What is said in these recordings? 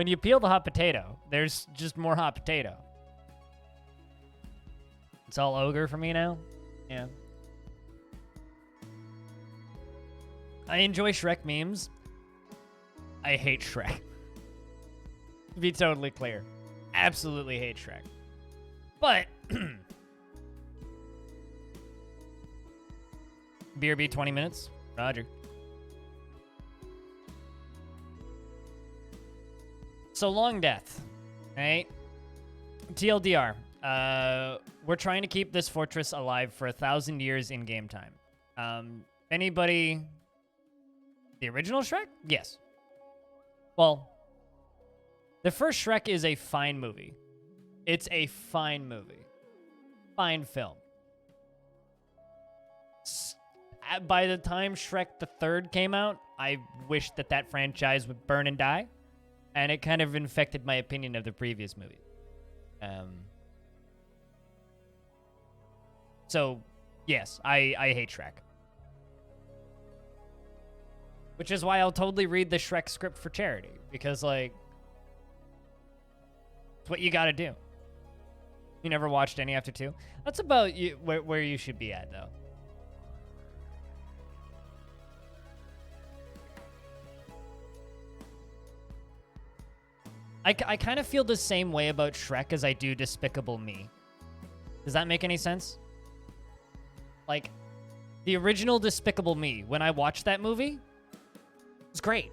When you peel the hot potato, there's just more hot potato. It's all ogre for me now. Yeah. I enjoy Shrek memes. I hate Shrek. To be totally clear. Absolutely hate Shrek. But BRB 20 minutes. Roger. So Longdeath, right? TLDR. We're trying to keep this fortress alive for 1,000 years in game time. Anybody? The original Shrek? Yes. Well, the first Shrek is a fine movie. It's a fine movie. Fine film. By the time Shrek the Third came out, I wished that franchise would burn and die. And it kind of infected my opinion of the previous movie. So, yes, I hate Shrek. Which is why I'll totally read the Shrek script for charity. Because, like, it's what you gotta do. You never watched any after 2? That's about you, where you should be at, though. I kind of feel the same way about Shrek as I do Despicable Me. Does that make any sense? Like, the original Despicable Me, when I watched that movie, it was great.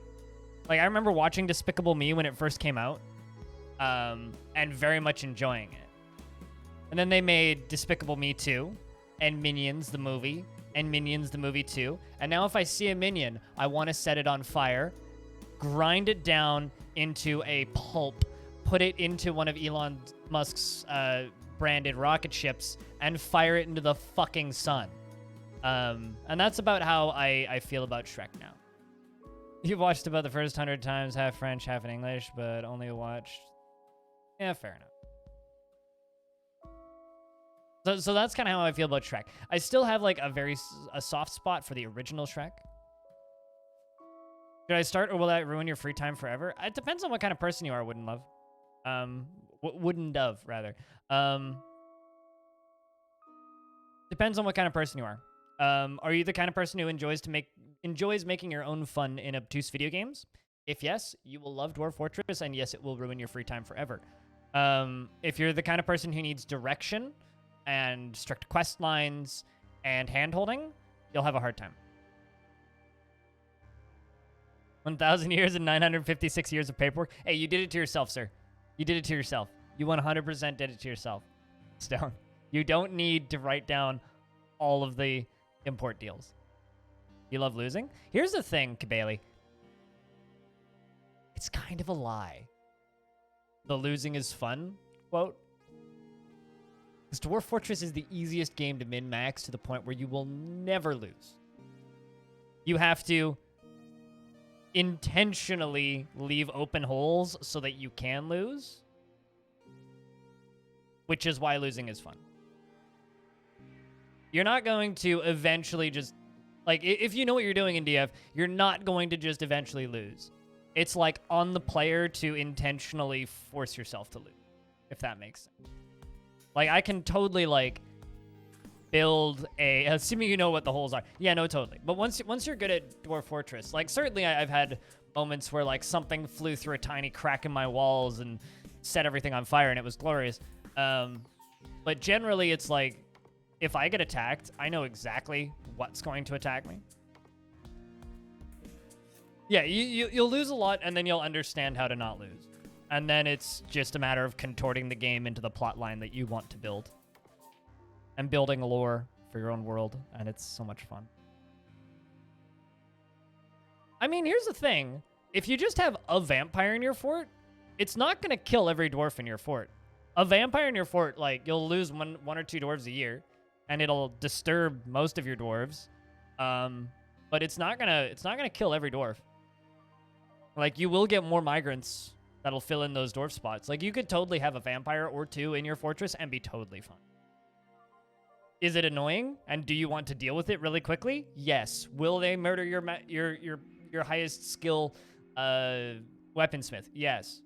Like, I remember watching Despicable Me when it first came out, and very much enjoying it. And then they made Despicable Me 2, and Minions the movie, and Minions the movie 2. And now if I see a Minion, I want to set it on fire, grind it down into a pulp, put it into one of Elon Musk's branded rocket ships, and fire it into the fucking sun. And that's about how I feel about Shrek now. You've watched about the first 100 times, half French, half in English, but only watched... Yeah, fair enough. So that's kind of how I feel about Shrek. I still have like a soft spot for the original Shrek. Should I start, or will that ruin your free time forever? It depends on what kind of person you are, Wooden Love. Wooden Dove, rather. Depends on what kind of person you are. Are you the kind of person who enjoys making your own fun in obtuse video games? If yes, you will love Dwarf Fortress, and yes, it will ruin your free time forever. If you're the kind of person who needs direction and strict quest lines and hand-holding, you'll have a hard time. 1,000 years and 956 years of paperwork. Hey, you did it to yourself, sir. You did it to yourself. You 100% did it to yourself. Stone. You don't need to write down all of the import deals. You love losing? Here's the thing, Kabali. It's kind of a lie. The losing is fun, quote. Because Dwarf Fortress is the easiest game to min-max to the point where you will never lose. You have to intentionally leave open holes so that you can lose, which is why losing is fun. You're not going to eventually just, like, if you know what you're doing in DF, you're not going to just eventually lose. It's like on the player to intentionally force yourself to lose, if that makes sense. Like, I can totally, like, build a, assuming you know what the holes are. Yeah, no, totally. But once you're good at Dwarf Fortress, like, certainly I've had moments where, like, something flew through a tiny crack in my walls and set everything on fire, and it was glorious. But generally, it's like, if I get attacked, I know exactly what's going to attack me. Yeah, you'll lose a lot, and then you'll understand how to not lose. And then it's just a matter of contorting the game into the plot line that you want to build. And building a lore for your own world, and it's so much fun. I mean, here's the thing. If you just have a vampire in your fort, it's not going to kill every dwarf in your fort. A vampire in your fort, like, you'll lose one or two dwarves a year, and it'll disturb most of your dwarves. But it's not gonna kill every dwarf. Like, you will get more migrants that'll fill in those dwarf spots. Like, you could totally have a vampire or two in your fortress and be totally fine. Is it annoying? And do you want to deal with it really quickly? Yes. Will they murder your highest skill weaponsmith? Yes.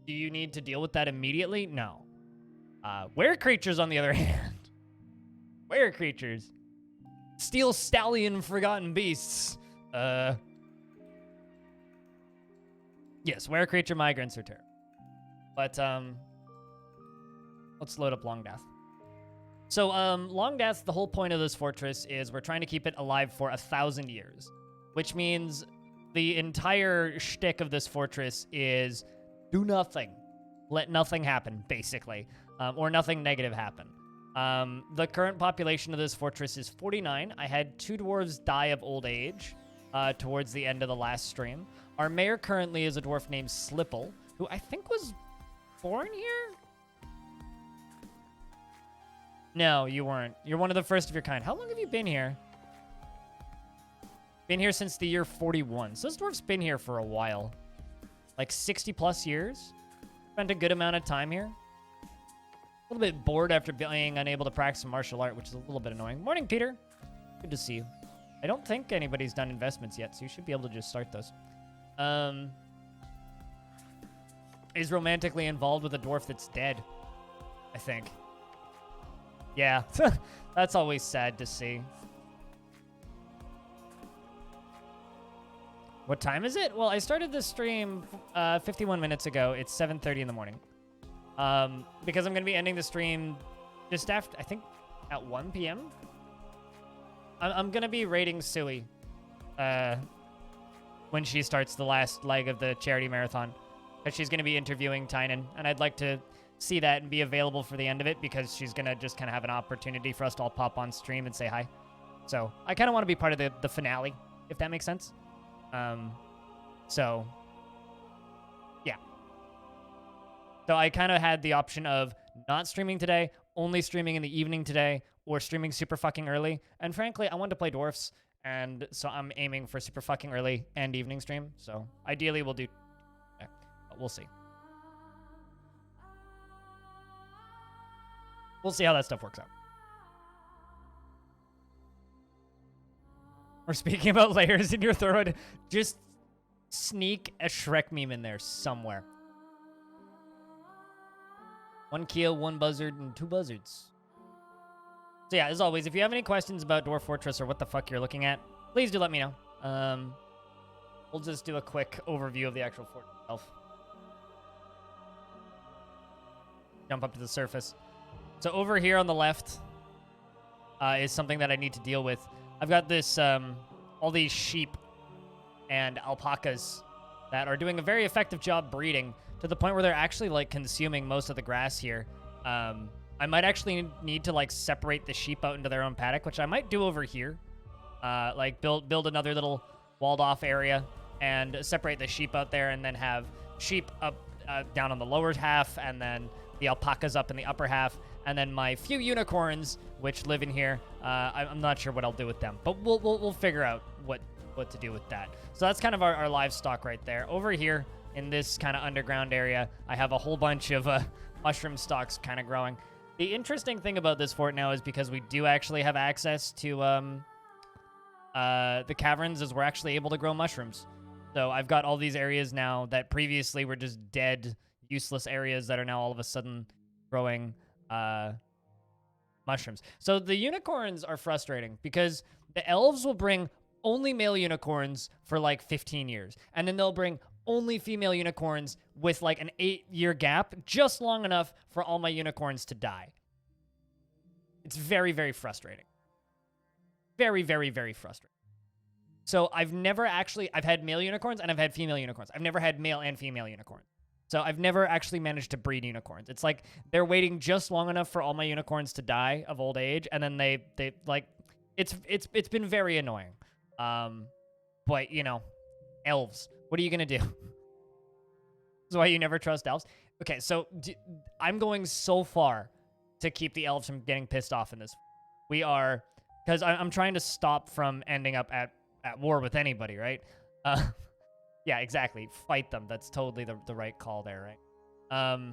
Do you need to deal with that immediately? No. Were creatures, on the other hand. Were creatures. Steel Stallion Forgotten Beasts. Yes, were creature migrants are terrible. But, let's load up Longdeath. So, Longdeath, the whole point of this fortress is we're trying to keep it alive for 1,000 years. Which means the entire shtick of this fortress is do nothing. Let nothing happen, basically. Or nothing negative happen. The current population of this fortress is 49. I had 2 dwarves die of old age towards the end of the last stream. Our mayor currently is a dwarf named Slipple, who I think was born here? No, you weren't. You're one of the first of your kind. How long have you been here? Been here since the year 41. So this dwarf's been here for a while. Like 60 plus years. Spent a good amount of time here. A little bit bored after being unable to practice martial art, which is a little bit annoying. Morning, Peter. Good to see you. I don't think anybody's done investments yet, so you should be able to just start those. Is romantically involved with a dwarf that's dead, I think. Yeah, that's always sad to see. What time is it? Well, I started this stream 51 minutes ago. It's 7:30 in the morning. Because I'm going to be ending the stream just after, I think, at 1 p.m. I'm going to be raiding Sui when she starts the last leg of the charity marathon. Because she's going to be interviewing Tynan, and I'd like to see that and be available for the end of it because she's going to just kind of have an opportunity for us to all pop on stream and say hi. So I kind of want to be part of the finale, if that makes sense. So, yeah. So I kind of had the option of not streaming today, only streaming in the evening today, or streaming super fucking early. And frankly, I wanted to play Dwarfs, and so I'm aiming for super fucking early and evening stream. So ideally, we'll do... but we'll see. We'll see how that stuff works out. We're speaking about layers in your throat. Just sneak a Shrek meme in there somewhere. 1 keel, 1 buzzard, and 2 buzzards. So yeah, as always, if you have any questions about Dwarf Fortress or what the fuck you're looking at, please do let me know. We'll just do a quick overview of the actual fort itself. Jump up to the surface. So over here on the left is something that I need to deal with. I've got this, all these sheep and alpacas that are doing a very effective job breeding to the point where they're actually, like, consuming most of the grass here. I might actually need to, like, separate the sheep out into their own paddock, which I might do over here. Like, build another little walled-off area and separate the sheep out there and then have sheep up down on the lower half and then the alpacas up in the upper half, and then my few unicorns, which live in here. I'm not sure what I'll do with them, but we'll figure out what to do with that. So that's kind of our livestock right there. Over here in this kind of underground area, I have a whole bunch of mushroom stalks kind of growing. The interesting thing about this fort now is because we do actually have access to the caverns, is we're actually able to grow mushrooms. So I've got all these areas now that previously were just dead, useless areas that are now all of a sudden growing mushrooms. So the unicorns are frustrating because the elves will bring only male unicorns for like 15 years. And then they'll bring only female unicorns with like an 8-year gap, just long enough for all my unicorns to die. It's very, very frustrating. Very, very, very frustrating. So I've had male unicorns and I've had female unicorns. I've never had male and female unicorns. So I've never actually managed to breed unicorns. It's like they're waiting just long enough for all my unicorns to die of old age, and then they like it's been very annoying. But you know, elves. What are you gonna do? That's why you never trust elves. Okay, so I'm going so far to keep the elves from getting pissed off in this. We are, because I'm trying to stop from ending up at war with anybody, right? Yeah, exactly. Fight them. That's totally the right call there, right?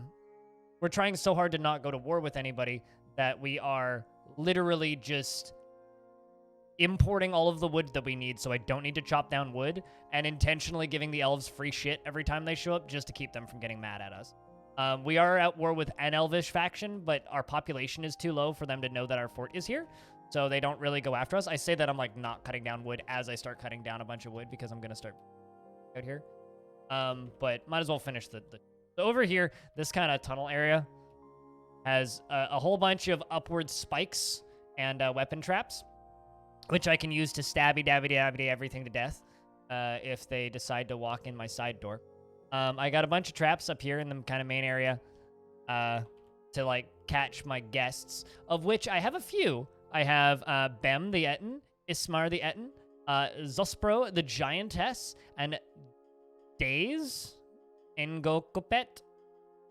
We're trying so hard to not go to war with anybody that we are literally just importing all of the wood that we need so I don't need to chop down wood, and intentionally giving the elves free shit every time they show up just to keep them from getting mad at us. We are at war with an elvish faction, but our population is too low for them to know that our fort is here, so they don't really go after us. I say that I'm like not cutting down wood as I start cutting down a bunch of wood because I'm gonna start out here. But might as well finish the so over here, this kind of tunnel area has a whole bunch of upward spikes and weapon traps, which I can use to stabby dabby dabby everything to death if they decide to walk in my side door. I got a bunch of traps up here in the kind of main area to like catch my guests, of which I have a few. I have Bem the Etten, Ismar the Etten, Zospro the Giantess, and Daze Ngokopet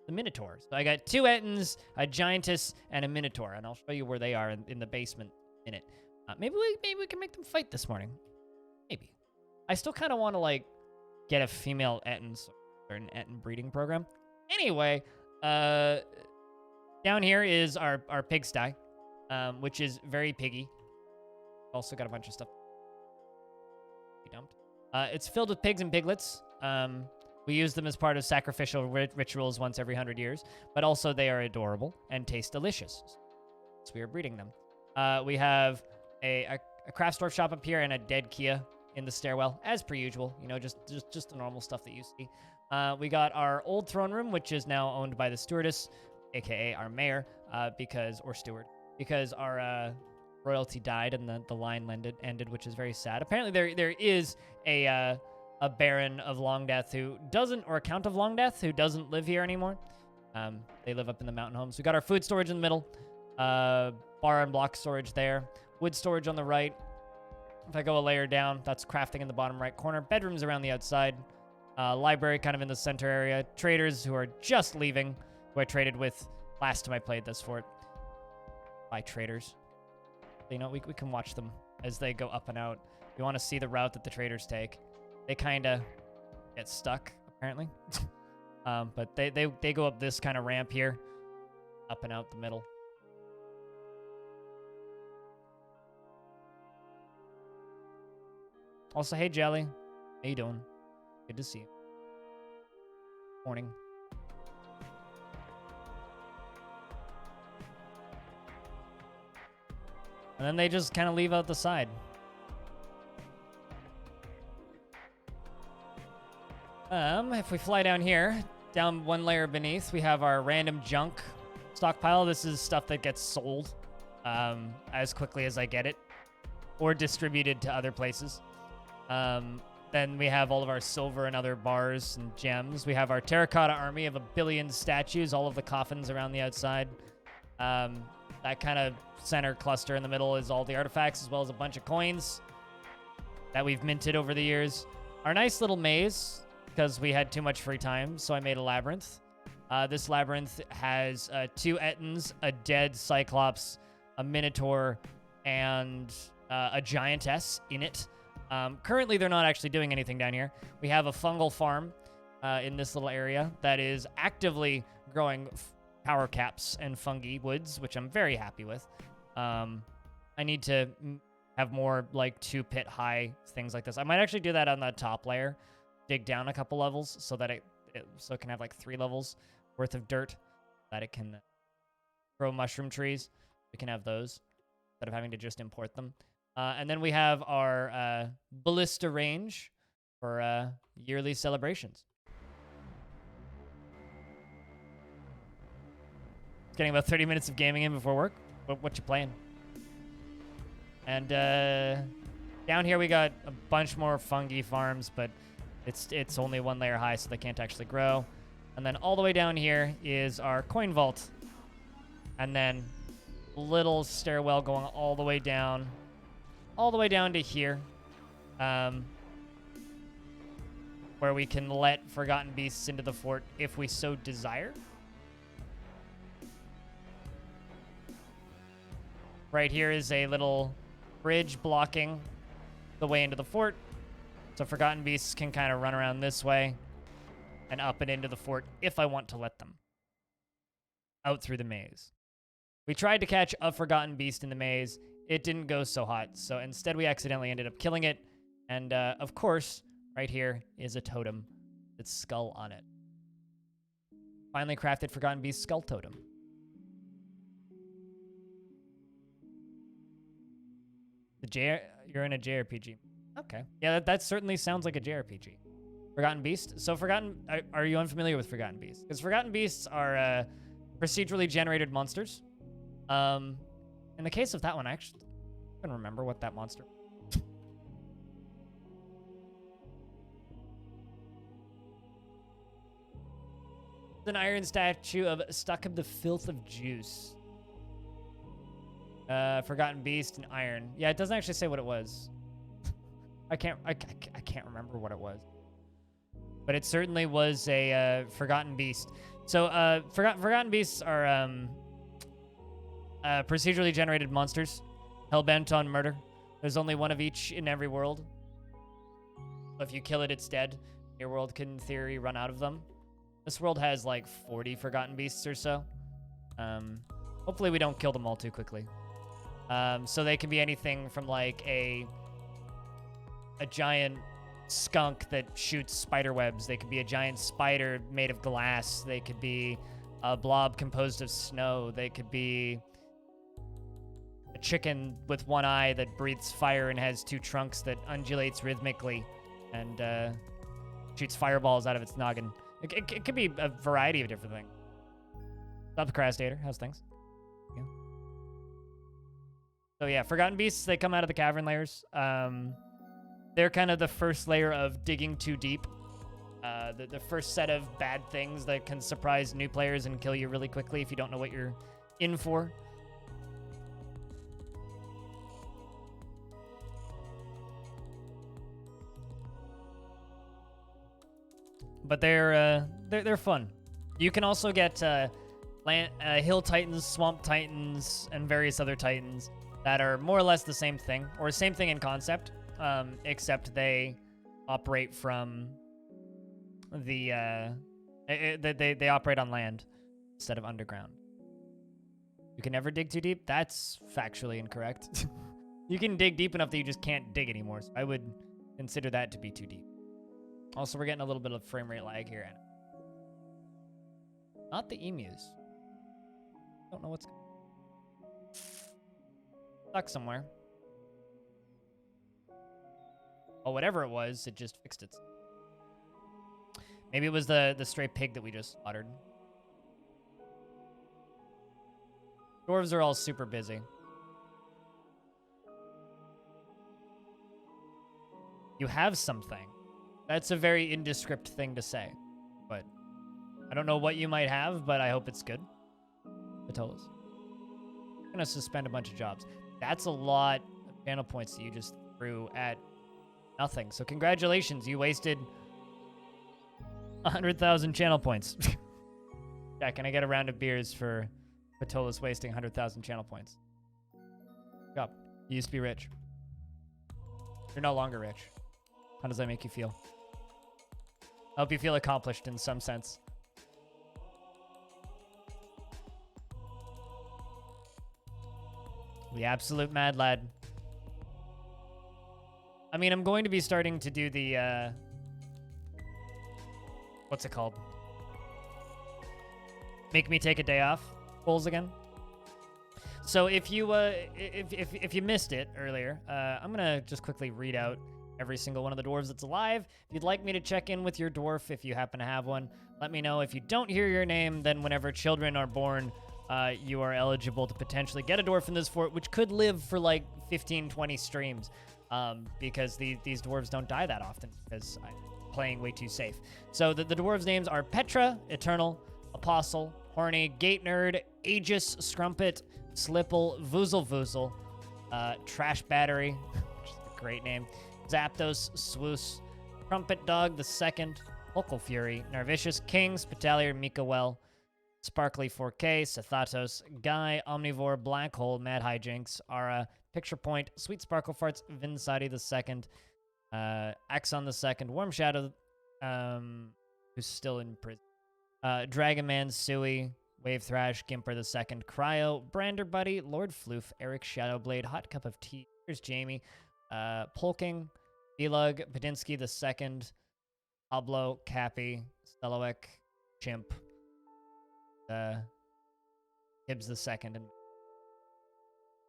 the Minotaur. So I got 2 Ettins, a Giantess, and a Minotaur, and I'll show you where they are in the basement in it. Maybe we can make them fight this morning. Maybe. I still kind of want to like get a female Ettin, or an Ettin breeding program. Anyway, down here is our pigsty, which is very piggy. Also got a bunch of stuff dumped. It's filled with pigs and piglets. We use them as part of sacrificial rituals once every 100 years, but also they are adorable and taste delicious. So we are breeding them. We have a Craftsdorf shop up here and a dead Kia in the stairwell, as per usual. You know, just the normal stuff that you see. We got our old throne room, which is now owned by the stewardess, aka our mayor, or steward, because our royalty died and the line ended, which is very sad. Apparently there is a Baron of Longdeath who doesn't, or a Count of Longdeath who doesn't live here anymore. They live up in the mountain homes. We got our food storage in the middle, bar and block storage there, wood storage on the right. If I go a layer down, that's crafting in the bottom right corner, bedrooms around the outside, library kind of in the center area, traders who are just leaving, who I traded with last time I played this fort. By traders. You know, we can watch them as they go up and out. You want to see the route that the traders take. They kind of get stuck, apparently. But they go up this kind of ramp here, up and out the middle. Also, hey, Jelly. How you doing? Good to see you. Morning. And then they just kind of leave out the side. If we fly down here, down one layer beneath, we have our random junk stockpile. This is stuff that gets sold as quickly as I get it, or distributed to other places. Then we have all of our silver and other bars and gems. We have our terracotta army of 1 billion statues, all of the coffins around the outside. That kind of center cluster in the middle is all the artifacts, as well as a bunch of coins that we've minted over the years. Our nice little maze, because we had too much free time, so I made a labyrinth. This labyrinth has 2 Ettins, a dead Cyclops, a Minotaur, and a Giantess in it. Currently, they're not actually doing anything down here. We have a fungal farm in this little area that is actively growing power caps and fungi woods, which I'm very happy with. I need to have more like 2-pit high things like this. I might actually do that on the top layer, dig down a couple levels so that it can have like 3 levels worth of dirt, that it can grow mushroom trees. We can have those instead of having to just import them. And then we have our ballista range for yearly celebrations. Getting about 30 minutes of gaming in before work. What you playing? And down here we got a bunch more fungi farms, but it's only 1 layer high, so they can't actually grow. And then all the way down here is our coin vault. And then a little stairwell going all the way down to here, where we can let forgotten beasts into the fort if we so desire. Right here is a little bridge blocking the way into the fort, so forgotten beasts can kind of run around this way and up and into the fort if I want to let them out through the maze. We tried to catch a forgotten beast in the maze. it didn't go so hot. So instead, we accidentally ended up killing it. And of course, right here is a totem with its skull on it. Finally crafted Forgotten Beast skull totem. You're in a JRPG. Okay. Yeah, that certainly sounds like a JRPG. Forgotten Beast. So are you unfamiliar with Forgotten Beasts? Because Forgotten Beasts are procedurally generated monsters. In the case of that one, I actually don't remember what that monster. An iron statue of Stuck of the Filth of Juice. Forgotten Beast and iron. Yeah, it doesn't actually say what it was. I can't remember what it was. But it certainly was a Forgotten Beast. So Forgotten Beasts are procedurally generated monsters, hell-bent on murder. There's only one of each in every world. So if you kill it, it's dead. Your world can, in theory, run out of them. This world has like 40 Forgotten Beasts or so. Hopefully we don't kill them all too quickly. So they can be anything from like a giant skunk that shoots spider webs. They could be a giant spider made of glass. They could be a blob composed of snow. They could be a chicken with one eye that breathes fire and has two trunks that undulates rhythmically and shoots fireballs out of its noggin. It could be a variety of different things. What's up, Crastator? How's things? Yeah. So yeah, Forgotten Beasts, they come out of the cavern layers. They're kind of the first layer of digging too deep. The first set of bad things that can surprise new players and kill you really quickly if you don't know what you're in for. But they're fun. You can also get hill titans, swamp titans, and various other titans that are more or less the same thing, or same thing in concept, except they operate from the they operate on land instead of underground. You can never dig too deep. That's factually incorrect. You can dig deep enough that you just can't dig anymore. So I would consider that to be too deep. Also, we're getting a little bit of frame rate lag here. Not the emus. Don't know what's stuck somewhere. Oh, whatever it was, it just fixed it. Maybe it was the stray pig that we just slaughtered. Dwarves are all super busy. You have something. That's a very indescript thing to say, but I don't know what you might have, but I hope it's good. Patolas. I'm gonna suspend a bunch of jobs. That's a lot of channel points that you just threw at nothing. So congratulations, you wasted 100,000 channel points. Yeah, can I get a round of beers for Patolas wasting 100,000 channel points? Good job. You used to be rich. You're no longer rich. How does that make you feel? I hope you feel accomplished in some sense. The absolute mad lad. I mean, I'm going to be starting to do the, what's it called? Make me take a day off goals again. So if you, if you missed it earlier, I'm gonna just quickly read out every single one of the dwarves that's alive. If you'd like me to check in with your dwarf, if you happen to have one, let me know. If you don't hear your name, then whenever children are born, you are eligible to potentially get a dwarf in this fort, which could live for like 15, 20 streams, because these dwarves don't die that often, because I'm playing way too safe. So the dwarves' names are Petra, Eternal, Apostle, Horny, Gate Nerd, Aegis, Scrumpet, Slipple, Voozle Voozle, Trash Battery, which is a great name, Zapdos, Swoos, Trumpet Dog the Second, Vocal Fury, Narvicious, King, Spitalier, Mikawell, Sparkly 4K, Sethatos, Guy, Omnivore, Black Hole, Mad Hijinks, Ara, Picture Point, Sweet Sparkle Farts, Vinsati the Second, Axon the Second, Warm Shadow, who's still in prison, Dragon Man, Sui, Wave Thrash, Gimper the Second, Cryo, Brander Buddy, Lord Floof, Eric Shadowblade, Hot Cup of Tea. Here's Jamie, Polking, Elug, Padinsky the Second, Pablo, Cappy, Steloek, Chimp, Hibbs the Second, and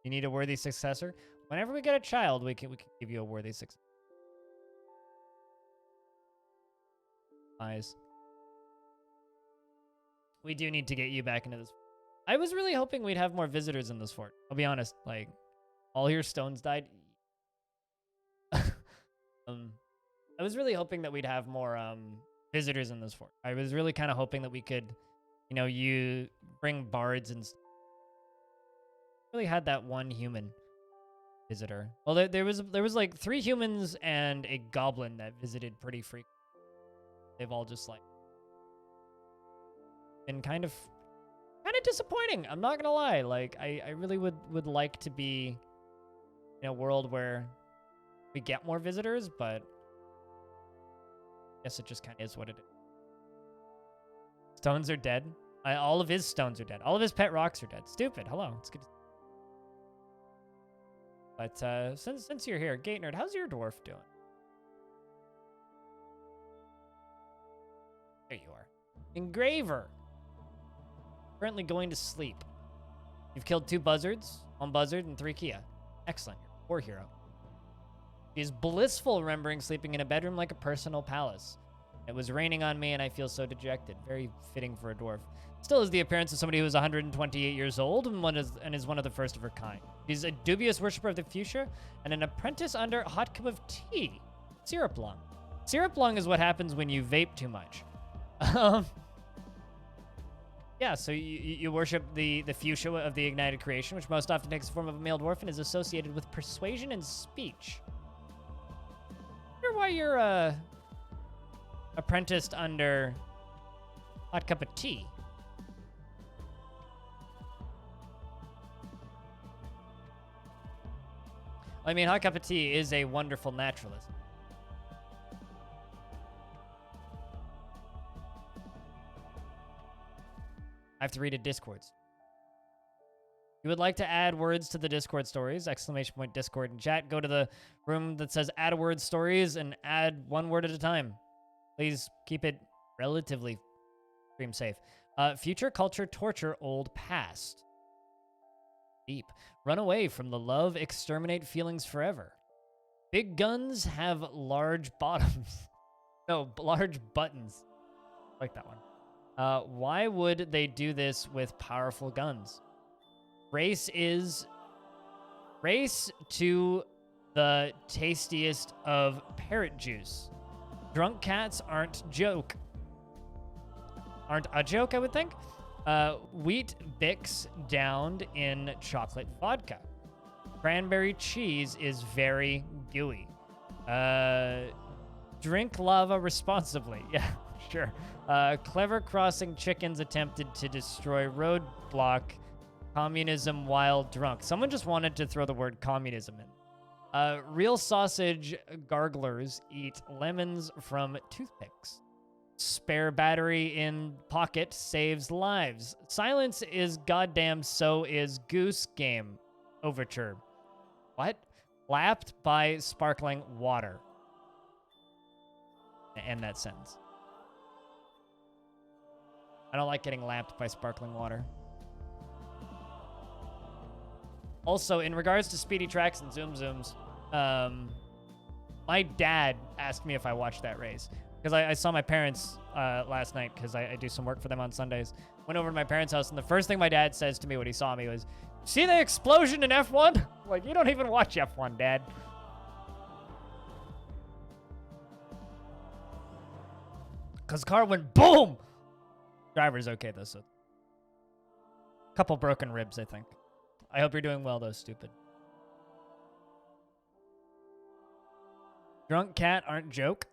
you need a worthy successor. Whenever we get a child, we can give you a worthy successor. Eyes. We do need to get you back into this. I was really hoping we'd have more visitors in this fort. I'll be honest, like, all your stones died. I was really hoping that we'd have more visitors in this fort. I was really kind of hoping that we could, you know, you bring bards and really had that one human visitor. Well, there was like 3 humans and a goblin that visited pretty frequently. They've all just like been kind of disappointing. I'm not gonna lie. Like I really would like to be in a world where we get more visitors, but I guess it just kind of is what it is. Stones are dead. All of his stones are dead. All of his pet rocks are dead. Stupid. Hello. It's good. But since you're here, Gate Nerd, how's your dwarf doing? There you are. Engraver. Currently going to sleep. You've killed 2 buzzards, 1 buzzard, and 3 Kia. Excellent. You're a war hero. She is blissful, remembering sleeping in a bedroom like a personal palace. It was raining on me, and I feel so dejected. Very fitting for a dwarf. Still has the appearance of somebody who is 128 years old and is one of the first of her kind. She's a dubious worshiper of the fuchsia and an apprentice under Hot Cup of Tea. Syrup lung. Syrup lung is what happens when you vape too much. Yeah, so you worship the fuchsia of the ignited creation, which most often takes the form of a male dwarf and is associated with persuasion and speech. I wonder why you're apprenticed under Hot Cup of Tea. I mean, Hot Cup of Tea is a wonderful naturalist. I have to read a Discord. You would like to add words to the Discord stories, ! Discord in chat. Go to the room that says add a word stories and add 1 word at a time. Please keep it relatively stream safe. Future culture torture old past. Deep. Run away from the love, exterminate feelings forever. Big guns have large bottoms. No, large buttons. I like that one. Why would they do this with powerful guns? Race to the tastiest of parrot juice. Drunk cats aren't a joke, I would think. Wheat Bix downed in chocolate vodka. Cranberry cheese is very gooey. Drink lava responsibly. Yeah, sure. Clever crossing chickens attempted to destroy roadblock communism while drunk. Someone just wanted to throw the word communism in. Real sausage garglers eat lemons from toothpicks. Spare battery in pocket saves lives. Silence is goddamn, so is Goose Game overture. What? Lapped by sparkling water. End that sentence. I don't like getting lapped by sparkling water. Also, in regards to speedy tracks and zoom zooms, my dad asked me if I watched that race. Because I saw my parents last night, because I do some work for them on Sundays. Went over to my parents' house, and the first thing my dad says to me when he saw me was, "See the explosion in F1?" Like, you don't even watch F1, Dad. Because car went boom! Driver's okay, though, so. Couple broken ribs, I think. I hope you're doing well, though, stupid. Drunk cat aren't joke.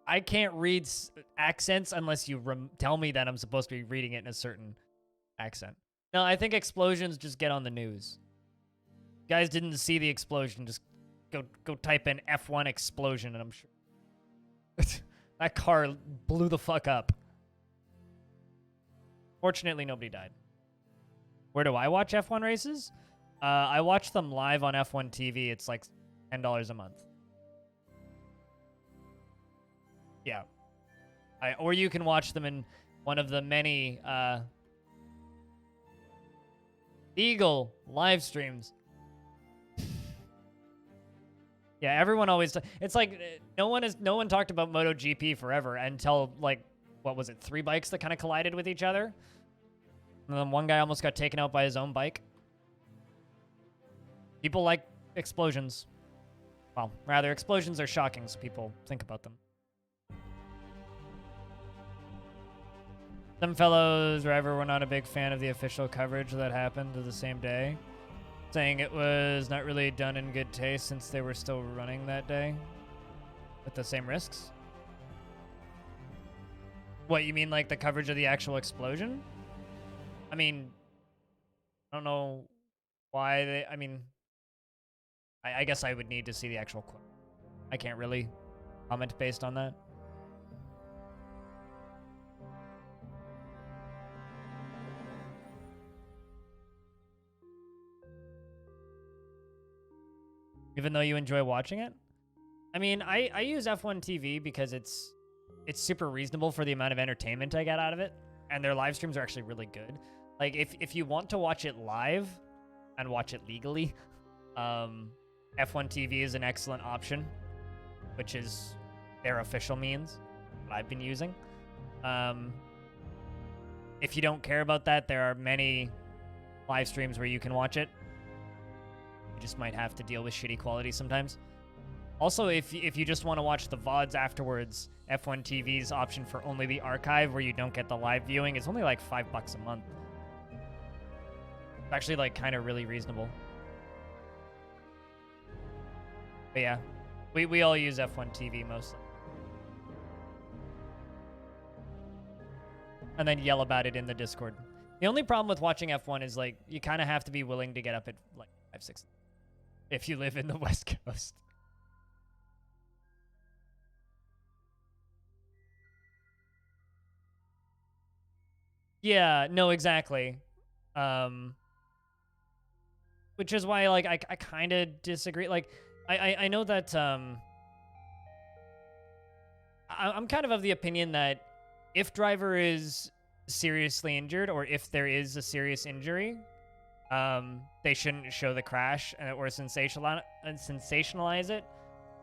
I can't read accents unless you tell me that I'm supposed to be reading it in a certain accent. No, I think explosions just get on the news. You guys didn't see the explosion, just go type in F1 explosion, and I'm sure. That car blew the fuck up. Fortunately, nobody died. Where do I watch F1 races? I watch them live on F1 TV. It's like $10 a month. Yeah. Or you can watch them in one of the many Eagle live streams. Yeah, everyone always. It's like no one talked about MotoGP forever until like what was it? 3 bikes that kind of collided with each other, and then one guy almost got taken out by his own bike. People like explosions. Well, rather, explosions are shocking, so people think about them. Some fellows, Driver, were not a big fan of the official coverage that happened the same day, saying it was not really done in good taste since they were still running that day with the same risks. What, you mean like the coverage of the actual explosion? I mean, I don't know why they, I mean, I guess I would need to see the actual quote. I can't really comment based on that. Even though you enjoy watching it? I mean, I use F1 TV because it's super reasonable for the amount of entertainment I get out of it, and their live streams are actually really good. Like, if you want to watch it live and watch it legally, F1 TV is an excellent option, which is their official means that I've been using. If you don't care about that, there are many live streams where you can watch it. You just might have to deal with shitty quality sometimes. Also, if you just want to watch the VODs afterwards, F1 TV's option for only the archive where you don't get the live viewing is only like $5 a month. It's actually like kind of really reasonable. But yeah, we all use F1 TV mostly. And then yell about it in the Discord. The only problem with watching F1 is like you kind of have to be willing to get up at like 5, 6 if you live in the West Coast. Yeah, no, exactly. Which is why, like, I kind of disagree. Like, I know that, I'm kind of the opinion that if driver is seriously injured, or if there is a serious injury, they shouldn't show the crash or sensationalize it.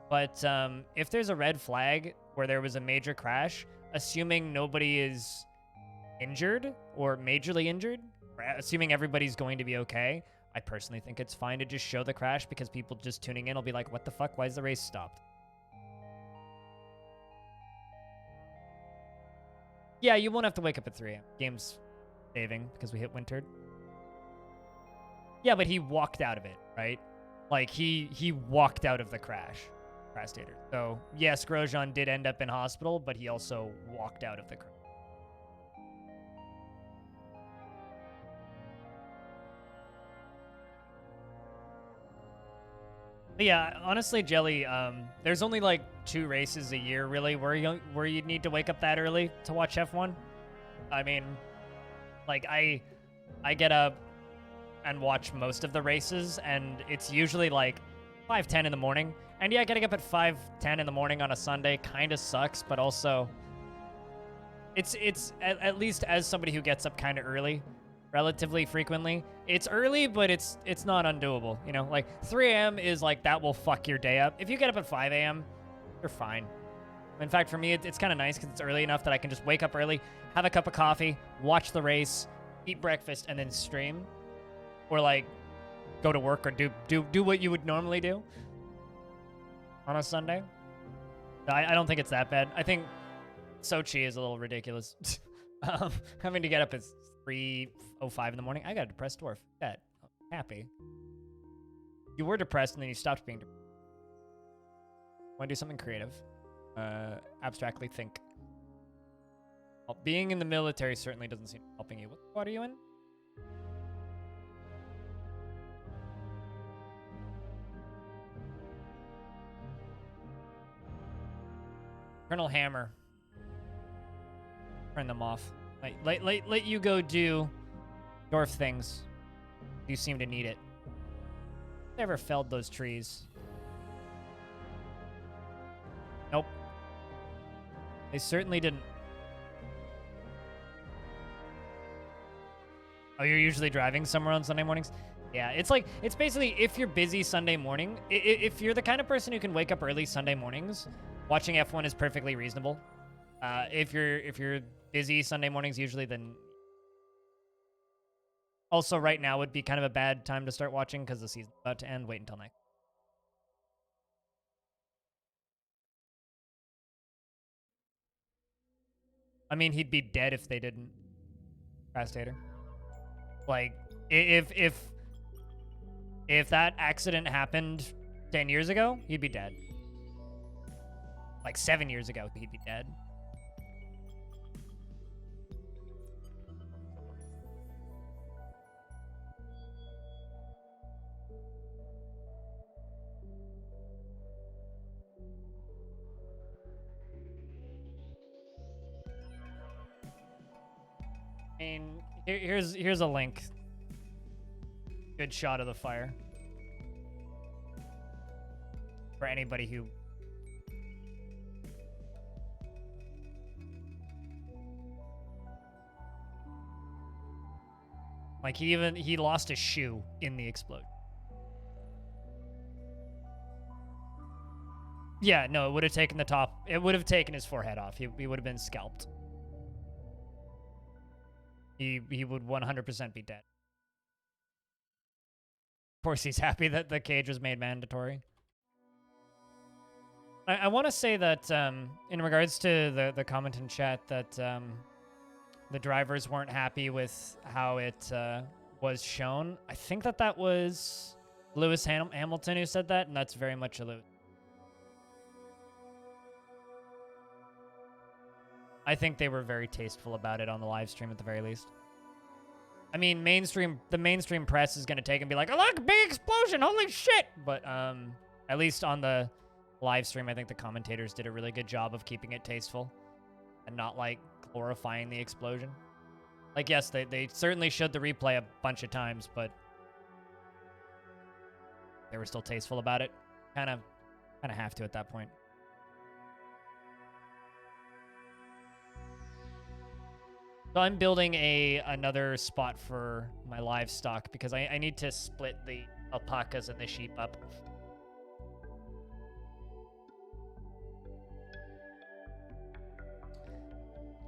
But if there's a red flag where there was a major crash, assuming nobody is injured or majorly injured, assuming everybody's going to be okay, I personally think it's fine to just show the crash, because people just tuning in will be like, what the fuck? Why is the race stopped? Yeah, you won't have to wake up at 3 a.m. Game's saving because we hit wintered. Yeah, but he walked out of it, right? Like, he walked out of the crash. Crastator. So, yes, Grosjean did end up in hospital, but he also walked out of the crash. But yeah, honestly, Jelly, there's only like 2 races a year, really, where you'd need to wake up that early to watch F1. I mean, like, I get up and watch most of the races, and it's usually like 5:10 in the morning. And yeah, getting up at 5:10 in the morning on a Sunday kind of sucks, but also it's at least as somebody who gets up kind of early, relatively frequently, it's early, but it's not undoable. You know, like 3 a.m. is like, that will fuck your day up. If you get up at 5 a.m., you're fine. In fact, for me, it's kind of nice because it's early enough that I can just wake up early, have a cup of coffee, watch the race, eat breakfast, and then stream. Or like go to work or do what you would normally do on a Sunday. I don't think it's that bad. I think Sochi is a little ridiculous. Having to get up at 3:05 in the morning. I got a depressed dwarf. That happy. You were depressed and then you stopped being depressed. Want to do something creative? Abstractly think. Well, being in the military certainly doesn't seem helping you. What squad are you in? Colonel Hammer. Turn them off. Let you go do Dwarf things. You seem to need it. Never felled those trees. Nope. They certainly didn't. Oh, you're usually driving somewhere on Sunday mornings? Yeah, it's basically if you're busy Sunday morning, if you're the kind of person who can wake up early Sunday mornings, watching F1 is perfectly reasonable. If you're busy Sunday mornings usually, then also right now would be kind of a bad time to start watching because the season's about to end. Wait until next. I mean, he'd be dead if they didn't. Crastator. Like, if that accident happened 10 years ago, he'd be dead. Like 7 years ago, he'd be dead. I mean, here's a link. Good shot of the fire. For anybody who... Like, he lost a shoe in the explosion. Yeah, no, it would have taken the top... It would have taken his forehead off. He would have been scalped. He would 100% be dead. Of course, he's happy that the cage was made mandatory. I want to say that in regards to the comment in chat that the drivers weren't happy with how it was shown. I think that was Lewis Hamilton who said that, and that's very much a Lewis. I think they were very tasteful about it on the live stream at the very least. I mean, the mainstream press is going to take and be like, oh, look, big explosion, holy shit! But at least on the live stream, I think the commentators did a really good job of keeping it tasteful and not, like, glorifying the explosion. Like, yes, they certainly showed the replay a bunch of times, but they were still tasteful about it. Kind of have to at that point. So I'm building another spot for my livestock because I need to split the alpacas and the sheep up.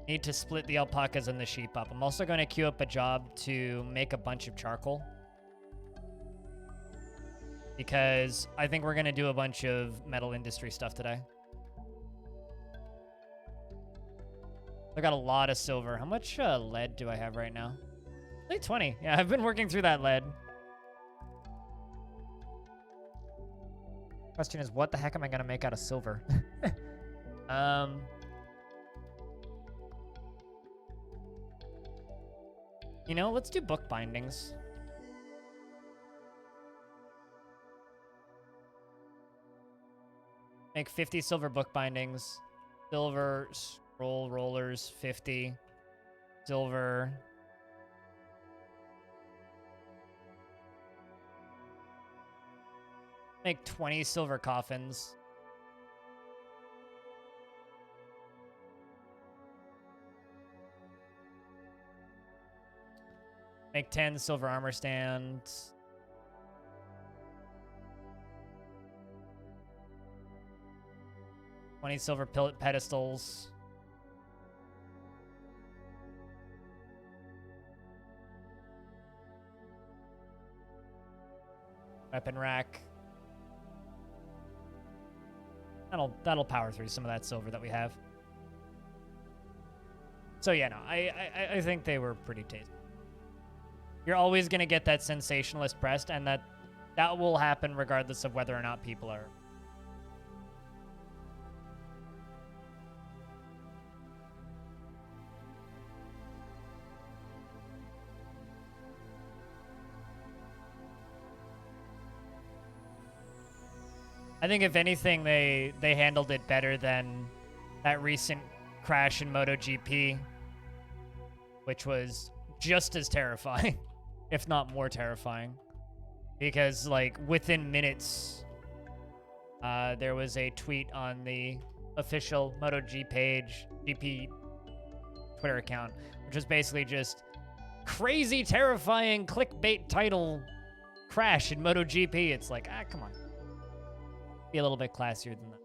Need to split the alpacas and the sheep up. I'm also going to queue up a job to make a bunch of charcoal. Because I think we're going to do a bunch of metal industry stuff today. I got a lot of silver. How much lead do I have right now? Only 20. Yeah, I've been working through that lead. Question is, what the heck am I going to make out of silver? You know, let's do book bindings. Make 50 silver book bindings. Silver scroll rollers, 50. Silver. Make 20 silver coffins. Make 10 silver armor stands. $20 silver pedestals. Weapon rack. That'll power through some of that silver that we have. So yeah, no, I think they were pretty tasty. You're always gonna get that sensationalist press, and that will happen regardless of whether or not people are. I think if anything, they handled it better than that recent crash in MotoGP. which was just as terrifying, if not more terrifying. Because, like, within minutes, there was a tweet on the official MotoGP page, GP Twitter account, which was basically just crazy, terrifying clickbait title crash in MotoGP. It's like, come on. Be a little bit classier than that.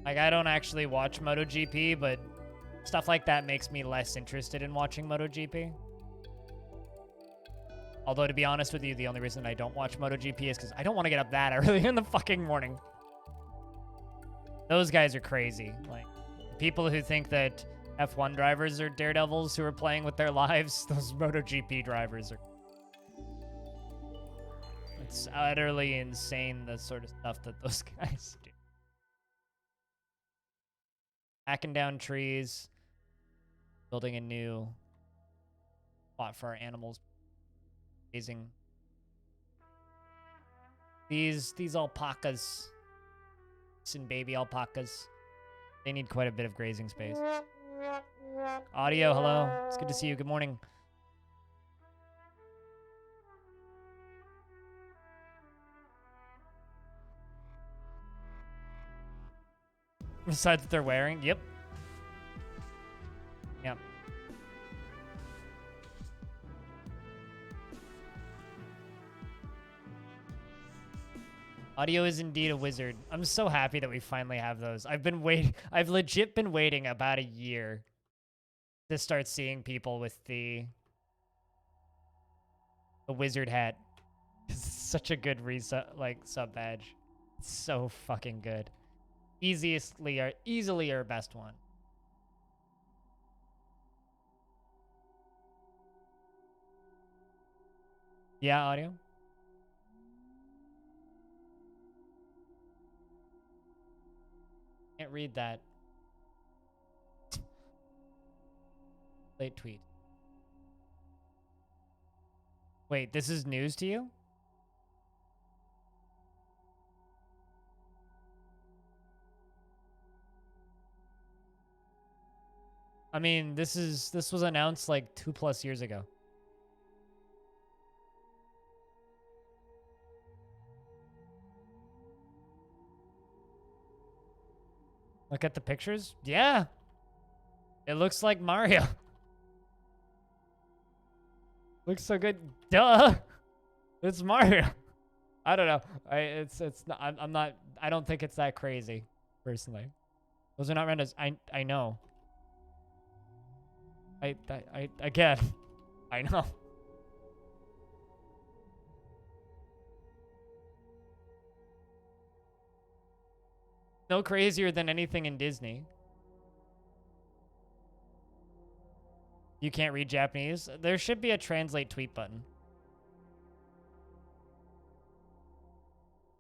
Like, I don't actually watch MotoGP, but stuff like that makes me less interested in watching MotoGP. Although, to be honest with you, the only reason I don't watch MotoGP is because I don't want to get up that early in the fucking morning. Those guys are crazy. Like, people who think that F1 drivers are daredevils who are playing with their lives, those MotoGP drivers are... It's utterly insane, the sort of stuff that those guys do. Hacking down trees, building a new spot for our animals, grazing. These alpacas, and baby alpacas, they need quite a bit of grazing space. Audio, hello. It's good to see you. Good morning. Besides that they're wearing, yep. Yep. Audio is indeed a wizard. I'm so happy that we finally have those. I've legit been waiting about a year to start seeing people with the wizard hat. It's such a good sub badge. It's so fucking good. Easily our best one. Yeah, audio. Can't read that. Late tweet. Wait, this is news to you? I mean, this was announced like 2+ years ago. Look at the pictures. Yeah. It looks like Mario. Looks so good. Duh. It's Mario. I don't know. I don't think it's that crazy, personally. Those are not renders. I know. Again, I know. No crazier than anything in Disney. You can't read Japanese? There should be a translate tweet button.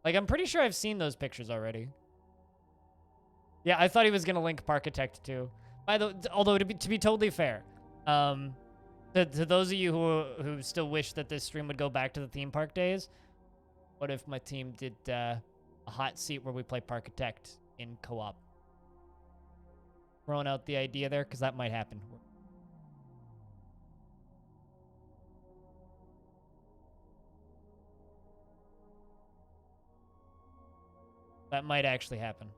Like, I'm pretty sure I've seen those pictures already. Yeah, I thought he was gonna link Parkitect too. Although to be totally fair, to those of you who still wish that this stream would go back to the theme park days, what if my team did a hot seat where we play Parkitect in co-op? Throwing out the idea there, because that might happen. That might actually happen.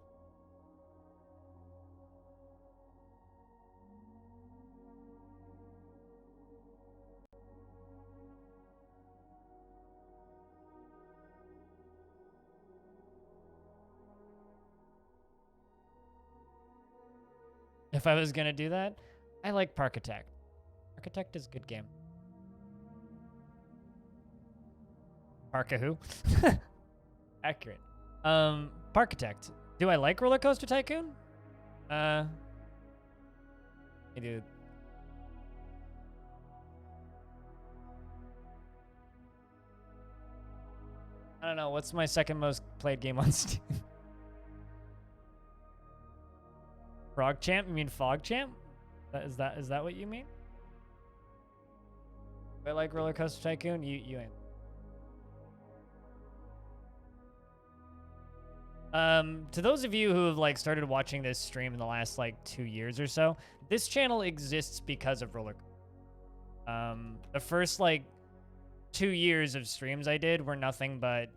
If I was gonna do that, I like Parkitect. Parkitect is a good game. Parka who? Accurate. Parkitect. Do I like Roller Coaster Tycoon? I do. I don't know. What's my second most played game on Steam? Frog Champ? You mean Fog Champ? Is that what you mean? I like Roller Coaster Tycoon. You ain't. To those of you who have like started watching this stream in the last like 2 years or so, this channel exists because of Roller. The first like 2 years of streams I did were nothing but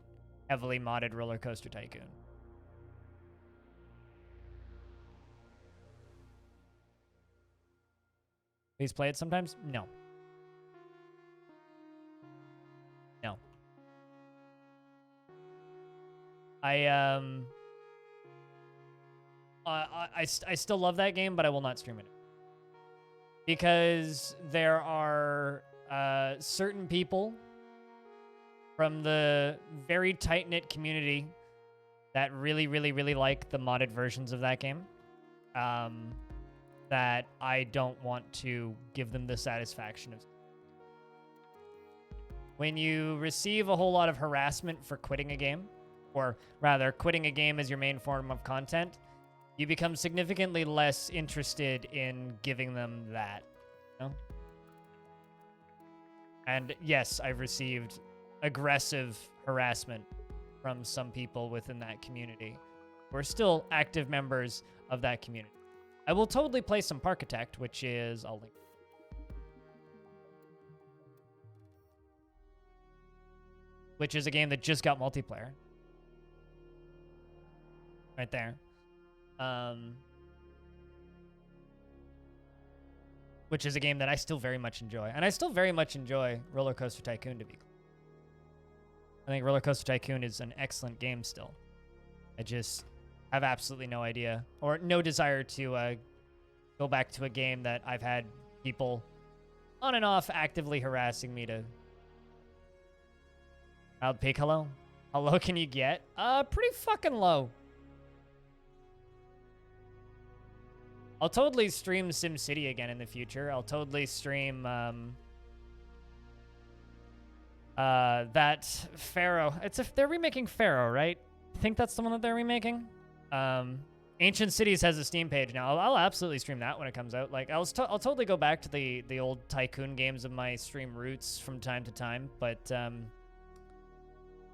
heavily modded Roller Coaster Tycoon. Please play it sometimes? No. No. I still love that game, but I will not stream it. Because there are certain people from the very tight-knit community that really, really, really like the modded versions of that game. That I don't want to give them the satisfaction of. When you receive a whole lot of harassment for quitting a game, or rather quitting a game as your main form of content, you become significantly less interested in giving them that. You know? And yes, I've received aggressive harassment from some people within that community. We're still active members of that community. I will totally play some Parkitect, which is... I'll link. Which is a game that just got multiplayer. Right there. Which is a game that I still very much enjoy. And I still very much enjoy Roller Coaster Tycoon, to be clear. I think Roller Coaster Tycoon is an excellent game still. I just have absolutely no idea or no desire to go back to a game that I've had people on and off actively harassing me to. Wild Pig, hello? How low can you get? Pretty fucking low. I'll totally stream SimCity again in the future. I'll totally stream that Pharaoh. They're remaking Pharaoh, right? I think that's the one that they're remaking. Ancient Cities has a Steam page now. I'll absolutely stream that when it comes out. Like I'll totally go back to the old Tycoon games of my stream roots from time to time, but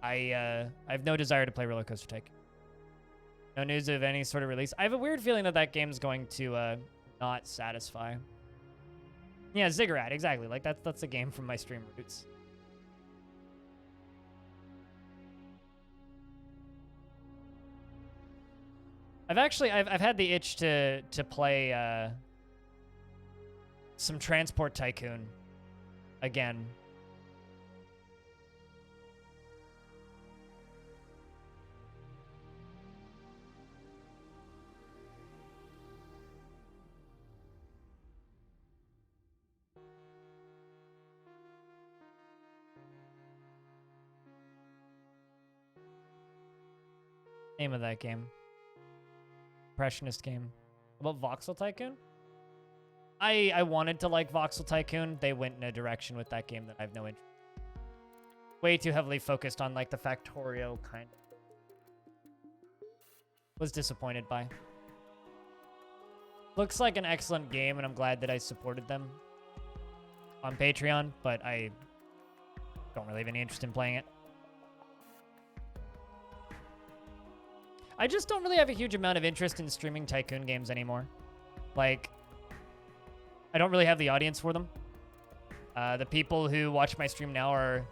I have no desire to play Roller Coaster Tycoon. No news of any sort of release. I have a weird feeling that game's going to not satisfy. Yeah, Ziggurat, exactly. Like that's a game from my stream roots. I've had the itch to play some Transport Tycoon again. Name of that game. Impressionist game. About Voxel Tycoon? I wanted to like Voxel Tycoon. They went in a direction with that game that I have no interest. Way too heavily focused on like the Factorio kind of. Was disappointed by. Looks like an excellent game, and I'm glad that I supported them on Patreon, but I don't really have any interest in playing it. I just don't really have a huge amount of interest in streaming Tycoon games anymore. Like, I don't really have the audience for them. The people who watch my stream now are...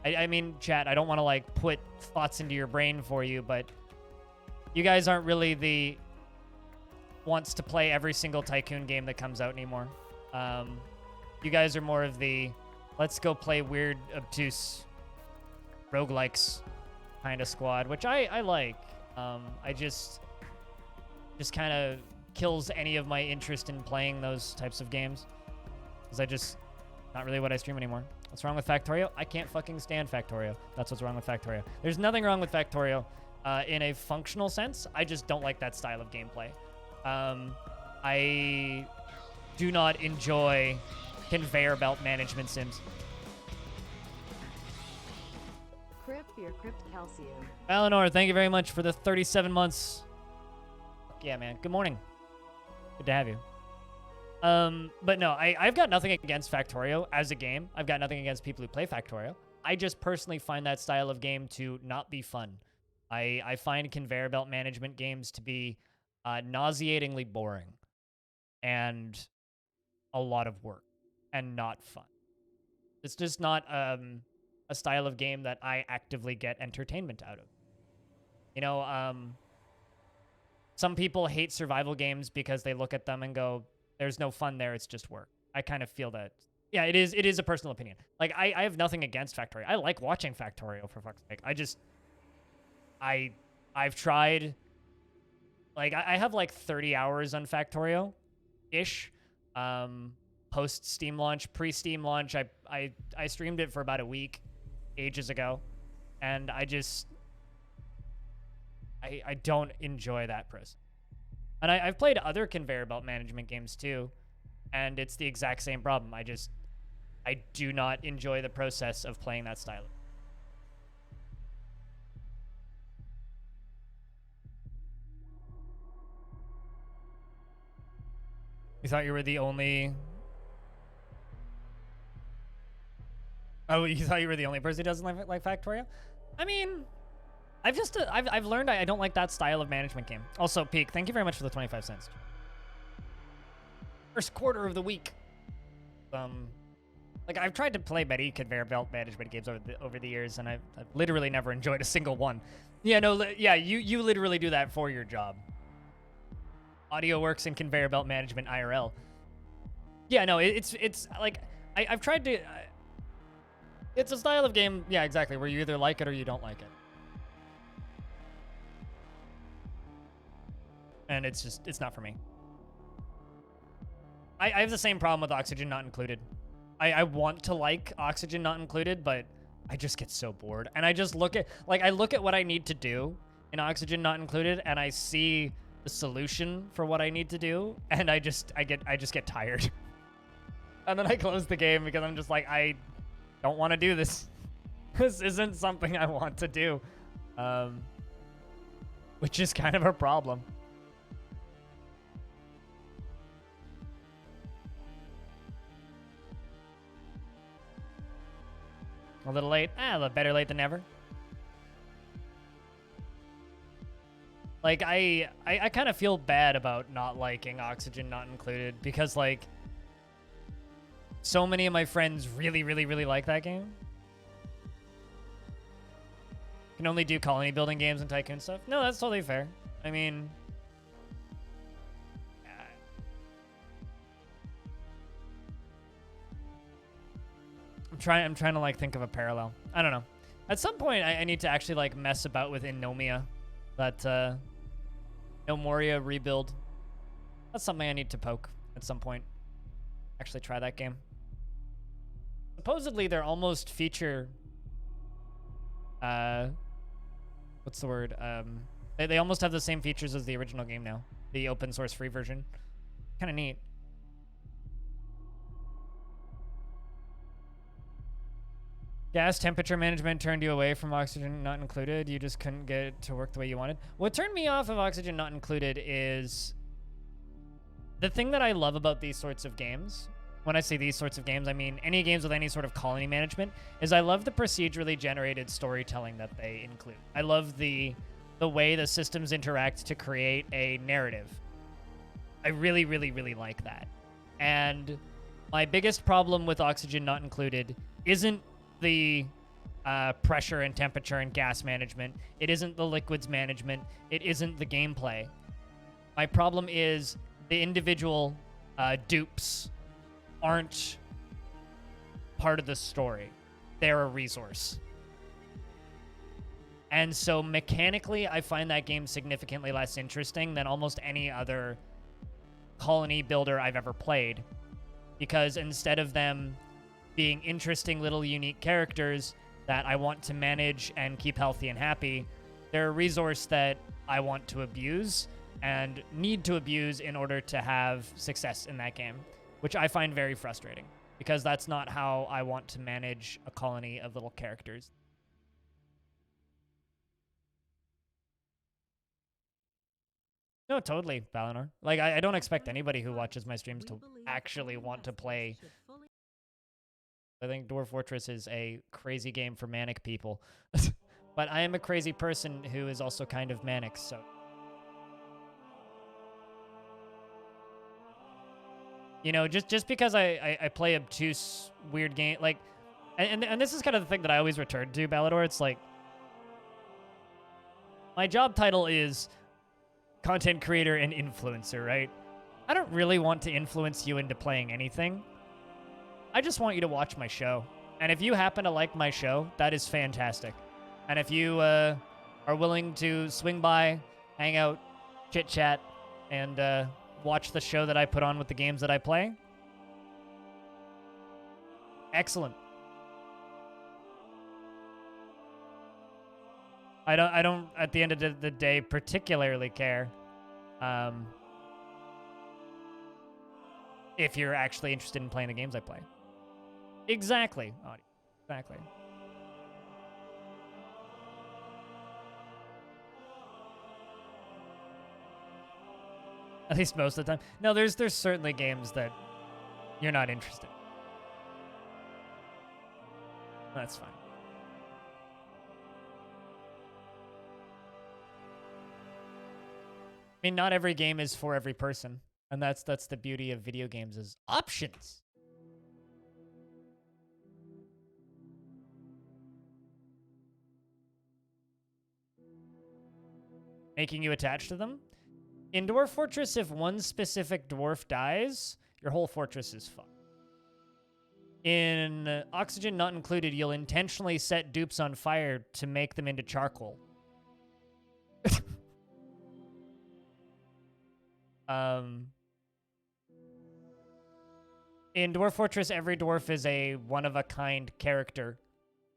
I mean, chat, I don't want to, like, put thoughts into your brain for you, but you guys aren't really the wants to play every single Tycoon game that comes out anymore. You guys are more of the let's go play weird, obtuse roguelikes kind of squad, which I like. I just kind of kills any of my interest in playing those types of games, because not really what I stream anymore. What's wrong with Factorio? I can't fucking stand Factorio. That's what's wrong with Factorio. There's nothing wrong with Factorio in a functional sense. I just don't like that style of gameplay. I do not enjoy conveyor belt management sims. Crypt Calcium. Eleanor, thank you very much for the 37 months. Yeah, man. Good morning. Good to have you. But no, I've got nothing against Factorio as a game. I've got nothing against people who play Factorio. I just personally find that style of game to not be fun. I find conveyor belt management games to be nauseatingly boring and a lot of work and not fun. It's just not a style of game that I actively get entertainment out of. You know, some people hate survival games because they look at them and go, there's no fun there, it's just work. I kind of feel that. Yeah, it is a personal opinion. Like, I have nothing against Factorio. I like watching Factorio, for fuck's sake. I've tried, like, I have like 30 hours on Factorio-ish. Post Steam launch, pre-Steam launch, I streamed it for about a week, ages ago, and I don't enjoy that process. And I've played other conveyor belt management games too, and it's the exact same problem. I do not enjoy the process of playing that style. You thought you were the only... Oh, you thought you were the only person who doesn't like Factorio? I mean, I've learned I don't like that style of management game. Also, Peak, thank you very much for the 25 cents. First quarter of the week. Like, I've tried to play many conveyor belt management games over the years, and I've literally never enjoyed a single one. Yeah, no, yeah, you literally do that for your job. Audio works in conveyor belt management IRL. Yeah, no, it's like I've tried to. It's a style of game, yeah, exactly, where you either like it or you don't like it. And it's not for me. I have the same problem with Oxygen Not Included. I want to like Oxygen Not Included, but I just get so bored. And I just look at, like, I look at what I need to do in Oxygen Not Included, and I see the solution for what I need to do, and I just get tired. And then I close the game because I'm just like, I don't want to do this. This isn't something I want to do. Which is kind of a problem. A little late. Better late than never. Like, I kind of feel bad about not liking Oxygen Not Included because, like, so many of my friends really, really, really like that game. Can only do colony building games and tycoon stuff. No, that's totally fair. I mean, I'm trying to like think of a parallel. I don't know. At some point, I need to actually like mess about with Innomia, that Nomoria rebuild. That's something I need to poke at some point. Actually try that game. Supposedly, they're almost feature. What's the word? They almost have the same features as the original game now. The open source free version. Kind of neat. Gas temperature management turned you away from Oxygen Not Included. You just couldn't get it to work the way you wanted. What turned me off of Oxygen Not Included is the thing that I love about these sorts of games. When I say these sorts of games, I mean any games with any sort of colony management, is I love the procedurally generated storytelling that they include. I love the way the systems interact to create a narrative. I really, really, really like that. And my biggest problem with Oxygen Not Included isn't the pressure and temperature and gas management. It isn't the liquids management. It isn't the gameplay. My problem is the individual dupes aren't part of the story. They're a resource. And so mechanically, I find that game significantly less interesting than almost any other colony builder I've ever played. Because instead of them being interesting little unique characters that I want to manage and keep healthy and happy, they're a resource that I want to abuse and need to abuse in order to have success in that game, which I find very frustrating because that's not how I want to manage a colony of little characters. No, totally, Valinor. Like, I don't expect anybody who watches my streams to actually want to play. I think Dwarf Fortress is a crazy game for manic people. But I am a crazy person who is also kind of manic, so... You know, just because I play obtuse, weird game, like... And this is kind of the thing that I always return to, Balador. It's like... My job title is content creator and influencer, right? I don't really want to influence you into playing anything. I just want you to watch my show. And if you happen to like my show, that is fantastic. And if you are willing to swing by, hang out, chit-chat, and watch the show that I put on with the games that I play, excellent. I don't at the end of the day particularly care if you're actually interested in playing the games I play. Exactly, Audie. Exactly. At least most of the time. No, there's certainly games that you're not interested in. That's fine. I mean, not every game is for every person, and that's the beauty of video games is options. Making you attached to them. In Dwarf Fortress, if one specific dwarf dies, your whole fortress is fucked. In Oxygen Not Included, you'll intentionally set dupes on fire to make them into charcoal. In Dwarf Fortress, every dwarf is a one-of-a-kind character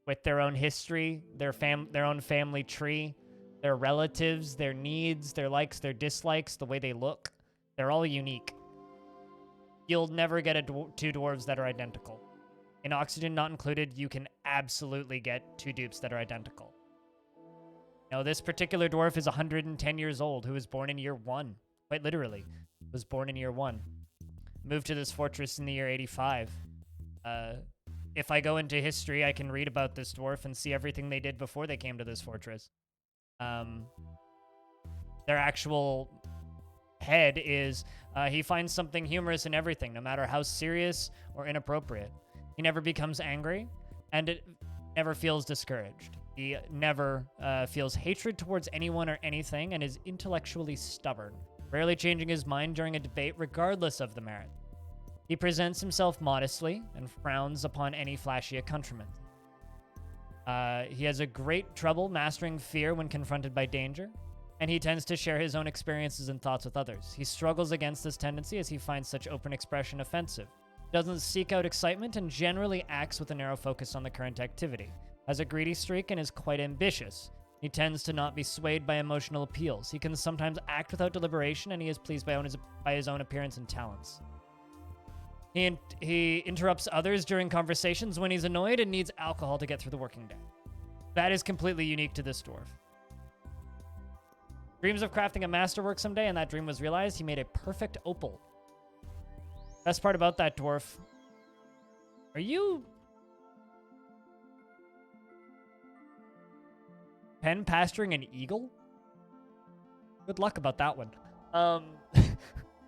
with their own history, their own family tree, their relatives, their needs, their likes, their dislikes, the way they look. They're all unique. You'll never get two dwarves that are identical. In Oxygen Not Included, you can absolutely get two dupes that are identical. Now, this particular dwarf is 110 years old, who was born in year 1. Quite literally. Was born in year 1. Moved to this fortress in the year 85. If I go into history, I can read about this dwarf and see everything they did before they came to this fortress. Their actual head is, he finds something humorous in everything, no matter how serious or inappropriate. He never becomes angry, and it never feels discouraged. He never feels hatred towards anyone or anything, and is intellectually stubborn, rarely changing his mind during a debate regardless of the merit. He presents himself modestly and frowns upon any flashy accoutrement. He has a great trouble mastering fear when confronted by danger, and he tends to share his own experiences and thoughts with others. He struggles against this tendency as he finds such open expression offensive. He doesn't seek out excitement and generally acts with a narrow focus on the current activity. Has a greedy streak and is quite ambitious. He tends to not be swayed by emotional appeals. He can sometimes act without deliberation, and he is pleased by his own appearance and talents. He interrupts others during conversations when he's annoyed and needs alcohol to get through the working day. That is completely unique to this dwarf. Dreams of crafting a masterwork someday, and that dream was realized. He made a perfect opal. Best part about that dwarf... Are you... pen pasturing an eagle? Good luck about that one. I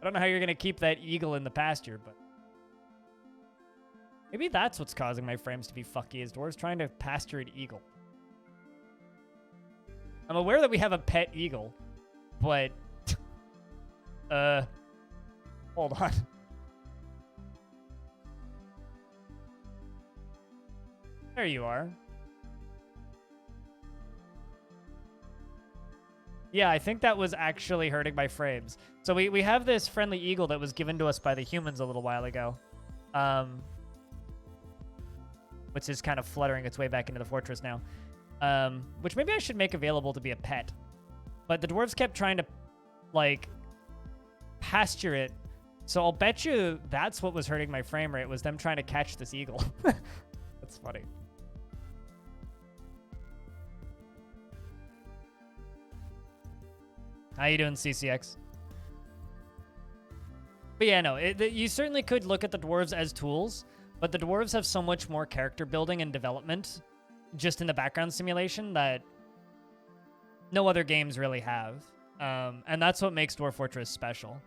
don't know how you're going to keep that eagle in the pasture, but... Maybe that's what's causing my frames to be fucky, is dwarves trying to pasture an eagle. I'm aware that we have a pet eagle, but... hold on. There you are. Yeah, I think that was actually hurting my frames. So we have this friendly eagle that was given to us by the humans a little while ago. Which is kind of fluttering its way back into the fortress now. Which maybe I should make available to be a pet. But the dwarves kept trying to, like, pasture it. So I'll bet you that's what was hurting my frame rate, was them trying to catch this eagle. That's funny. How you doing, CCX? But yeah, no, you certainly could look at the dwarves as tools, but the dwarves have so much more character building and development just in the background simulation that no other games really have. And that's what makes Dwarf Fortress special.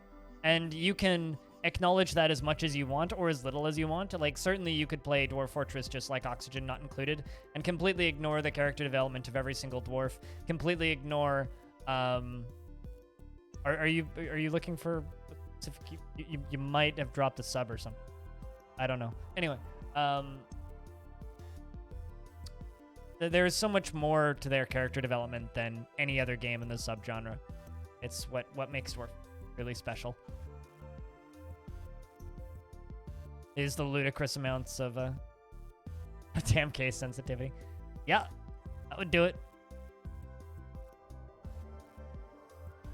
And you can acknowledge that as much as you want or as little as you want. Like, certainly you could play Dwarf Fortress just like Oxygen Not Included and completely ignore the character development of every single dwarf, completely ignore... Are you looking for... You might have dropped a sub or something. I don't know. Anyway, there's so much more to their character development than any other game in the subgenre. It's what makes Dwarf really special. Is the ludicrous amounts of damn case sensitivity. Yeah, that would do it.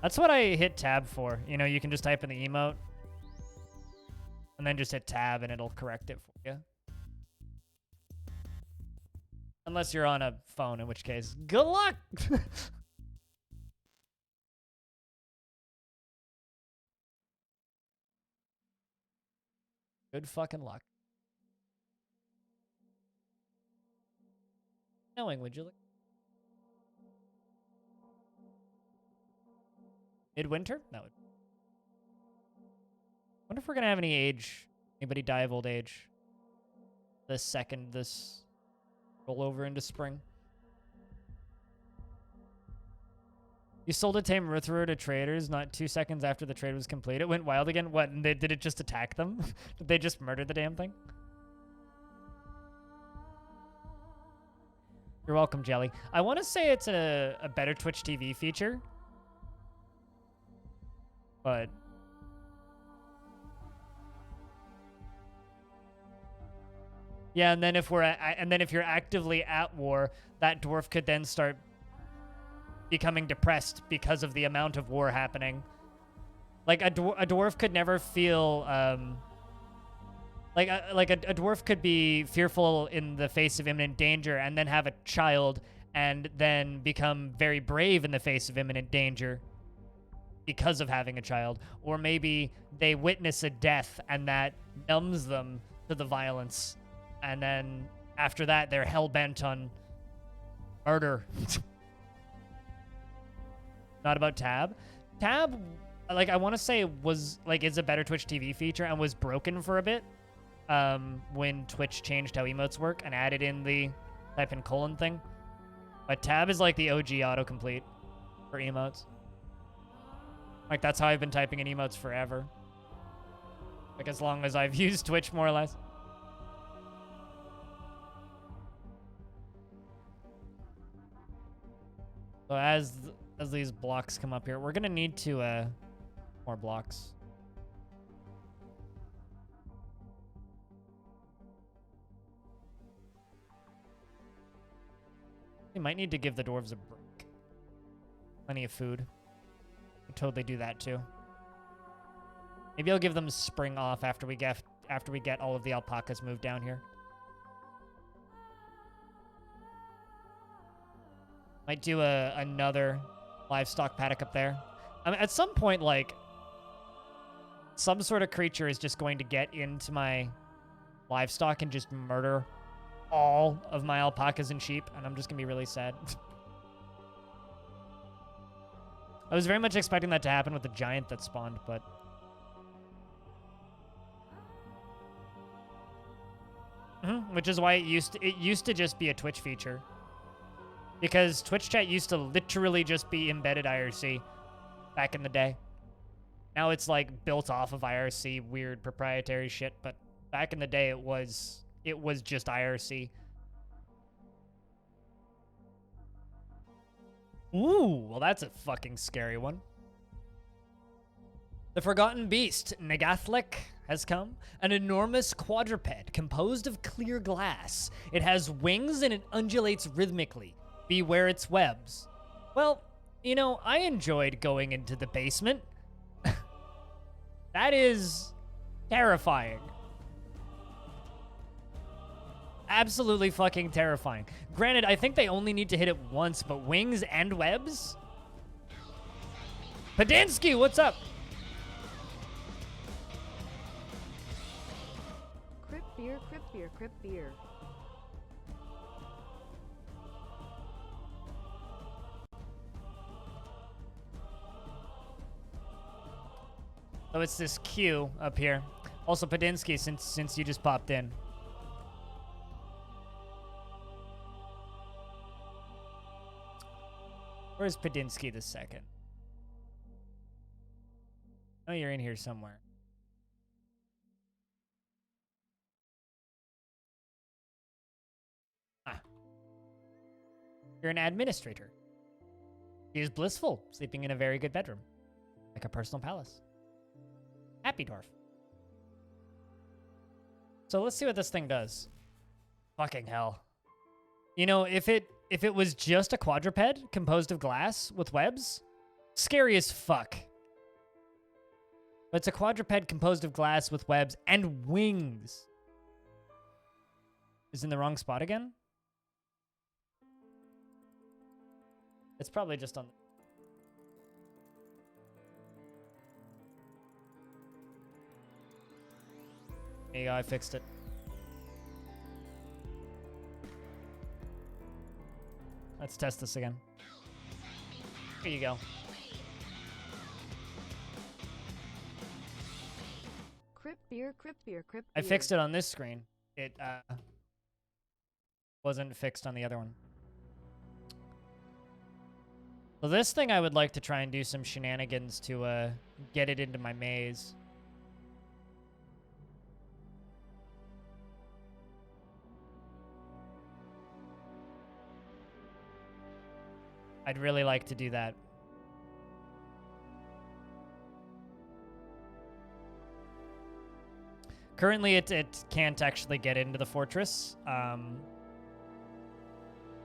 That's what I hit tab for. You know, you can just type in the emote and then just hit tab and it'll correct it for you. Unless you're on a phone, in which case, good luck! Good fucking luck. Knowing, would you look? Midwinter? That would. Wonder if we're gonna have anybody die of old age the second this roll over into spring. You sold a tame Rutherford to traders not 2 seconds after the trade was complete. It went wild again. What? And did it just attack them? Did they just murder the damn thing? You're welcome, Jelly. I want to say it's a better Twitch TV feature. But yeah, and then if you're actively at war, that dwarf could then start becoming depressed because of the amount of war happening. Like a dwarf could never feel like a dwarf could be fearful in the face of imminent danger and then have a child and then become very brave in the face of imminent danger because of having a child. Or maybe they witness a death and that numbs them to the violence. And then after that, they're hell-bent on murder. Not about Tab. Tab, like, I want to say was, like, is a better Twitch TV feature and was broken for a bit when Twitch changed how emotes work and added in the type in colon thing. But Tab is, like, the OG autocomplete for emotes. Like, that's how I've been typing in emotes forever. Like, as long as I've used Twitch, more or less. So as these blocks come up here, we're gonna need to more blocks. We might need to give the dwarves a break. Plenty of food. We'll totally do that too. Maybe I'll give them spring off after we get all of the alpacas moved down here. Might do another livestock paddock up there. I mean, at some point, like, some sort of creature is just going to get into my livestock and just murder all of my alpacas and sheep, and I'm just going to be really sad. I was very much expecting that to happen with the giant that spawned, but... Which is why it used to just be a Twitch feature. Because Twitch chat used to literally just be embedded IRC back in the day. Now it's like built off of IRC, weird proprietary shit, but back in the day it was just IRC. Ooh, well that's a fucking scary one. The Forgotten Beast, Nagathlik, has come. An enormous quadruped composed of clear glass. It has wings and it undulates rhythmically. Beware its webs. Well, you know, I enjoyed going into the basement. That is terrifying. Absolutely fucking terrifying. Granted, I think they only need to hit it once, but wings and webs? Padansky, what's up? beer, crypt beer, crypt beer. So it's this queue up here. Also, Padinsky, since you just popped in. Where's Padinsky the second? Oh, you're in here somewhere. Ah. You're an administrator. He is blissful, sleeping in a very good bedroom. Like a personal palace. Happy Dwarf. So let's see what this thing does. Fucking hell. You know, if it was just a quadruped composed of glass with webs, scary as fuck. But it's a quadruped composed of glass with webs and wings. Is in the wrong spot again? It's probably just on... There you go, I fixed it. Let's test this again. Here you go. Crypt beer, crypt beer, crypt I beer. fixed it on this screen. It wasn't fixed on the other one. So this thing I would like to try and do some shenanigans to get it into my maze. I'd really like to do that. Currently, it can't actually get into the fortress.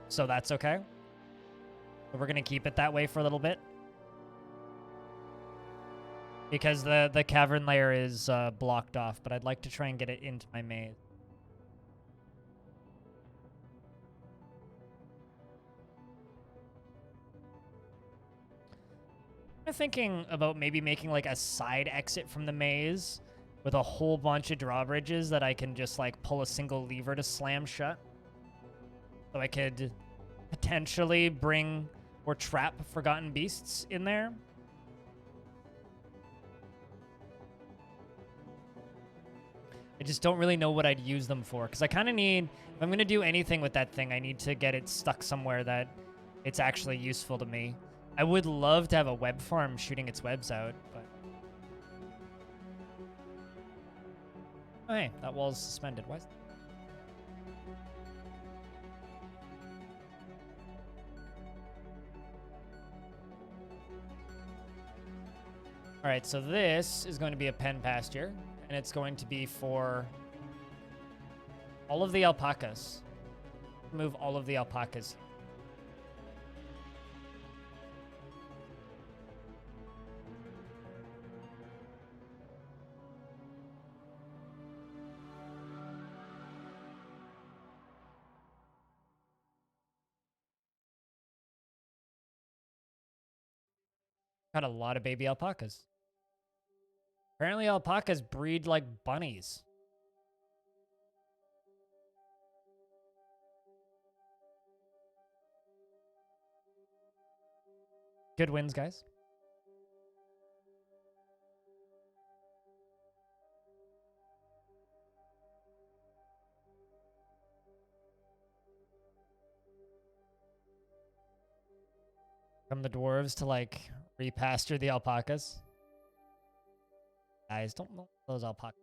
So that's okay. But we're going to keep it that way for a little bit. Because the cavern layer is blocked off, but I'd like to try and get it into my maze. I'm thinking about maybe making like a side exit from the maze with a whole bunch of drawbridges that I can just like pull a single lever to slam shut. So I could potentially bring or trap forgotten beasts in there. I just don't really know what I'd use them for, because I kind of need, if I'm going to do anything with that thing, I need to get it stuck somewhere that it's actually useful to me. I would love to have a web farm shooting its webs out, but... Oh, hey, that wall's suspended. Why is... Alright, so this is going to be a pen pasture, and it's going to be for all of the alpacas. Remove all of the alpacas. Got a lot of baby alpacas. Apparently alpacas breed like bunnies. Good wins, guys. From the dwarves to like repasture the alpacas. Guys, don't know those alpacas.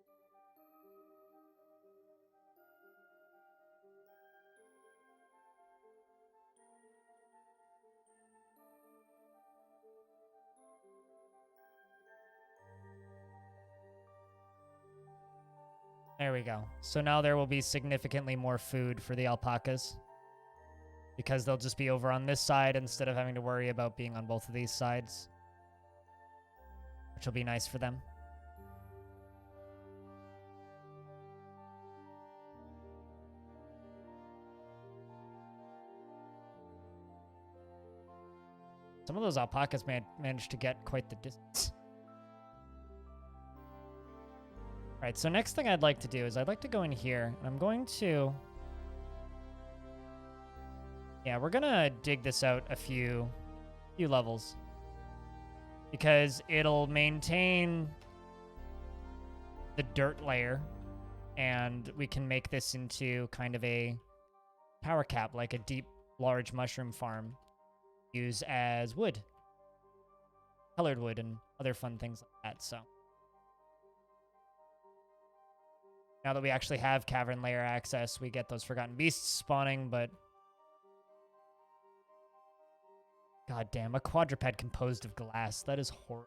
There we go. So now there will be significantly more food for the alpacas, because they'll just be over on this side instead of having to worry about being on both of these sides, which will be nice for them. Some of those alpacas managed to get quite the distance. All right, so next thing I'd like to do is I'd like to go in here, and I'm going to... Yeah, we're gonna dig this out a few levels. Because it'll maintain the dirt layer, and we can make this into kind of a power cap, like a deep, large mushroom farm. Use as wood. Colored wood and other fun things like that, so... Now that we actually have cavern layer access, we get those forgotten beasts spawning, but... God damn, a quadruped composed of glass. That is horrible.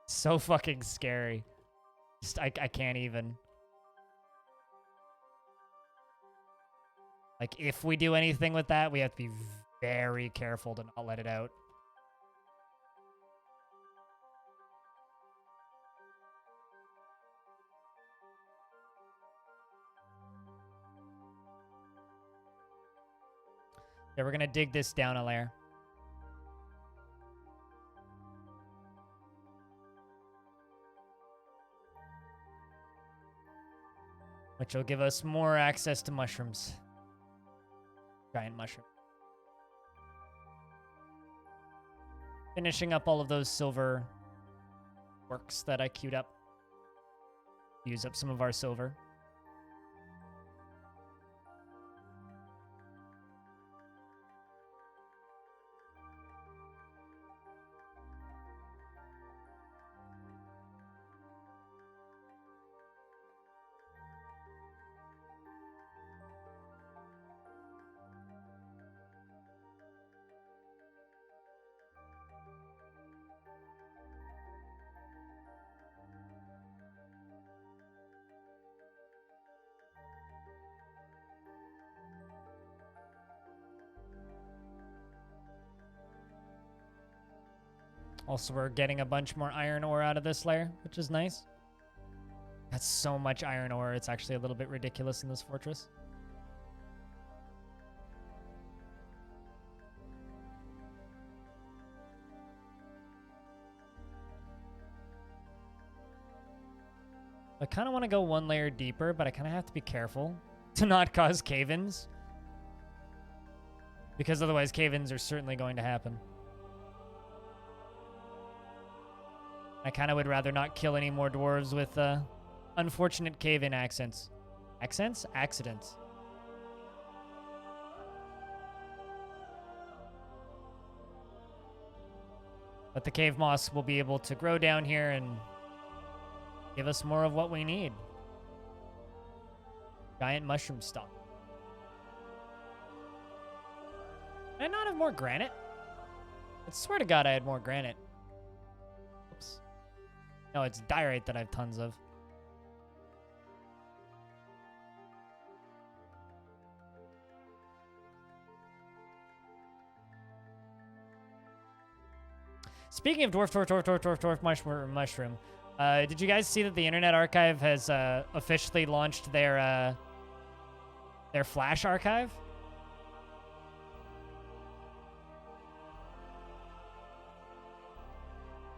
So fucking scary. Just, I can't even. Like, if we do anything with that, we have to be very careful to not let it out. Yeah, we're gonna dig this down a layer. Which will give us more access to mushrooms. Giant mushroom. Finishing up all of those silver works that I queued up. Use up some of our silver. Also, we're getting a bunch more iron ore out of this layer, which is nice. That's so much iron ore, it's actually a little bit ridiculous in this fortress. I kind of want to go one layer deeper, but I kind of have to be careful to not cause cave-ins. Because otherwise cave-ins are certainly going to happen. I kind of would rather not kill any more dwarves with unfortunate cave-in accents. Accents? Accidents. But the cave moss will be able to grow down here and give us more of what we need. Giant mushroom stalk. Did I not have more granite? I swear to God I had more granite. Oops. No, it's diorite that I have tons of. Speaking of dwarf mushroom, did you guys see that the Internet Archive has officially launched their Flash archive?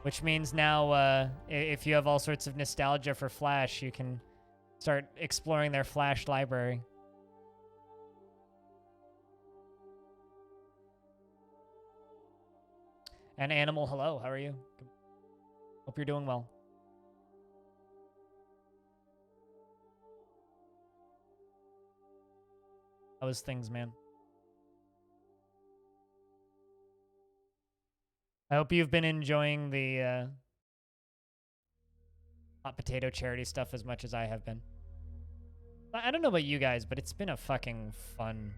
Which means now, if you have all sorts of nostalgia for Flash, you can start exploring their Flash library. And Animal, hello, how are you? Hope you're doing well. How was things, man? I hope you've been enjoying the hot potato charity stuff as much as I have been. I don't know about you guys, but it's been a fucking fun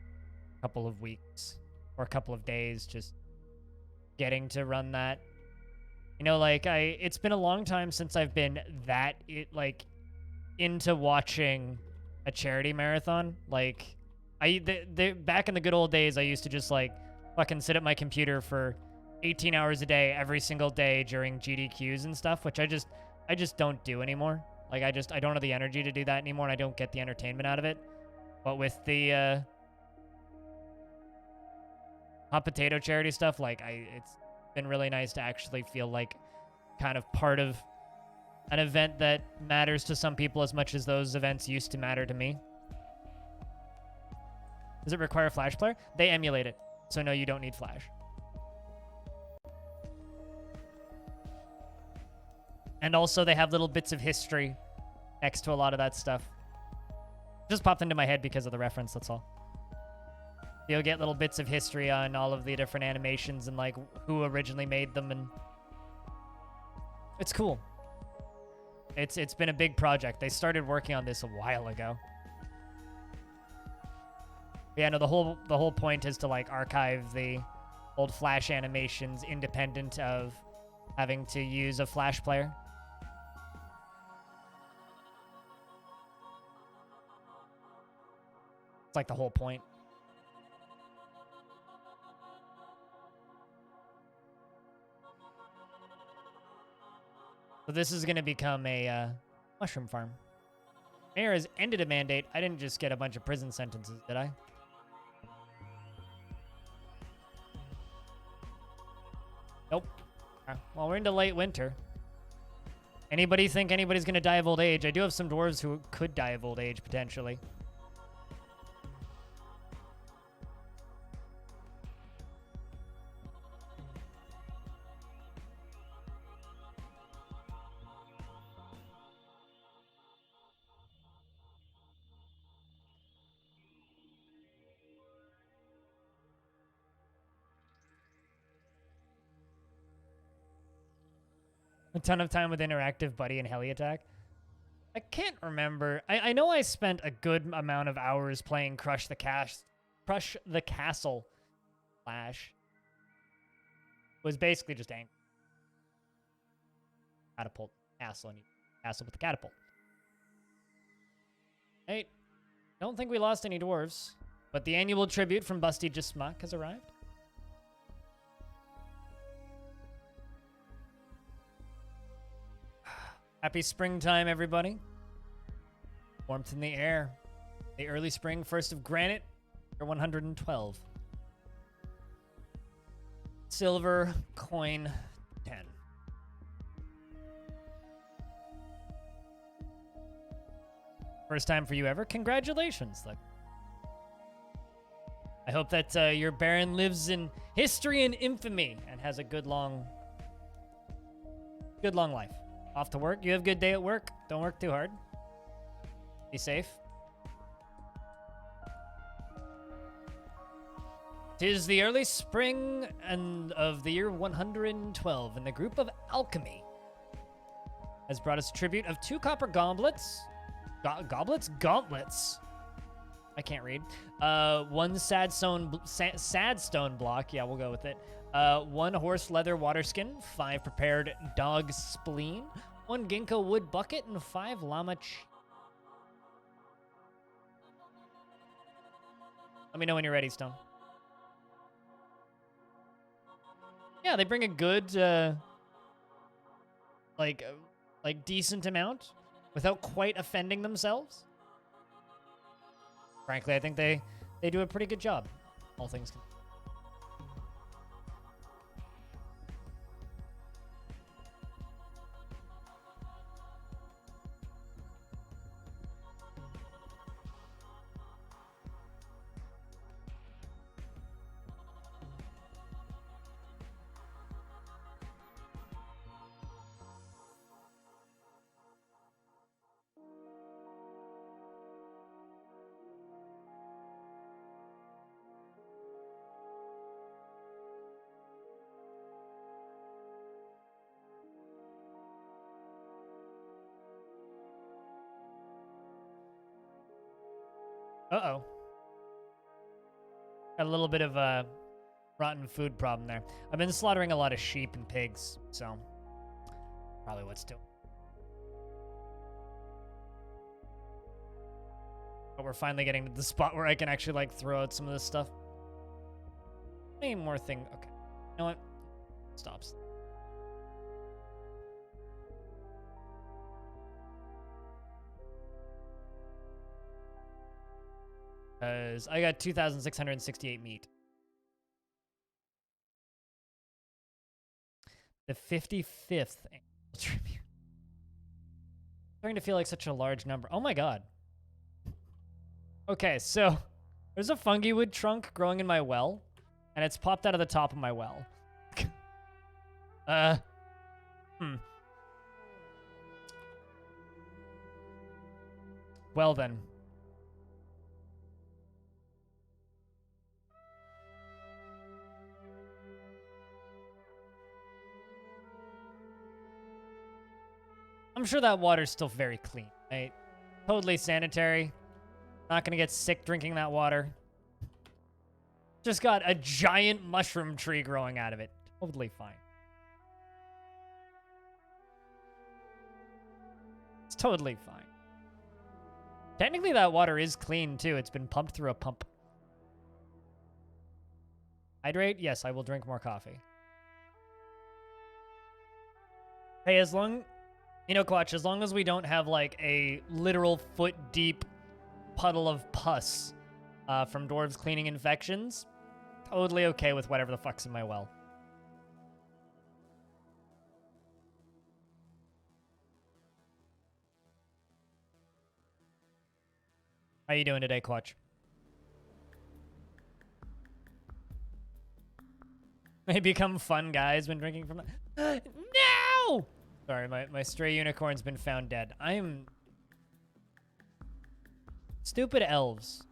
couple of weeks or a couple of days just getting to run that. You know, like it's been a long time since I've been into watching a charity marathon. Like back in the good old days, I used to just like fucking sit at my computer for 18 hours a day every single day during GDQs and stuff, which I just don't do anymore. Like I don't have the energy to do that anymore, and I don't get the entertainment out of it. But with the hot potato charity stuff, like it's been really nice to actually feel like kind of part of an event that matters to some people as much as those events used to matter to me. Does it require Flash Player? They emulate it, so no, you don't need Flash. And also, they have little bits of history next to a lot of that stuff. Just popped into my head because of the reference, that's all. You'll get little bits of history on all of the different animations and, like, who originally made them, and it's cool. It's been a big project. They started working on this a while ago. Yeah, no, the whole point is to, like, archive the old Flash animations independent of having to use a Flash player. It's like the whole point. So this is going to become a mushroom farm. Mayor has ended a mandate. I didn't just get a bunch of prison sentences, did I? Nope. Well, we're into late winter. Anybody think anybody's going to die of old age? I do have some dwarves who could die of old age, potentially. A ton of time with Interactive Buddy and Heli Attack. I can't remember. I know I spent a good amount of hours playing Crush the Castle Flash. It was basically just angry. Catapult castle, and you castle with the catapult. Hey, don't think we lost any dwarves, but the annual tribute from Busty Just Smuck has arrived. Happy springtime, everybody. Warmth in the air. The early spring, first of granite, or 112. Silver coin 10. First time for you ever? Congratulations. Look. I hope that your Baron lives in history and infamy and has a good long life. Off to work. You have a good day at work. Don't work too hard. Be safe. 'Tis the early spring and of the year 112, and the group of alchemy has brought us a tribute of 2 copper gauntlets. Gauntlets. I can't read. 1 sadstone block. Yeah, we'll go with it. 1 horse leather water skin, 5 prepared dog spleen, 1 ginkgo wood bucket, and 5 llama Let me know when you're ready, Stone. Yeah, they bring a good, like decent amount without quite offending themselves. Frankly, I think they do a pretty good job, all things considered. Uh-oh. Got a little bit of a rotten food problem there. I've been slaughtering a lot of sheep and pigs, so probably what's doing. But we're finally getting to the spot where I can actually, like, throw out some of this stuff. Any more thing? Okay. You know what? Stops. Because I got 2,668 meat. The 55th annual tribute. Starting to feel like such a large number. Oh my god. Okay, so there's a fungi wood trunk growing in my well, and it's popped out of the top of my well. Well then. I'm sure that water's still very clean, right? Totally sanitary. Not gonna get sick drinking that water. Just got a giant mushroom tree growing out of it. Totally fine. It's totally fine. Technically, that water is clean, too. It's been pumped through a pump. Hydrate? Yes, I will drink more coffee. Hey, as long... You know, Quatch, as long as we don't have, like, a literal foot-deep puddle of pus from dwarves cleaning infections, totally okay with whatever the fuck's in my well. How you doing today, Quatch? They become fun guys when drinking from... No! Sorry, my stray unicorn's been found dead. I'm... Stupid elves.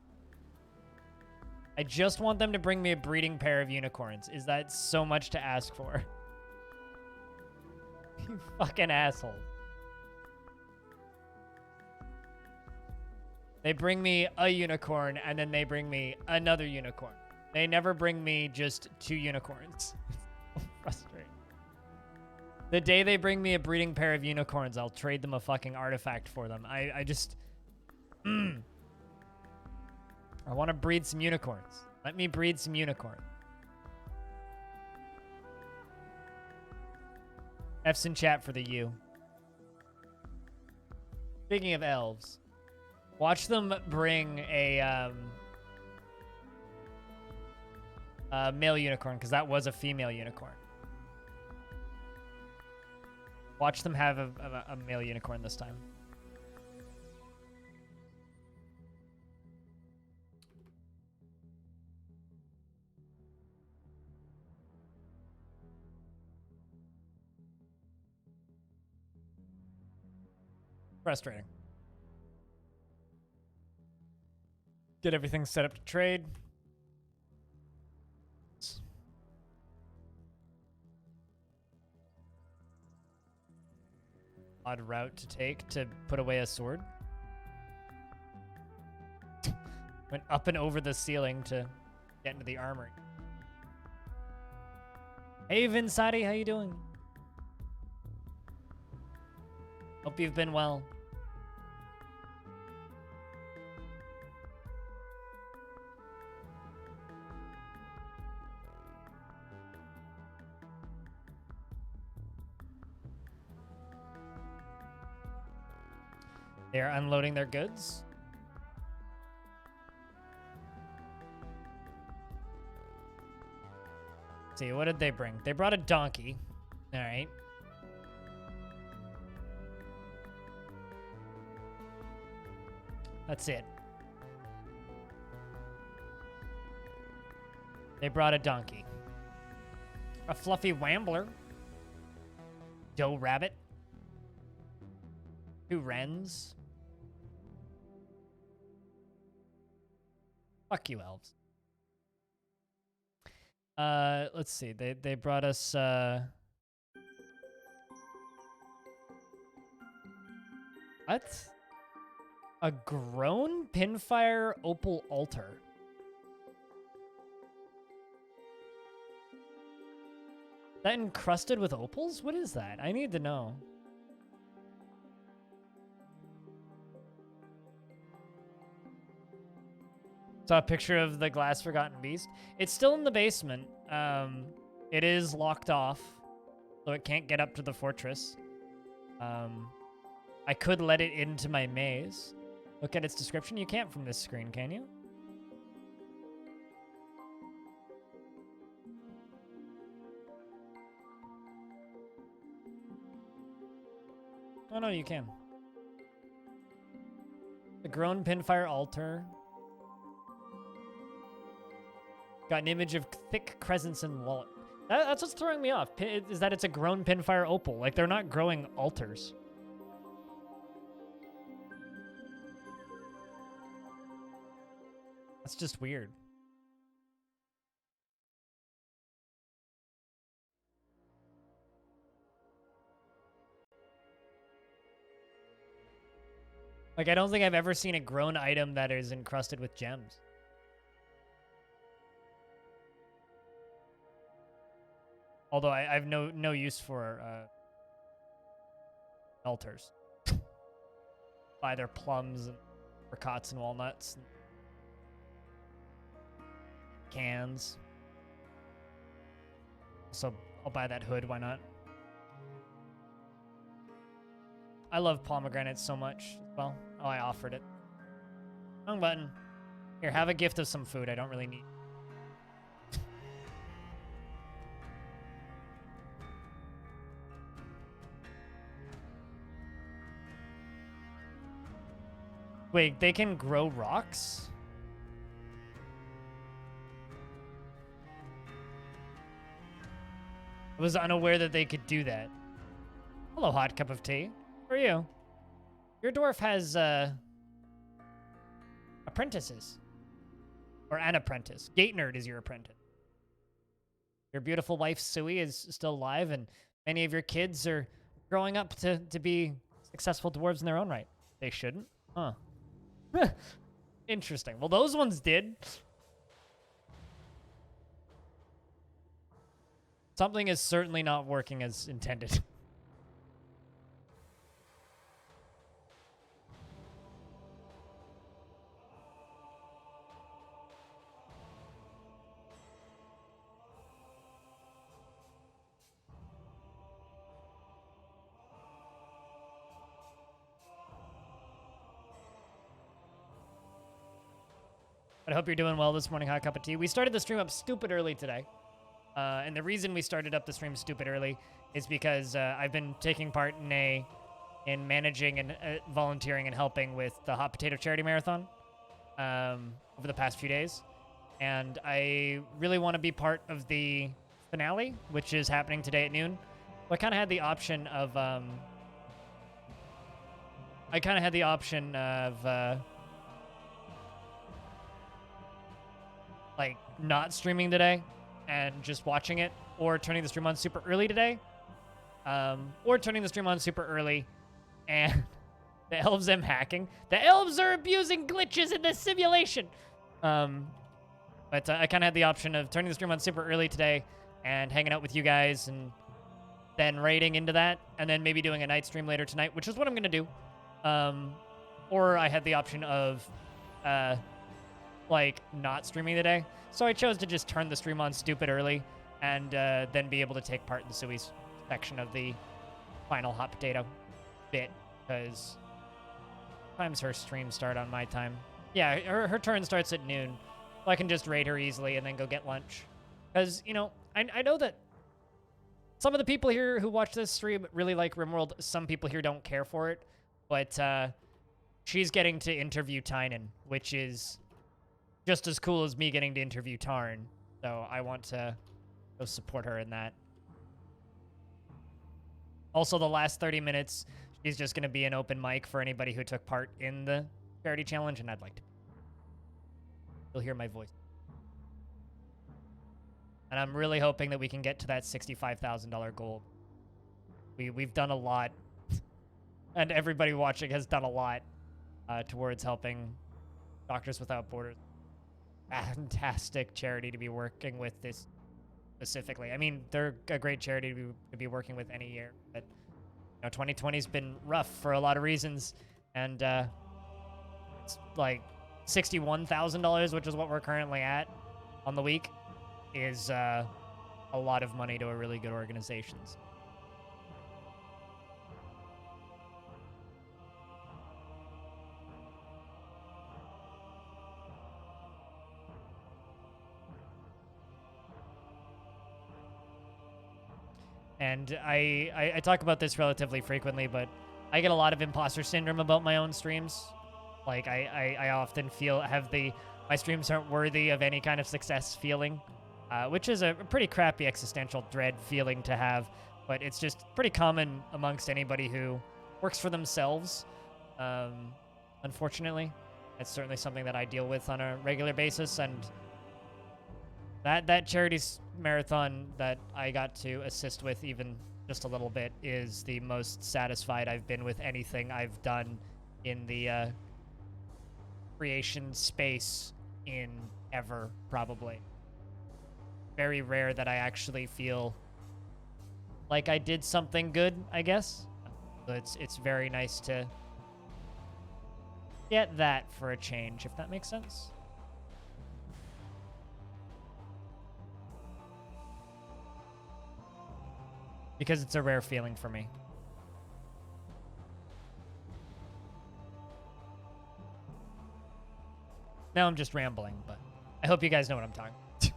I just want them to bring me a breeding pair of unicorns. Is that so much to ask for? You fucking asshole. They bring me a unicorn, and then they bring me another unicorn. They never bring me just 2 unicorns. It's so frustrating. The day they bring me a breeding pair of unicorns, I'll trade them a fucking artifact for them. I just... I want to breed some unicorns. Let me breed some unicorns. F's in chat for the U. Speaking of elves, watch them bring a male unicorn, because that was a female unicorn. Watch them have a male unicorn this time. Frustrating. Get everything set up to trade. Odd route to take to put away a sword. Went up and over the ceiling to get into the armory. Hey Vinsati, how you doing? Hope you've been well. They're unloading their goods. Let's see, what did they bring? They brought a donkey. All right. That's it. They brought a donkey. A fluffy wambler. Doe rabbit. 2 wrens. Fuck you, elves. Let's see. They brought us what? A grown pinfire opal altar. Is that encrusted with opals? What is that? I need to know. Saw a picture of the glass forgotten beast. It's still in the basement. It is locked off, so it can't get up to the fortress. I could let it into my maze. Look at its description. You can't from this screen, can you? Oh no, you can. The grown pinfire altar. Got an image of thick crescents and wallet. That's what's throwing me off, is that it's a grown pinfire opal. Like, they're not growing altars. That's just weird. Like, I don't think I've ever seen a grown item that is encrusted with gems. Although I have no use for altars. Buy their plums and apricots and walnuts. And cans. So I'll buy that hood, why not? I love pomegranates so much. Well, oh, I offered it. Wrong button. Here, have a gift of some food I don't really need. Wait, they can grow rocks? I was unaware that they could do that. Hello, hot cup of tea. How are you? Your dwarf has, apprentices. Or an apprentice. Gate Nerd is your apprentice. Your beautiful wife, Sui, is still alive, and many of your kids are growing up to be successful dwarves in their own right. They shouldn't? Huh. Interesting. Well, those ones did. Something is certainly not working as intended. But I hope you're doing well this morning, hot cup of tea. We started the stream up stupid early today. And the reason we started up the stream stupid early is because I've been taking part in managing and volunteering and helping with the Hot Potato Charity Marathon over the past few days. And I really want to be part of the finale, which is happening today at noon. So I kind of had the option of... like, not streaming today and just watching it, or turning the stream on super early today, or turning the stream on super early, and the elves am hacking. The elves are abusing glitches in this simulation! But I kind of had the option of turning the stream on super early today and hanging out with you guys, and then raiding into that, and then maybe doing a night stream later tonight, which is what I'm going to do. Or I had the option of... like, not streaming today. So I chose to just turn the stream on stupid early and then be able to take part in Sui's section of the final hot potato bit, because times her stream start on my time. Yeah, her turn starts at noon, so I can just raid her easily and then go get lunch. Because, you know, I know that some of the people here who watch this stream really like RimWorld. Some people here don't care for it, but she's getting to interview Tynan, which is... just as cool as me getting to interview Tarn. So I want to go support her in that. Also, the last 30 minutes, she's just going to be an open mic for anybody who took part in the charity challenge, and I'd like to. You'll hear my voice. And I'm really hoping that we can get to that $65,000 goal. We've done a lot, and everybody watching has done a lot towards helping Doctors Without Borders. Fantastic charity to be working with this specifically. I mean, they're a great charity to be working with any year, but you know, 2020's been rough for a lot of reasons, and it's like $61,000, which is what we're currently at on the week, is a lot of money to a really good organization. And I talk about this relatively frequently, but I get a lot of imposter syndrome about my own streams. Like, I often have my streams aren't worthy of any kind of success feeling, which is a pretty crappy existential dread feeling to have, but it's just pretty common amongst anybody who works for themselves, unfortunately. It's certainly something that I deal with on a regular basis, and that charity marathon that I got to assist with even just a little bit is the most satisfied I've been with anything I've done in the creation space in ever, probably. Very rare that I actually feel like I did something good, I guess. So it's very nice to get that for a change, if that makes sense. Because it's a rare feeling for me. Now I'm just rambling, but I hope you guys know what I'm talking about.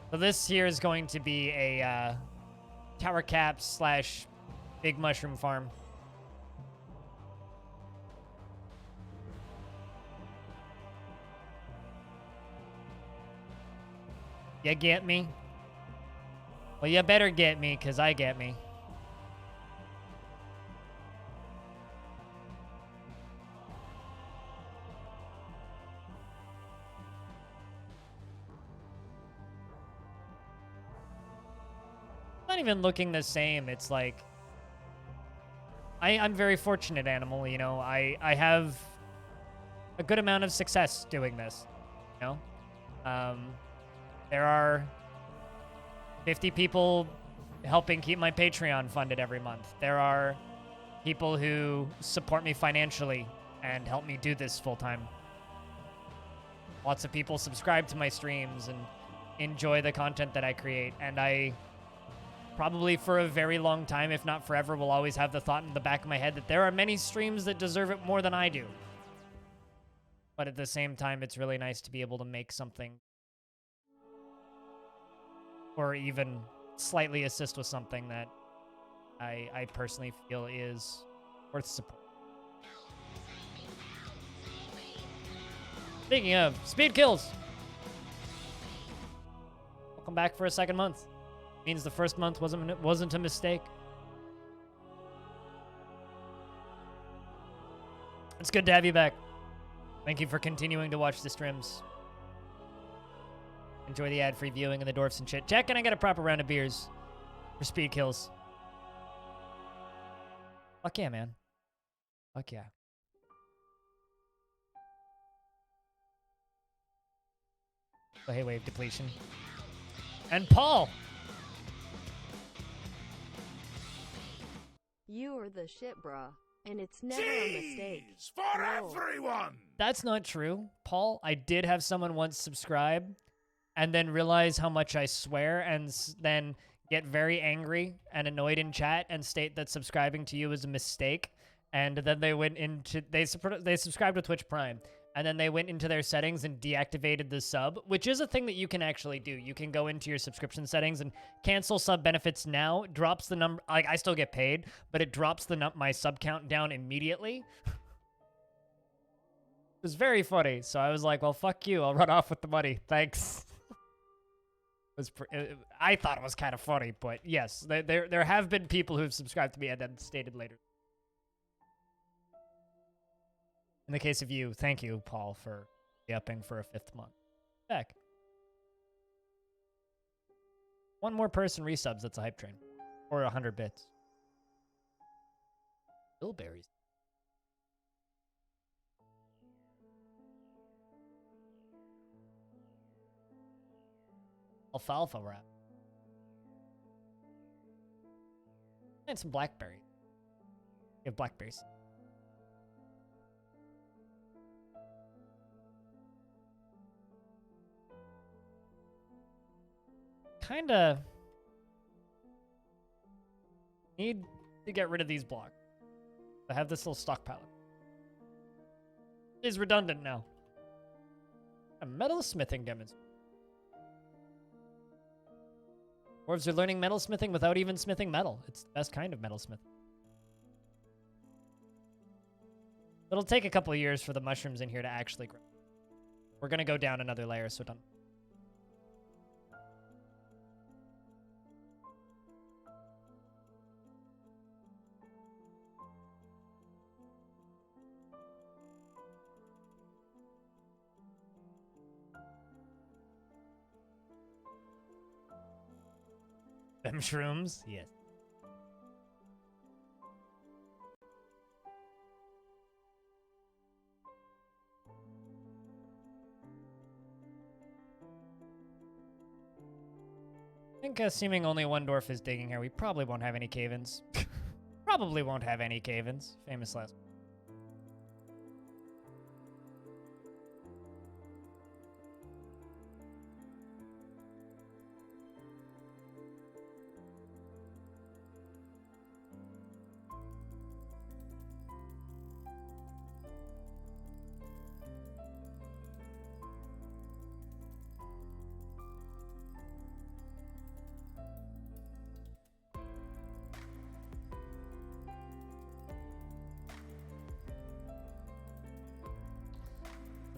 So this here is going to be a tower cap / big mushroom farm. You get me? Well, you better get me, because I get me. Not even looking the same. It's like I'm very fortunate, Animal. You know, I have a good amount of success doing this. You know, there are 50 people helping keep my Patreon funded every month. There are people who support me financially and help me do this full time. Lots of people subscribe to my streams and enjoy the content that I create, and I probably for a very long time, if not forever, will always have the thought in the back of my head that there are many streams that deserve it more than I do. But at the same time, it's really nice to be able to make something or even slightly assist with something that I personally feel is worth support. Speaking of, speed kills! Welcome back for a second month. Means the first month wasn't a mistake. It's good to have you back. Thank you for continuing to watch the streams. Enjoy the ad-free viewing and the dwarfs and shit. Jack, can I get a proper round of beers for speed kills? Fuck yeah, man. Fuck yeah. Oh, hey, wave depletion. And Paul! You are the shit, bruh. And it's never a mistake. For No. everyone! That's not true, Paul. I did have someone once subscribe and then realize how much I swear and then get very angry and annoyed in chat and state that subscribing to you is a mistake. And then they went into they subscribed to Twitch Prime, and then they went into their settings and deactivated the sub, which is a thing that you can actually do. You can go into your subscription settings and cancel sub benefits now. Drops the number. Like, I still get paid, but it drops my sub count down immediately. It was very funny. So I was like, well, fuck you. I'll run off with the money. Thanks. I thought it was kind of funny, but yes, there have been people who've subscribed to me and then stated later. In the case of you, thank you, Paul, for upping for a 5th month. Back. One more person resubs, that's a hype train. Or 100 bits. Bilberries. Alfalfa wrap. And some blackberries. You have blackberries. Kinda need to get rid of these blocks. I have this little stockpile. It's redundant now. A metal smithing demonstration. Dwarves are learning metalsmithing without even smithing metal. It's the best kind of metalsmithing. It'll take a couple of years for the mushrooms in here to actually grow. We're going to go down another layer, so don't. Them shrooms? Yes. I think assuming only one dwarf is digging here, we probably won't have any cave-ins. Probably won't have any cave-ins. Famous last.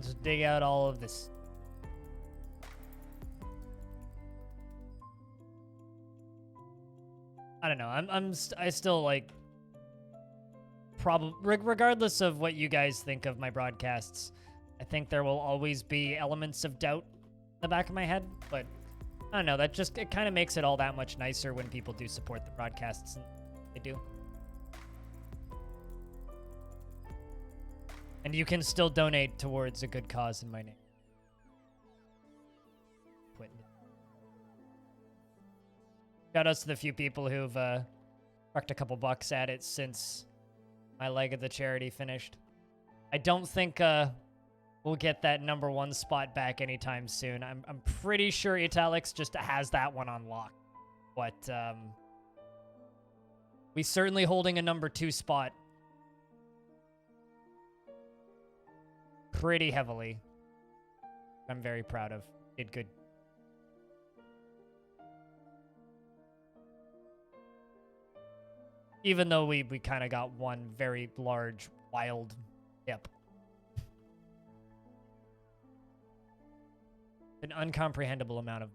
Let's dig out all of this. I don't know. I still like. Probably, regardless of what you guys think of my broadcasts, I think there will always be elements of doubt in the back of my head. But I don't know. That just it kind of makes it all that much nicer when people do support the broadcasts, and they do. And you can still donate towards a good cause in my name. Shout outs to the few people who've chucked a couple bucks at it since my leg of the charity finished. I don't think we'll get that #1 spot back anytime soon. I'm pretty sure Italics just has that one on lock. But we certainly holding a #2 spot. Pretty heavily. I'm very proud of. Did good. Even though we kind of got one very large, wild dip. An incomprehensible amount of...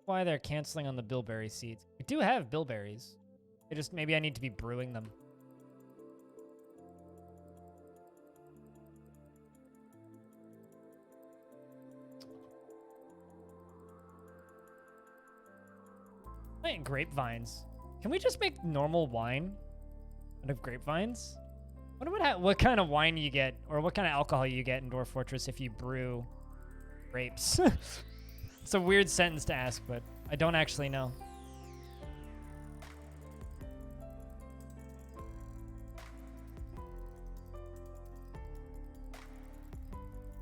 Why they're canceling on the bilberry seeds. We do have bilberries. They just, maybe I need to be brewing them. Plant grapevines. Can we just make normal wine out of grapevines? What kind of wine you get, or what kind of alcohol you get in Dwarf Fortress if you brew grapes? It's a weird sentence to ask, but I don't actually know.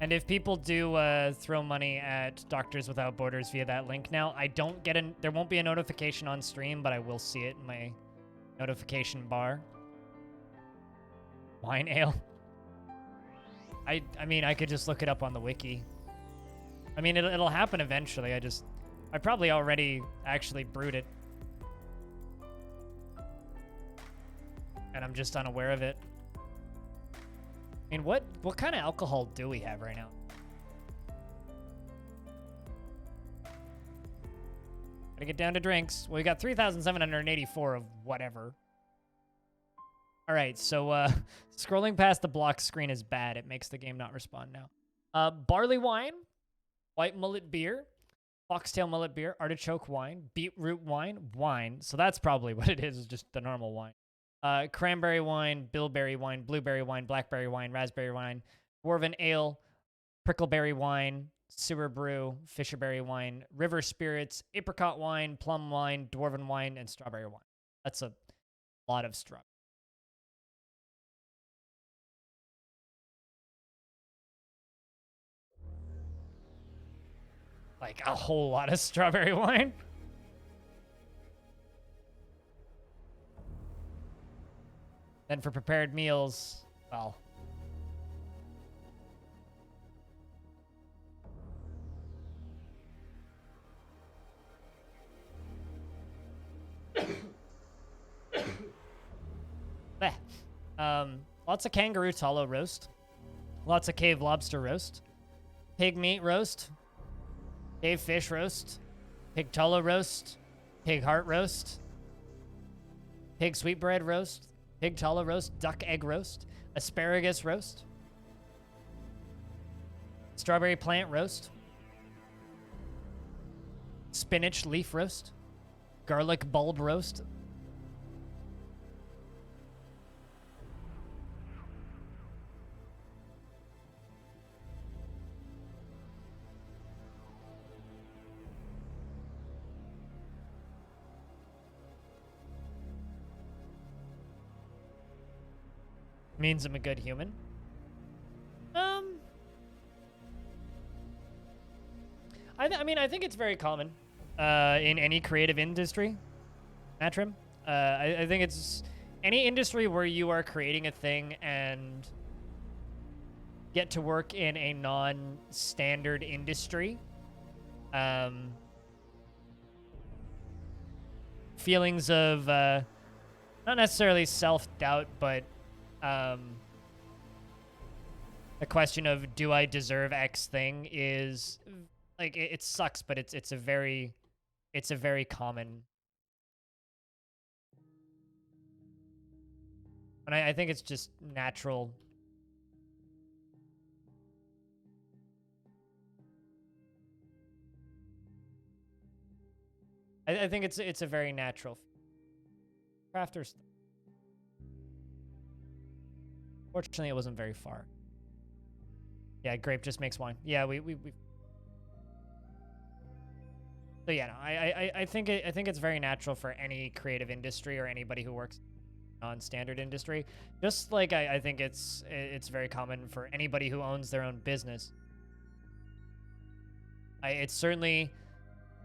And if people do throw money at Doctors Without Borders via that link now, I don't get there won't be a notification on stream, but I will see it in my notification bar. Wine ale. I mean, I could just look it up on the wiki. I mean, it'll happen eventually. I probably already actually brewed it. And I'm just unaware of it. I mean, what kind of alcohol do we have right now? Gotta get down to drinks. Well, we got 3,784 of whatever. All right, so scrolling past the block screen is bad. It makes the game not respond now. Barley wine. White mullet beer, foxtail mullet beer, artichoke wine, beetroot wine. So that's probably what it is just the normal wine. Cranberry wine, bilberry wine, blueberry wine, blackberry wine, raspberry wine, dwarven ale, prickleberry wine, sewer brew, fisherberry wine, river spirits, apricot wine, plum wine, dwarven wine, and strawberry wine. That's a lot of straw. Like a whole lot of strawberry wine. Then for prepared meals, well, bleh. Lots of kangaroo tallow roast, lots of cave lobster roast, pig meat roast, cave fish roast, pig tallow roast, pig heart roast, pig sweetbread roast, pig tallow roast, duck egg roast, asparagus roast, strawberry plant roast, spinach leaf roast, garlic bulb roast. Means I'm a good human. I mean, I think it's very common in any creative industry, Matrim. I think it's any industry where you are creating a thing and get to work in a non-standard industry. Feelings of not necessarily self-doubt, but the question of do I deserve X thing is like it sucks, but it's a very common, and I think it's just natural. I think it's a very natural crafters. Fortunately, it wasn't very far. Yeah, grape just makes wine. Yeah, we. So yeah, no, I think it's very natural for any creative industry or anybody who works non-standard industry. Just like I think it's very common for anybody who owns their own business. It's certainly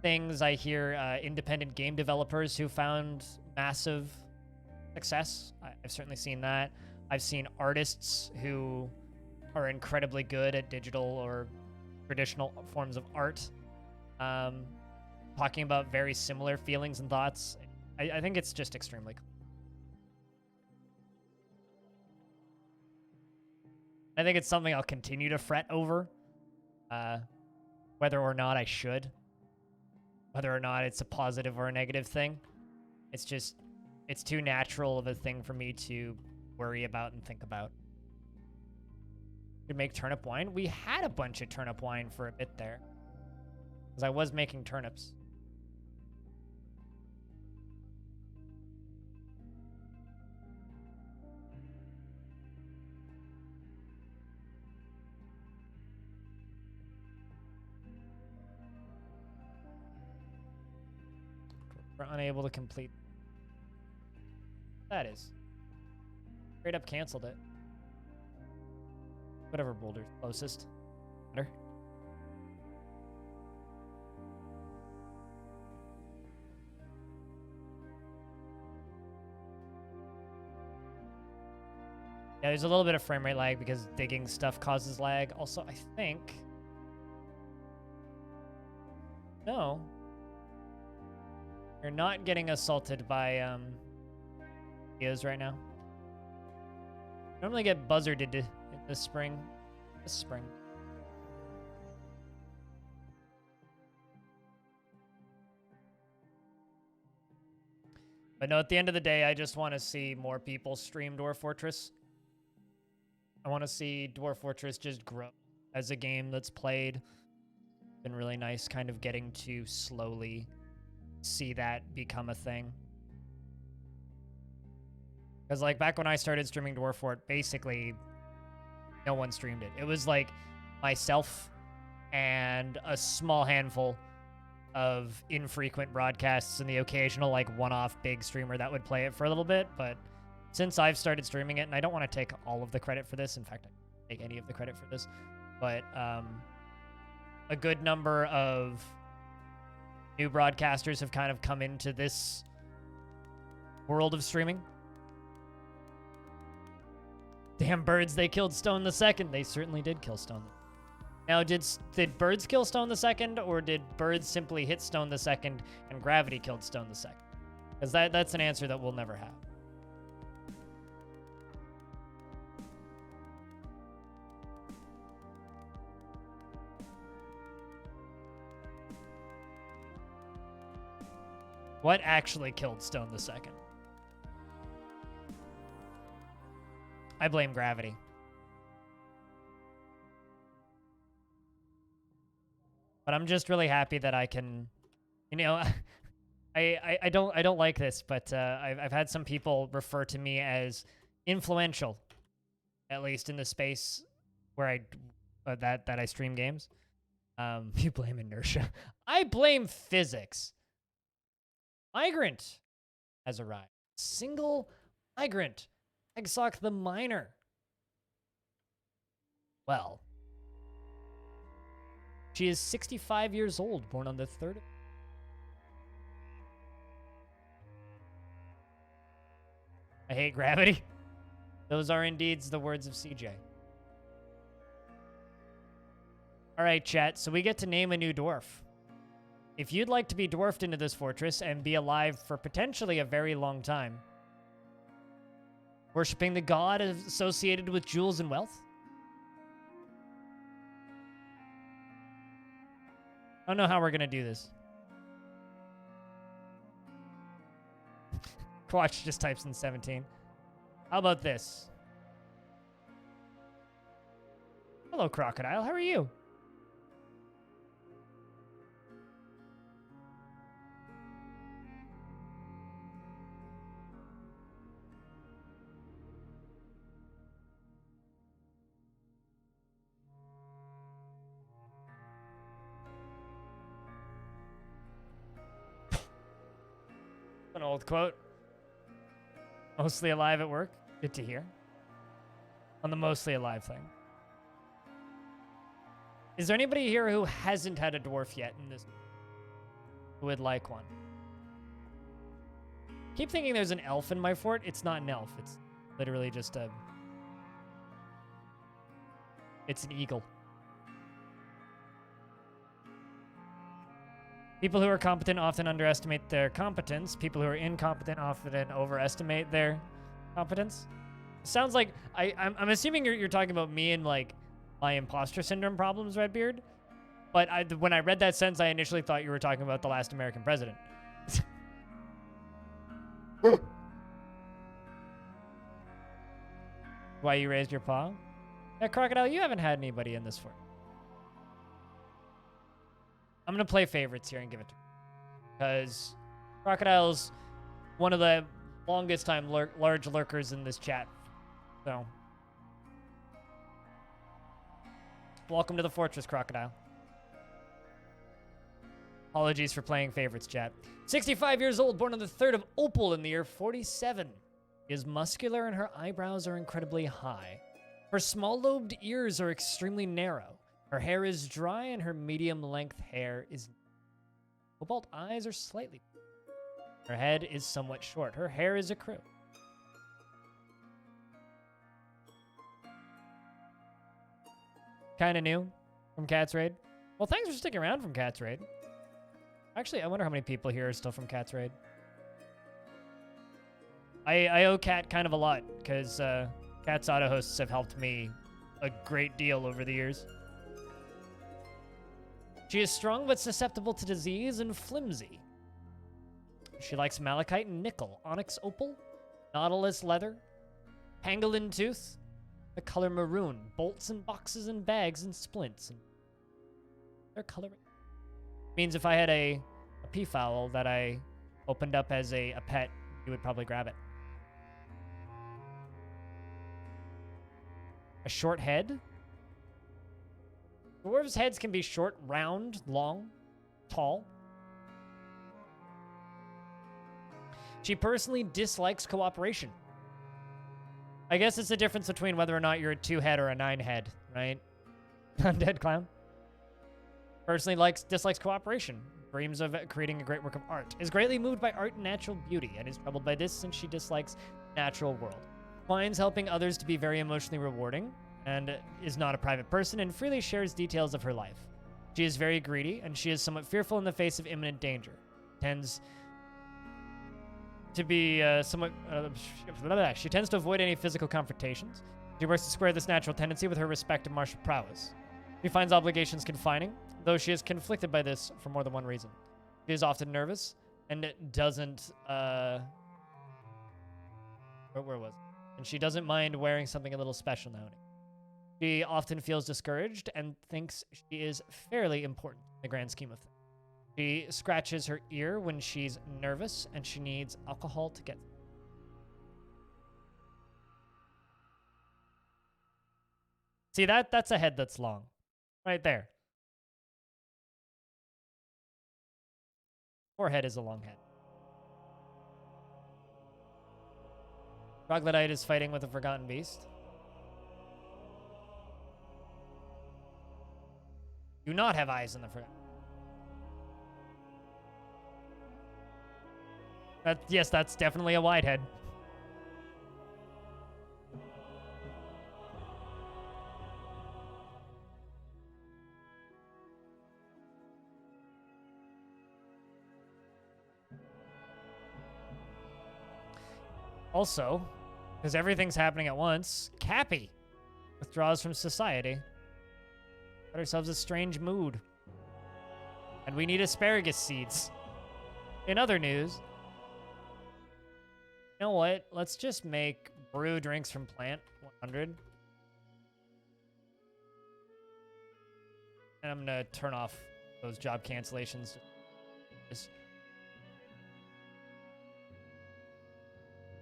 things I hear independent game developers who found massive success. I've certainly seen that. I've seen artists who are incredibly good at digital or traditional forms of art talking about very similar feelings and thoughts. I think it's just extremely cool. I think it's something I'll continue to fret over, whether or not I should, whether or not it's a positive or a negative thing. It's just, it's too natural of a thing for me to worry about and think about. Could make turnip wine. We had a bunch of turnip wine for a bit there, because I was making turnips. We're unable to complete. That is. Straight up canceled it. Whatever boulder's closest. Better. Yeah, there's a little bit of frame rate lag because digging stuff causes lag. Also, I think... No. You're not getting assaulted by, Eos right now. Normally get buzzarded in this spring. This spring. But no, at the end of the day, I just want to see more people stream Dwarf Fortress. I want to see Dwarf Fortress just grow as a game that's played. It's been really nice kind of getting to slowly see that become a thing. Because like back when I started streaming Dwarf Fort, basically no one streamed it. It was like myself and a small handful of infrequent broadcasts and the occasional like one-off big streamer that would play it for a little bit. But since I've started streaming it, and I don't want to take all of the credit for this, in fact, I don't take any of the credit for this, but a good number of new broadcasters have kind of come into this world of streaming. Damn birds, they killed Stone the Second. They certainly did kill Stone. Now, did birds kill Stone the Second, or did birds simply hit Stone the Second and gravity killed Stone the Second? Because that's an answer that we'll never have. What actually killed Stone the Second? I blame gravity. But I'm just really happy that I can, you know, I don't like this, but I've had some people refer to me as influential, at least in the space where that I stream games. You blame inertia. I blame physics. Migrant has arrived. Single migrant. Exoc the Minor. Well, she is 65 years old, born on the 3rd. I hate gravity. Those are indeed the words of CJ. All right, chat. So we get to name a new dwarf. If you'd like to be dwarfed into this fortress and be alive for potentially a very long time, worshipping the god associated with jewels and wealth, I don't know how we're going to do this. Watch just types in 17. How about this? Hello, Crocodile. How are you? An old quote. Mostly alive at work. Good to hear. On the mostly alive thing. Is there anybody here who hasn't had a dwarf yet in this? Who would like one? Keep thinking there's an elf in my fort. It's not an elf. It's literally just a... It's an eagle. People who are competent often underestimate their competence. People who are incompetent often overestimate their competence. Sounds like I'm assuming you're talking about me and like my imposter syndrome problems, Redbeard. But when I read that sentence, I initially thought you were talking about the last American president. Why you raised your paw? Yeah, Crocodile, you haven't had anybody in this fort. I'm going to play favorites here and give it to him. Because Crocodile's one of the longest time large lurkers in this chat. So, welcome to the fortress, Crocodile. Apologies for playing favorites, chat. 65 years old, born on the 3rd of Opal in the year 47. She is muscular and her eyebrows are incredibly high. Her small-lobed ears are extremely narrow. Her hair is dry and her medium-length hair is... Cobalt eyes are slightly... Her head is somewhat short. Her hair is a crew. Kind of new from Cat's Raid. Well, thanks for sticking around from Cat's Raid. Actually, I wonder how many people here are still from Cat's Raid. I owe Cat kind of a lot, because Cat's auto hosts have helped me a great deal over the years. She is strong but susceptible to disease and flimsy. She likes malachite and nickel, onyx opal, nautilus leather, pangolin tooth, the color maroon, bolts and boxes and bags and splints. And their color means if I had a peafowl that I opened up as a pet, you would probably grab it. A short head. Dwarves' heads can be short, round, long, tall. She personally dislikes cooperation. I guess it's the difference between whether or not you're a 2-head or a 9-head, right? Undead clown. Personally dislikes cooperation. Dreams of creating a great work of art. Is greatly moved by art and natural beauty, and is troubled by this since she dislikes natural world. Finds helping others to be very emotionally rewarding, and is not a private person, and freely shares details of her life. She is very greedy, and she is somewhat fearful in the face of imminent danger. Tends to be she tends to avoid any physical confrontations. She works to square this natural tendency with her respect and martial prowess. She finds obligations confining, though she is conflicted by this for more than one reason. She is often nervous and doesn't where was it? And she doesn't mind wearing something a little special now and again. She often feels discouraged and thinks she is fairly important in the grand scheme of things. She scratches her ear when she's nervous, and she needs alcohol to get. See, that's a head that's long. Right there. Forehead is a long head. Troglodyte is fighting with a forgotten beast. Do not have eyes in the forgotten. Yes, that's definitely a wide head. Also, because everything's happening at once, Cappy withdraws from society. Got ourselves a strange mood. And we need asparagus seeds. In other news, you know what? Let's just make brew drinks from plant 100. And I'm going to turn off those job cancellations. Just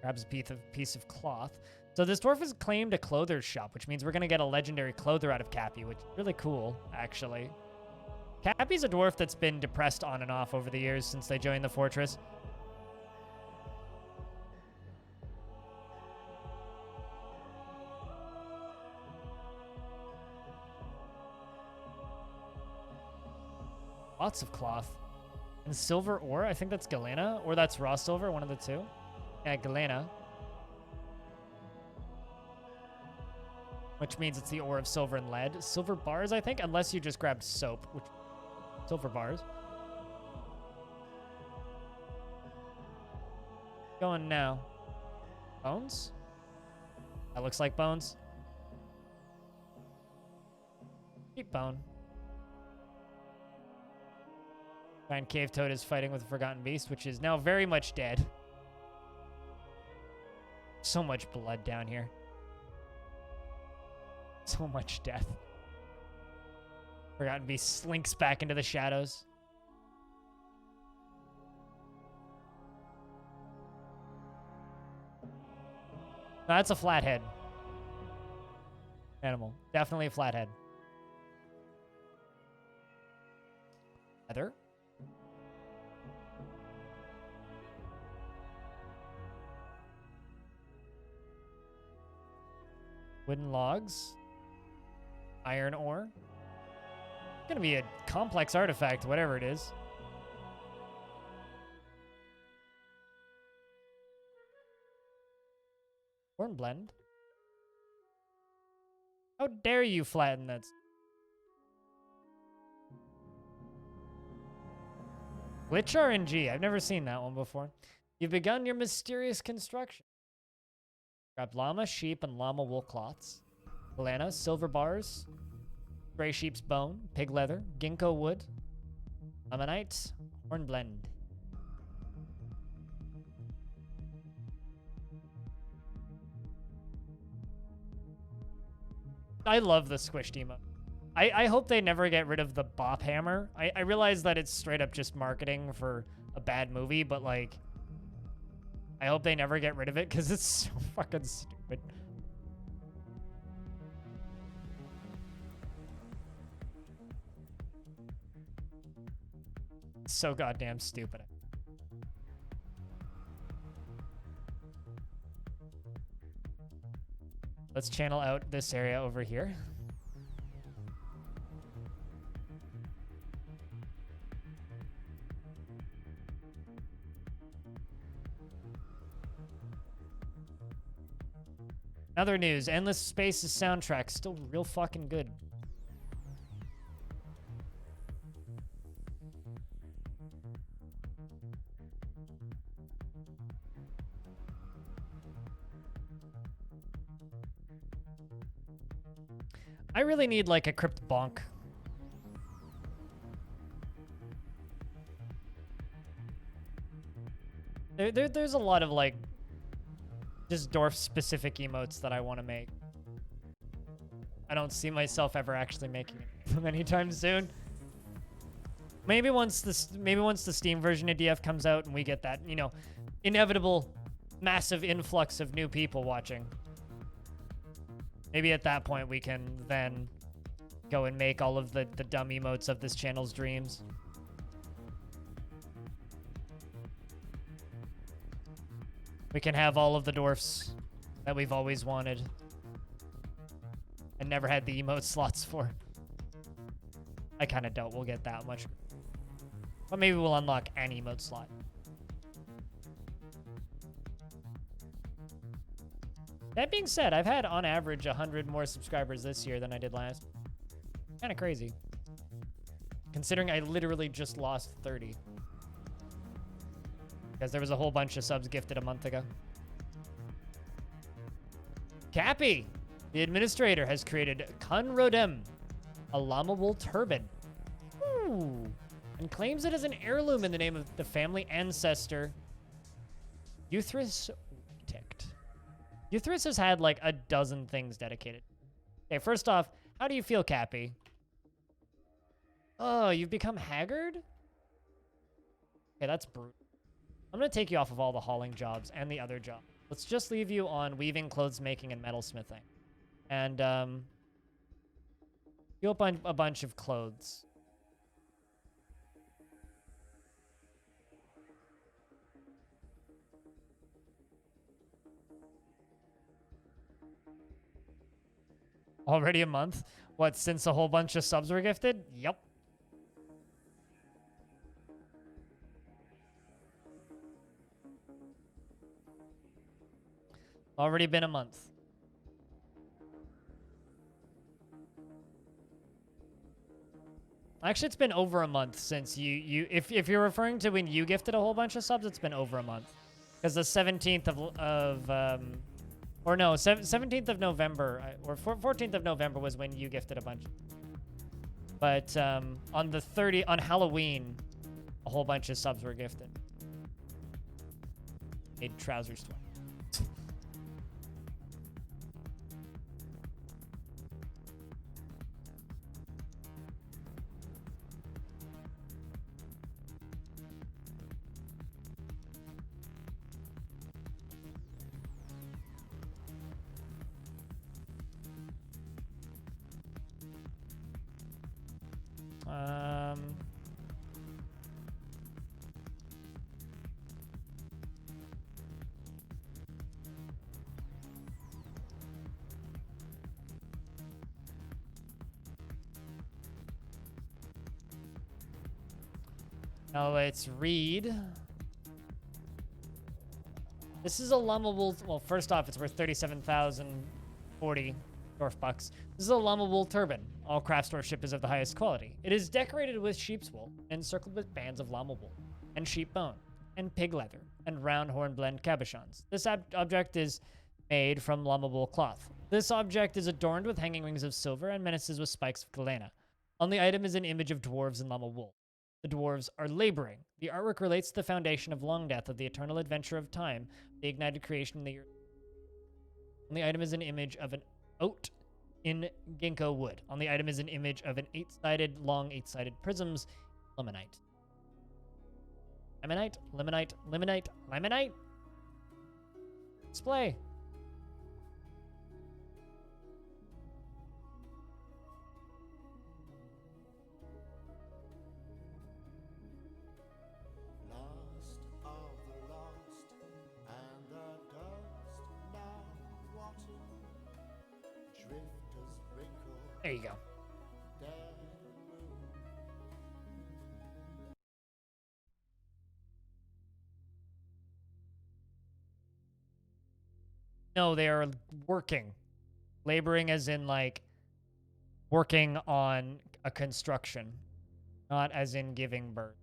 grabs a piece of cloth. So this dwarf has claimed a clother's shop, which means we're going to get a legendary clother out of Cappy, which is really cool, actually. Cappy's a dwarf that's been depressed on and off over the years since they joined the fortress. Lots of cloth. And silver ore, I think that's galena, or that's raw silver, one of the two. Yeah, galena. Which means it's the ore of silver and lead. Silver bars, I think, unless you just grabbed soap, which silver bars. Going now. Bones? That looks like bones. Cheap bone. Giant cave toad is fighting with a forgotten beast, which is now very much dead. So much blood down here. So much death. Forgotten beast slinks back into the shadows. No, that's a flathead. Animal. Definitely a flathead. Heather. Wooden logs. Iron ore. It's gonna be a complex artifact, whatever it is. Hornblende. How dare you flatten that? Glitch RNG. I've never seen that one before. You've begun your mysterious construction. Grab llama, sheep, and llama wool cloths. Galena, silver bars. Gray sheep's bone, pig leather, ginkgo wood. Ammonite, hornblende. I love the squished emote. I hope they never get rid of the bop hammer. I realize that it's straight up just marketing for a bad movie, but like, I hope they never get rid of it because it's so fucking stupid. So goddamn stupid. Let's channel out this area over here. Other news, Endless Space's soundtrack still real fucking good. I really need like a crypt bonk. There's a lot of like just Dwarf specific emotes that I want to make. I don't see myself ever actually making them anytime soon. Maybe once the Steam version of DF comes out and we get that, you know, inevitable massive influx of new people watching. Maybe at that point we can then go and make all of the dumb emotes of this channel's dreams. We can have all of the dwarfs that we've always wanted and never had the emote slots for. I kind of doubt we'll get that much. But maybe we'll unlock an emote slot. That being said, I've had on average 100 more subscribers this year than I did last. Kind of crazy. Considering I literally just lost 30. Because there was a whole bunch of subs gifted a month ago. Cappy, the administrator, has created Kunrodem, a llama wool turban. Ooh. And claims it as an heirloom in the name of the family ancestor, Euthris Wietict. Euthris has had like a dozen things dedicated. Okay, first off, how do you feel, Cappy? Oh, you've become haggard? Okay, that's brutal. I'm going to take you off of all the hauling jobs and the other job. Let's just leave you on weaving, clothes making, and metalsmithing. And you up on a bunch of clothes. Already a month? What, since a whole bunch of subs were gifted? Yep. Already been a month. Actually, it's been over a month since if you're referring to when you gifted a whole bunch of subs, it's been over a month. Because the 17th or no, 17th of November, or 14th of November was when you gifted a bunch. But on Halloween, a whole bunch of subs were gifted. Made trousers 20. Now let's read. This is a llama wool. Well, first off, it's worth 37,040 Dwarf bucks. This is a llama wool turban. All craft store ship is of the highest quality. It is decorated with sheep's wool, encircled with bands of llama wool, and sheep bone, and pig leather, and round hornblende cabochons. This object is made from llama wool cloth. This object is adorned with hanging rings of silver and menaces with spikes of galena. On the item is an image of dwarves in llama wool. The dwarves are laboring. The artwork relates to the foundation of Longdeath, of the eternal adventure of time, the ignited creation in the earth. On the item is an image of an oat in ginkgo wood. On the item is an image of an long eight-sided prisms, limonite. Limonite, limonite, limonite, limonite. Display. you go. No, they are working. Laboring as in, like, working on a construction. Not as in giving birth.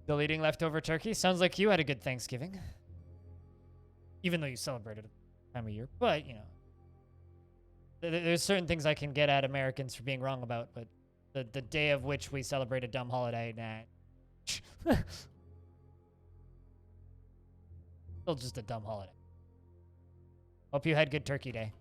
Still eating leftover turkey? Sounds like you had a good Thanksgiving. Even though you celebrated a time of year. But, you know. There's certain things I can get at Americans for being wrong about, but the day of which we celebrate a dumb holiday, nah. Still just a dumb holiday. Hope you had good turkey day.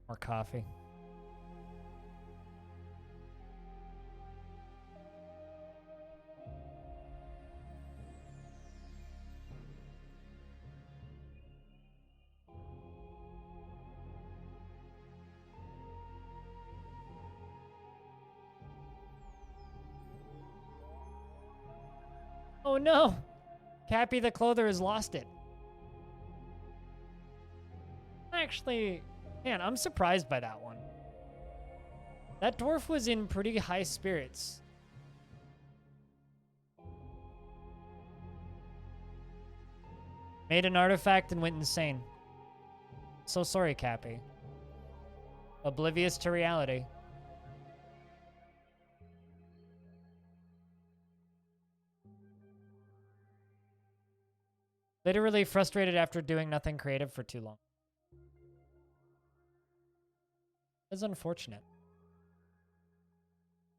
More coffee. Oh no! Cappy the Clother has lost it. Actually, man, I'm surprised by that one. That dwarf was in pretty high spirits. Made an artifact and went insane. So sorry, Cappy. Oblivious to reality. Literally frustrated after doing nothing creative for too long. That's unfortunate.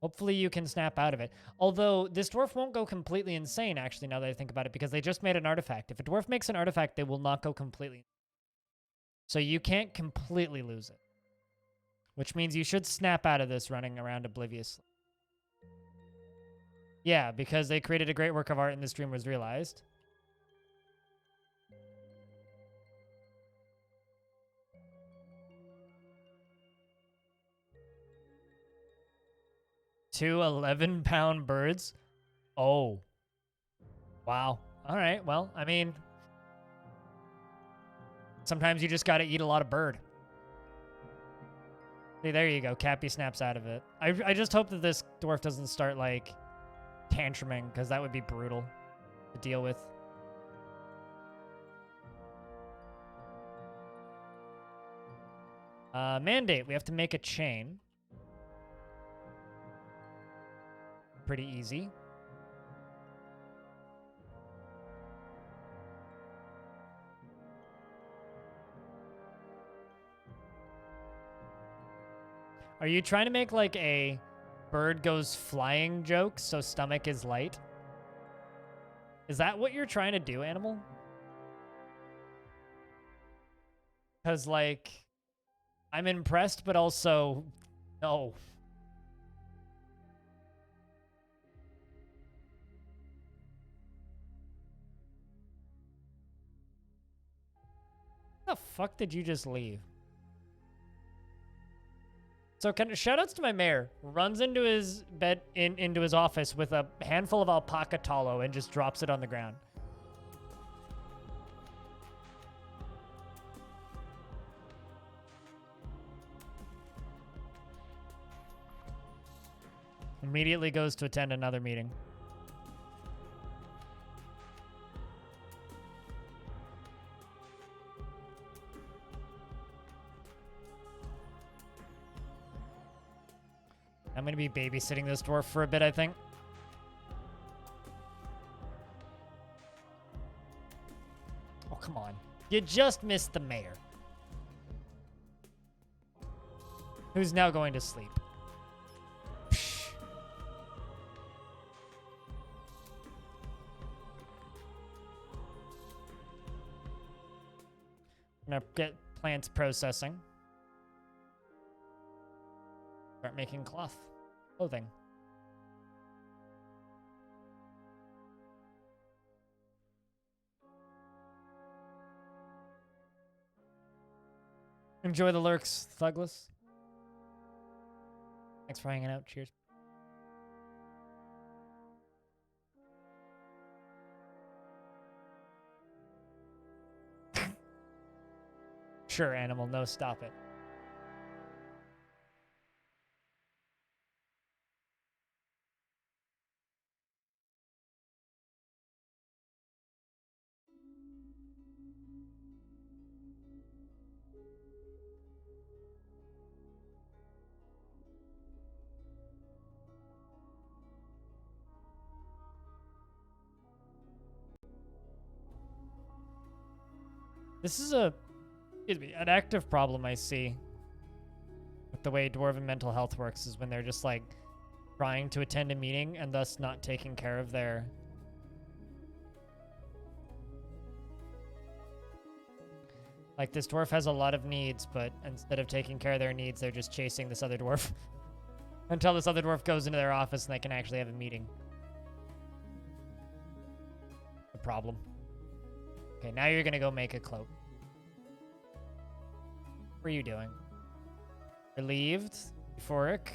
Hopefully you can snap out of it. Although, this dwarf won't go completely insane, actually, now that I think about it, because they just made an artifact. If a dwarf makes an artifact, they will not go completely. So you can't completely lose it. Which means you should snap out of this running around obliviously. Yeah, because they created a great work of art and this dream was realized. Two 11-pound birds? Oh. Wow. All right, well, I mean, sometimes you just gotta eat a lot of bird. See, there you go. Cappy snaps out of it. I just hope that this dwarf doesn't start, like, tantruming, because that would be brutal to deal with. Mandate. We have to make a chain. Pretty easy. Are you trying to make like a bird goes flying joke so stomach is light? Is that what you're trying to do, animal? Because like, I'm impressed, but also no. How the fuck did you just leave? So shoutouts to my mayor. Runs into his bed, into his office with a handful of alpaca tallow and just drops it on the ground. Immediately goes to attend another meeting. I'm going to be babysitting this dwarf for a bit, I think. Oh, come on. You just missed the mayor. Who's now going to sleep. Psh. Gonna get plants processing. Start making clothing. Enjoy the lurks, Thugless. Thanks for hanging out. Cheers. Sure, animal. No, stop it. This is an active problem I see with the way Dwarven mental health works is when they're just like trying to attend a meeting and thus not taking care of their like this dwarf has a lot of needs, but instead of taking care of their needs, they're just chasing this other dwarf until this other dwarf goes into their office and they can actually have a meeting. A problem. Okay, now you're gonna go make a cloak. What are you doing? Relieved, euphoric,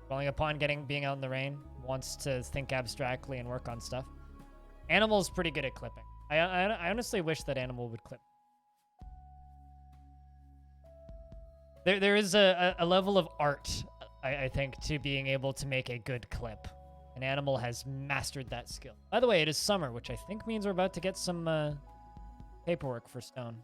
dwelling upon being out in the rain, wants to think abstractly and work on stuff. Animal's pretty good at clipping. I honestly wish that Animal would clip. There is a level of art, I think, to being able to make a good clip. An Animal has mastered that skill. By the way, it is summer, which I think means we're about to get some paperwork for stone.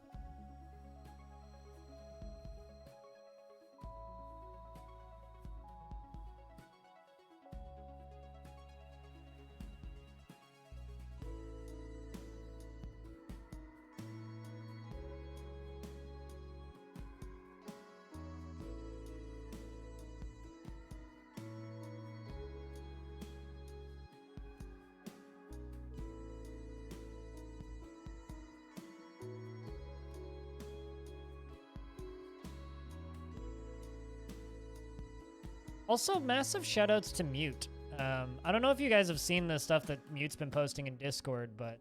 Also, massive shoutouts to Mute. I don't know if you guys have seen the stuff that Mute's been posting in Discord, but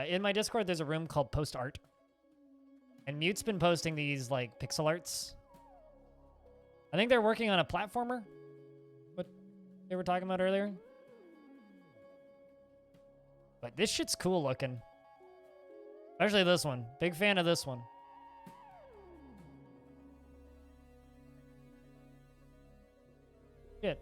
in my Discord, there's a room called Post Art. And Mute's been posting these, like, pixel arts. I think they're working on a platformer. What they were talking about earlier. But this shit's cool looking. Especially this one. Big fan of this one. Shit.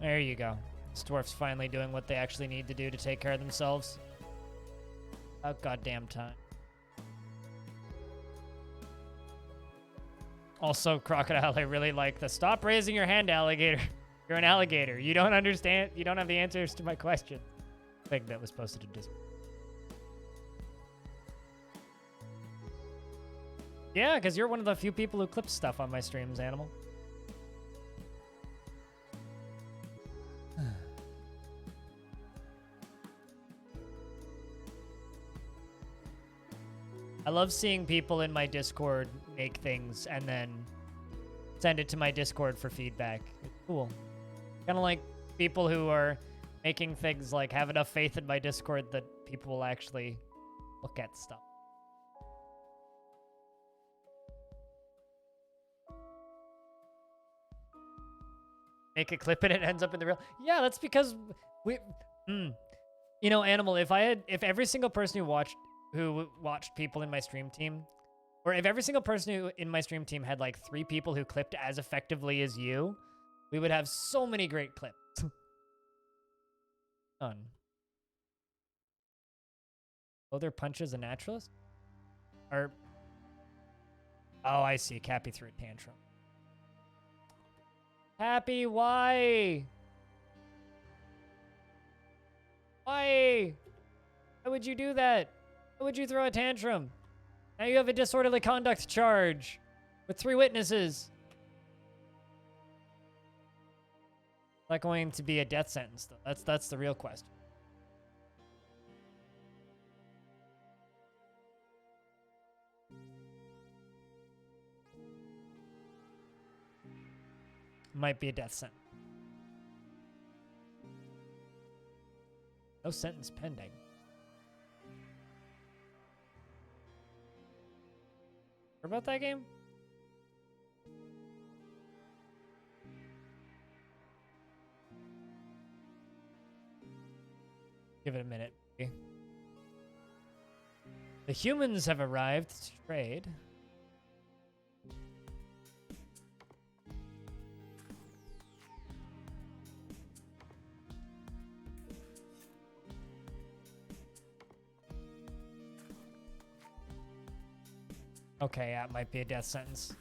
There you go. This dwarf's finally doing what they actually need to do to take care of themselves. About goddamn time. Also, Crocodile, I really like the stop raising your hand, alligator. You're an alligator. You don't understand. You don't have the answers to my question. Thing that was posted in Discord. Yeah, because you're one of the few people who clips stuff on my streams, Animal. I love seeing people in my Discord make things and then send it to my Discord for feedback. It's cool. Kind of like people who are making things like have enough faith in my Discord that people will actually look at stuff. Make a clip and it ends up in the real. Yeah, that's because we. You know, Animal. If every single person who watched people in my stream team, or if every single person who in my stream team had like 3 people who clipped as effectively as you, we would have so many great clips. Done. Oh, their punches a naturalist? Or oh, I see. Cappy threw a tantrum. Happy, why? Why? Why would you do that? Why would you throw a tantrum? Now you have a disorderly conduct charge with 3 witnesses. It's not going to be a death sentence, though. That's the real question. Might be a death sentence. No sentence pending. Heard about that game? Give it a minute. The humans have arrived to trade. Okay, yeah, it might be a death sentence.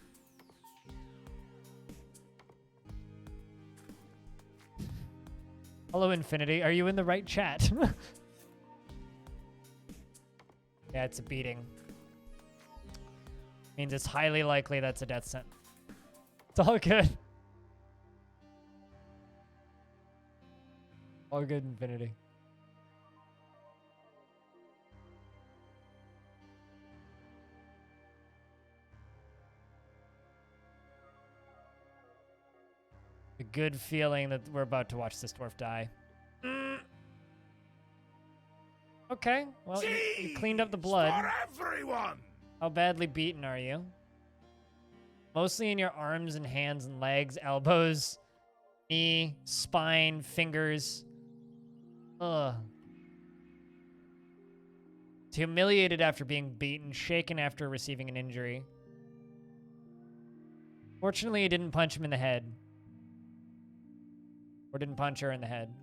Hello, Infinity. Are you in the right chat? Yeah, it's a beating. Means it's highly likely that's a death sentence. It's all good. All good, Infinity. A good feeling that we're about to watch this dwarf die. Okay, well, you cleaned up the blood. For everyone! How badly beaten are you? Mostly in your arms and hands and legs, elbows, knee, spine, fingers. Ugh. Humiliated after being beaten, shaken after receiving an injury. Fortunately, he didn't punch him in the head. Or didn't punch her in the head.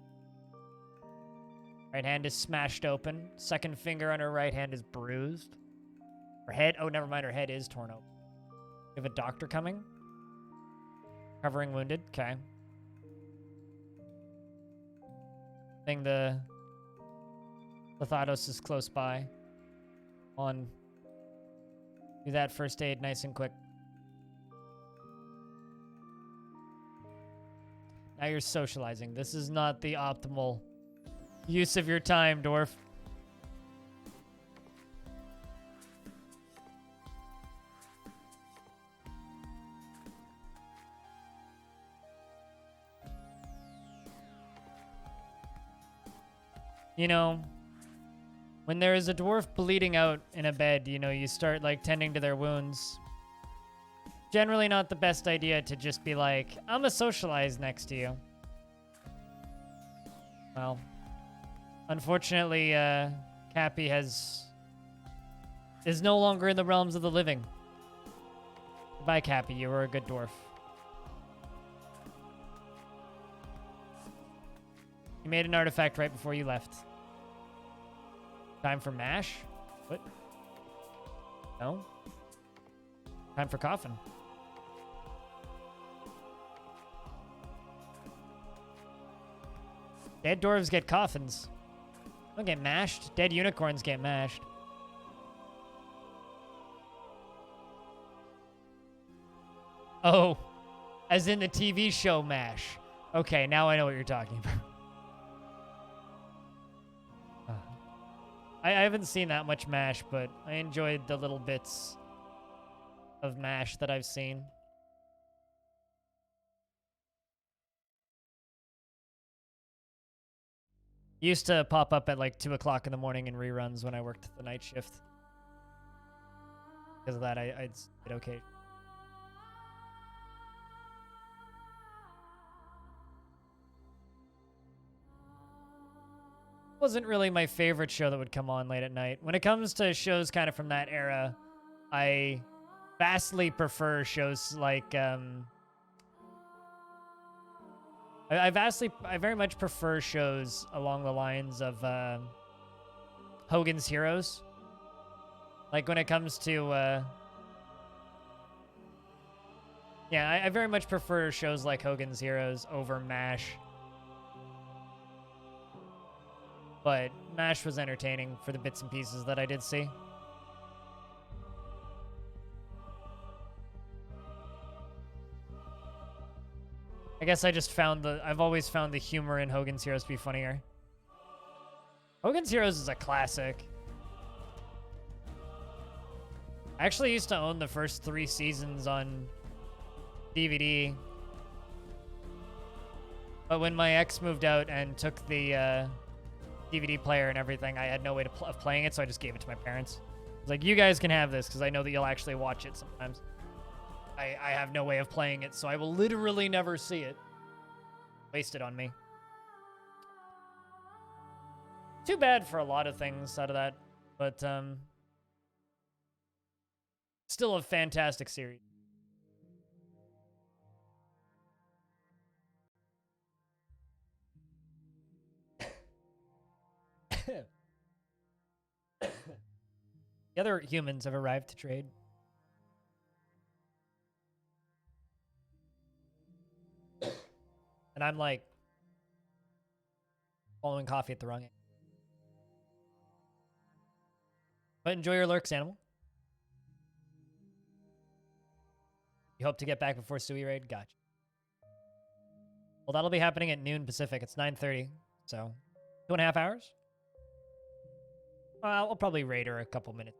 Right hand is smashed open. Second finger on her right hand is bruised. Her head, oh, never mind, her head is torn open. You have a doctor coming? Covering wounded, okay. I think the Lithados is close by. On. Do that first aid nice and quick. Now you're socializing. This is not the optimal use of your time, Dwarf. You know, when there is a dwarf bleeding out in a bed, you know, you start like tending to their wounds. Generally not the best idea to just be like, I'm gonna socialize next to you. Well, unfortunately, Cappy is no longer in the realms of the living. Goodbye, Cappy. You were a good dwarf. You made an artifact right before you left. Time for mash? What? No? Time for coffin. Dead dwarves get coffins. Don't get mashed. Dead unicorns get mashed. Oh, as in the TV show MASH. Okay, now I know what you're talking about. I haven't seen that much MASH, but I enjoyed the little bits of MASH that I've seen. Used to pop up at like 2 o'clock in the morning in reruns when I worked the night shift. Because of that, I'd it okay. Wasn't really my favorite show that would come on late at night. When it comes to shows kind of from that era, I vastly prefer shows like I very much prefer shows along the lines of Hogan's Heroes. Like when it comes to yeah, I very much prefer shows like Hogan's Heroes over MASH. But MASH was entertaining for the bits and pieces that I did see. I guess I just found I've always found the humor in Hogan's Heroes to be funnier. Hogan's Heroes is a classic. I actually used to own the first 3 seasons on DVD. But when my ex moved out and took the DVD player and everything, I had no way of playing it, so I just gave it to my parents. I was like, you guys can have this, because I know that you'll actually watch it sometimes. I have no way of playing it, so I will literally never see it. Wasted on me. Too bad for a lot of things out of that, but still a fantastic series. The other humans have arrived to trade. And I'm like following coffee at the wrong end. But enjoy your lurks, animal. You hope to get back before Sui raid? Gotcha. Well, that'll be happening at noon Pacific. It's 9:30, so 2.5 hours. I'll probably raid her a couple minutes.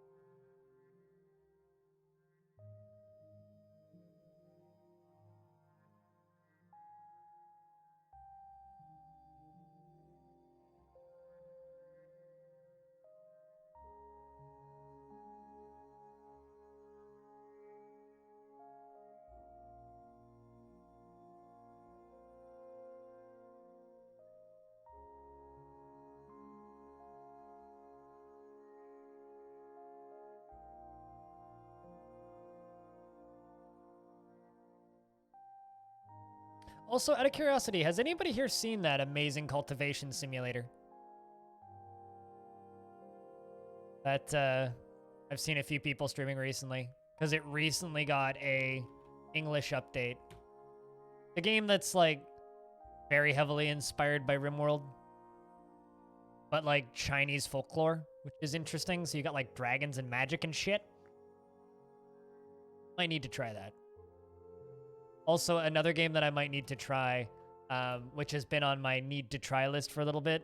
Also, out of curiosity, has anybody here seen that amazing cultivation simulator? That, I've seen a few people streaming recently, because it recently got a English update. A game that's, like, very heavily inspired by RimWorld, but, like, Chinese folklore, which is interesting. So you got, like, dragons and magic and shit. Might need to try that. Also, another game that I might need to try, which has been on my need-to-try list for a little bit,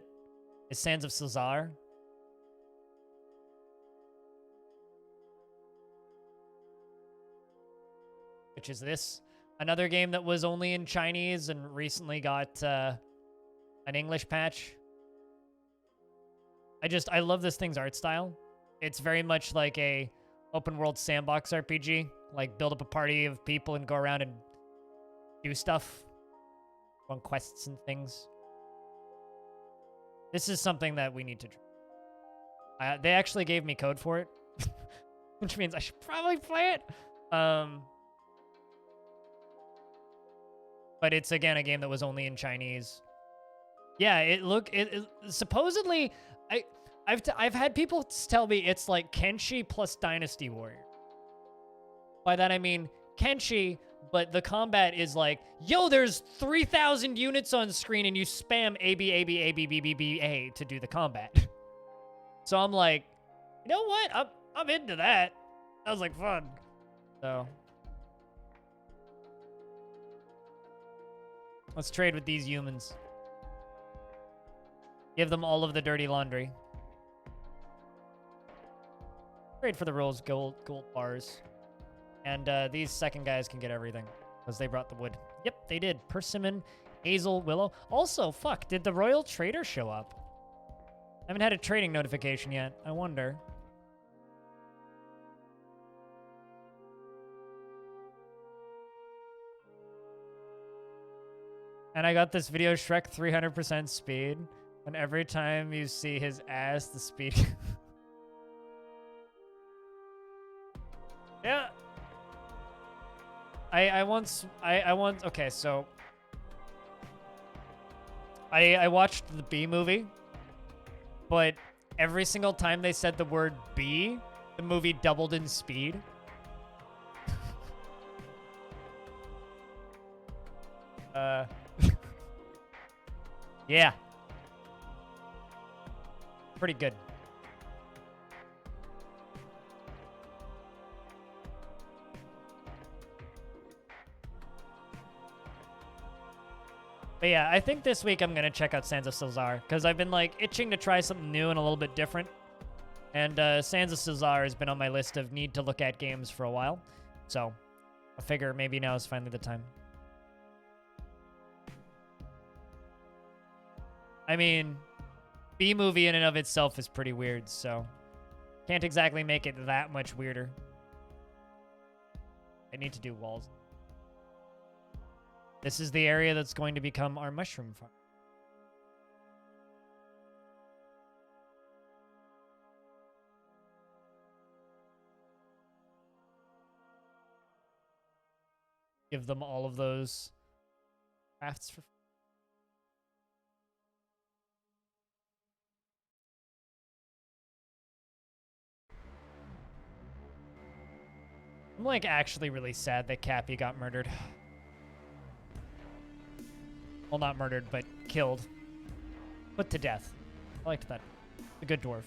is Sands of Cesar. Which is this. Another game that was only in Chinese and recently got an English patch. I love this thing's art style. It's very much like a open-world sandbox RPG. Like, build up a party of people and go around and do stuff, go on quests and things. This is something that we need to try. They actually gave me code for it, which means I should probably play it. But it's, again, a game that was only in Chinese. Yeah, supposedly, I've had people tell me it's like Kenshi plus Dynasty Warrior. By that I mean Kenshi, but the combat is like, yo, there's 3,000 units on screen and you spam A, B, A, B, A, B, B, B, B, A to do the combat. So I'm like, you know what? I'm into that. That was like fun. So let's trade with these humans. Give them all of the dirty laundry. Trade for the rose gold bars. And these second guys can get everything, because they brought the wood. Yep, they did. Persimmon, hazel, willow. Also, fuck, did the royal trader show up? I haven't had a trading notification yet. I wonder. And I got this video, Shrek 300% speed. And every time you see his ass, the speed... Yeah. Okay, so I watched the Bee movie, but every single time they said the word bee, the movie doubled in speed. Yeah. Pretty good. But yeah, I think this week I'm going to check out Sands of Silzar, because I've been, like, itching to try something new and a little bit different. And Sands of Silzar has been on my list of need-to-look-at games for a while. So I figure maybe now is finally the time. I mean, B-movie in and of itself is pretty weird, so can't exactly make it that much weirder. I need to do walls. This is the area that's going to become our mushroom farm. Give them all of those crafts for... I'm, like, actually really sad that Cappy got murdered. Well, not murdered, but killed. Put to death. I liked that. A good dwarf.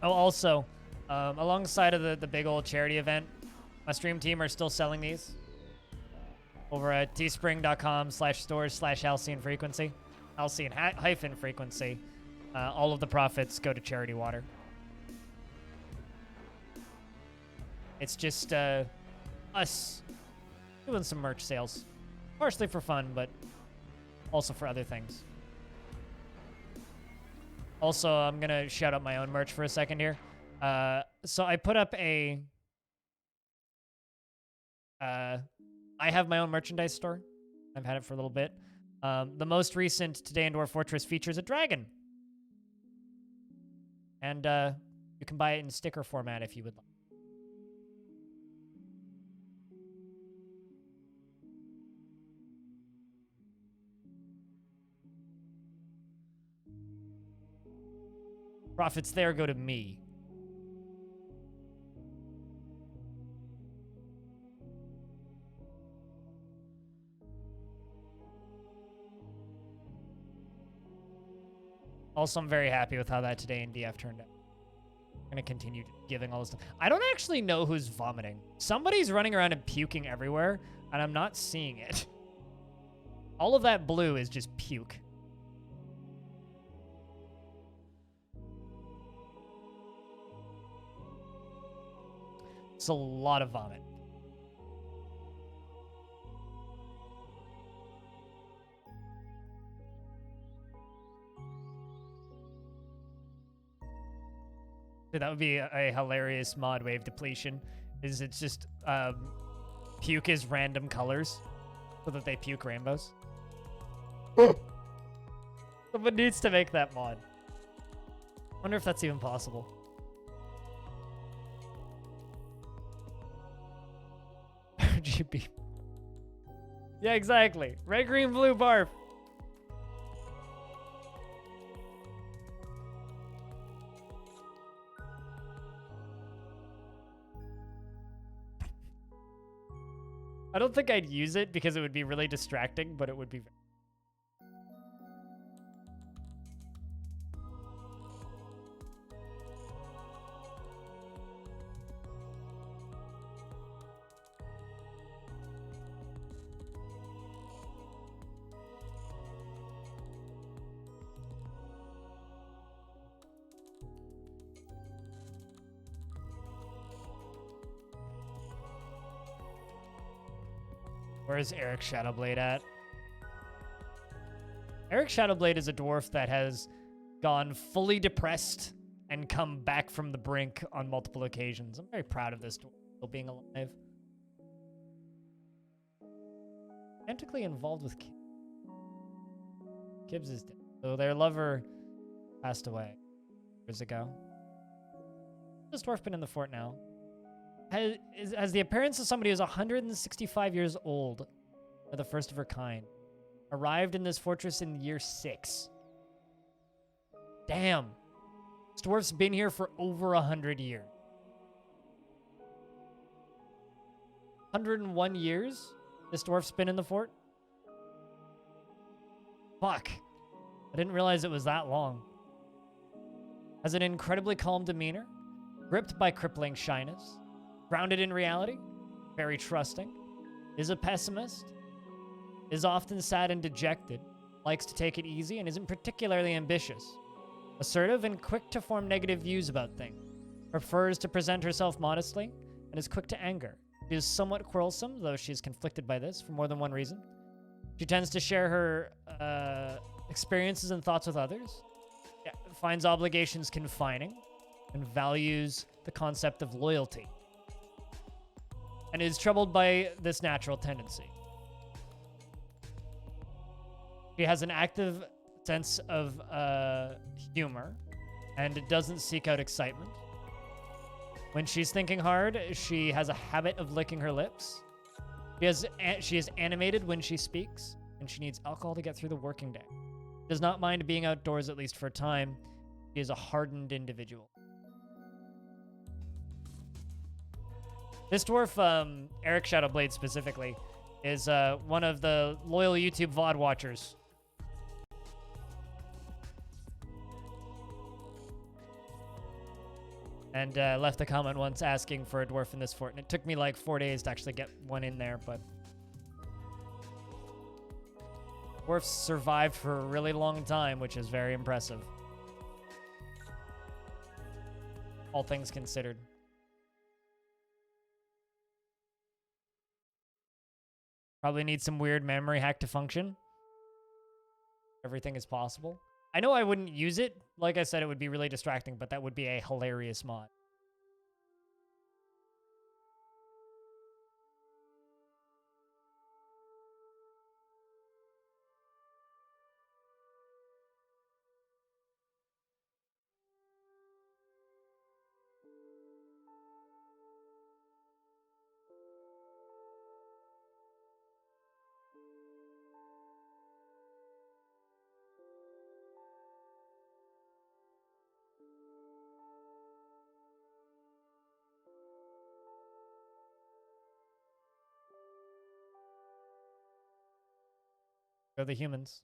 Oh, also, alongside of the big old charity event, my stream team are still selling these over at teespring.com/stores/Halcyon Frequency. Halcyon-Frequency. All of the profits go to charity water. It's just us doing some merch sales. Partially for fun, but also for other things. Also, I'm going to shout out my own merch for a second here. So I put up a... I have my own merchandise store. I've had it for a little bit. The most recent Today in Dwarf Fortress features a dragon. And you can buy it in sticker format if you would like. Profits there go to me. Also, I'm very happy with how that Today in DF turned out. I'm going to continue giving all this stuff. I don't actually know who's vomiting. Somebody's running around and puking everywhere, and I'm not seeing it. All of that blue is just puke. It's a lot of vomit. Dude, that would be a hilarious mod wave depletion. Is it's just puke is random colors so that they puke rainbows. Someone needs to make that mod. Wonder if that's even possible. RGB. Yeah, exactly. Red, green, blue, barf. I don't think I'd use it because it would be really distracting, but it would be... Where's Eric Shadowblade at? Eric Shadowblade is a dwarf that has gone fully depressed and come back from the brink on multiple occasions. I'm very proud of this dwarf still being alive. Romantically involved with Kibbs. Kibbs is dead. So their lover passed away years ago. This dwarf been in the fort now. Has the appearance of somebody who's 165 years old, or the first of her kind. Arrived in this fortress in year 6. Damn. This dwarf's been here for over 100 years. 101 years this dwarf's been in the fort? Fuck. I didn't realize it was that long. Has an incredibly calm demeanor, gripped by crippling shyness, grounded in reality, very trusting, is a pessimist, is often sad and dejected, likes to take it easy, and isn't particularly ambitious. Assertive and quick to form negative views about things. Prefers to present herself modestly, and is quick to anger. She is somewhat quarrelsome, though she is conflicted by this for more than one reason. She tends to share her experiences and thoughts with others. Yeah, finds obligations confining, and values the concept of loyalty. And is troubled by this natural tendency. She has an active sense of humor and doesn't seek out excitement. When she's thinking hard, she has a habit of licking her lips. She is animated when she speaks, and she needs alcohol to get through the working day. Does not mind being outdoors, at least for a time. She is a hardened individual. This dwarf, Eric Shadowblade specifically, is one of the loyal YouTube VOD watchers. And left a comment once asking for a dwarf in this fort. And it took me like 4 days to actually get one in there, but... Dwarfs survived for a really long time, which is very impressive. All things considered. Probably need some weird memory hack to function. Everything is possible. I know I wouldn't use it. Like I said, it would be really distracting, but that would be a hilarious mod. Go the humans.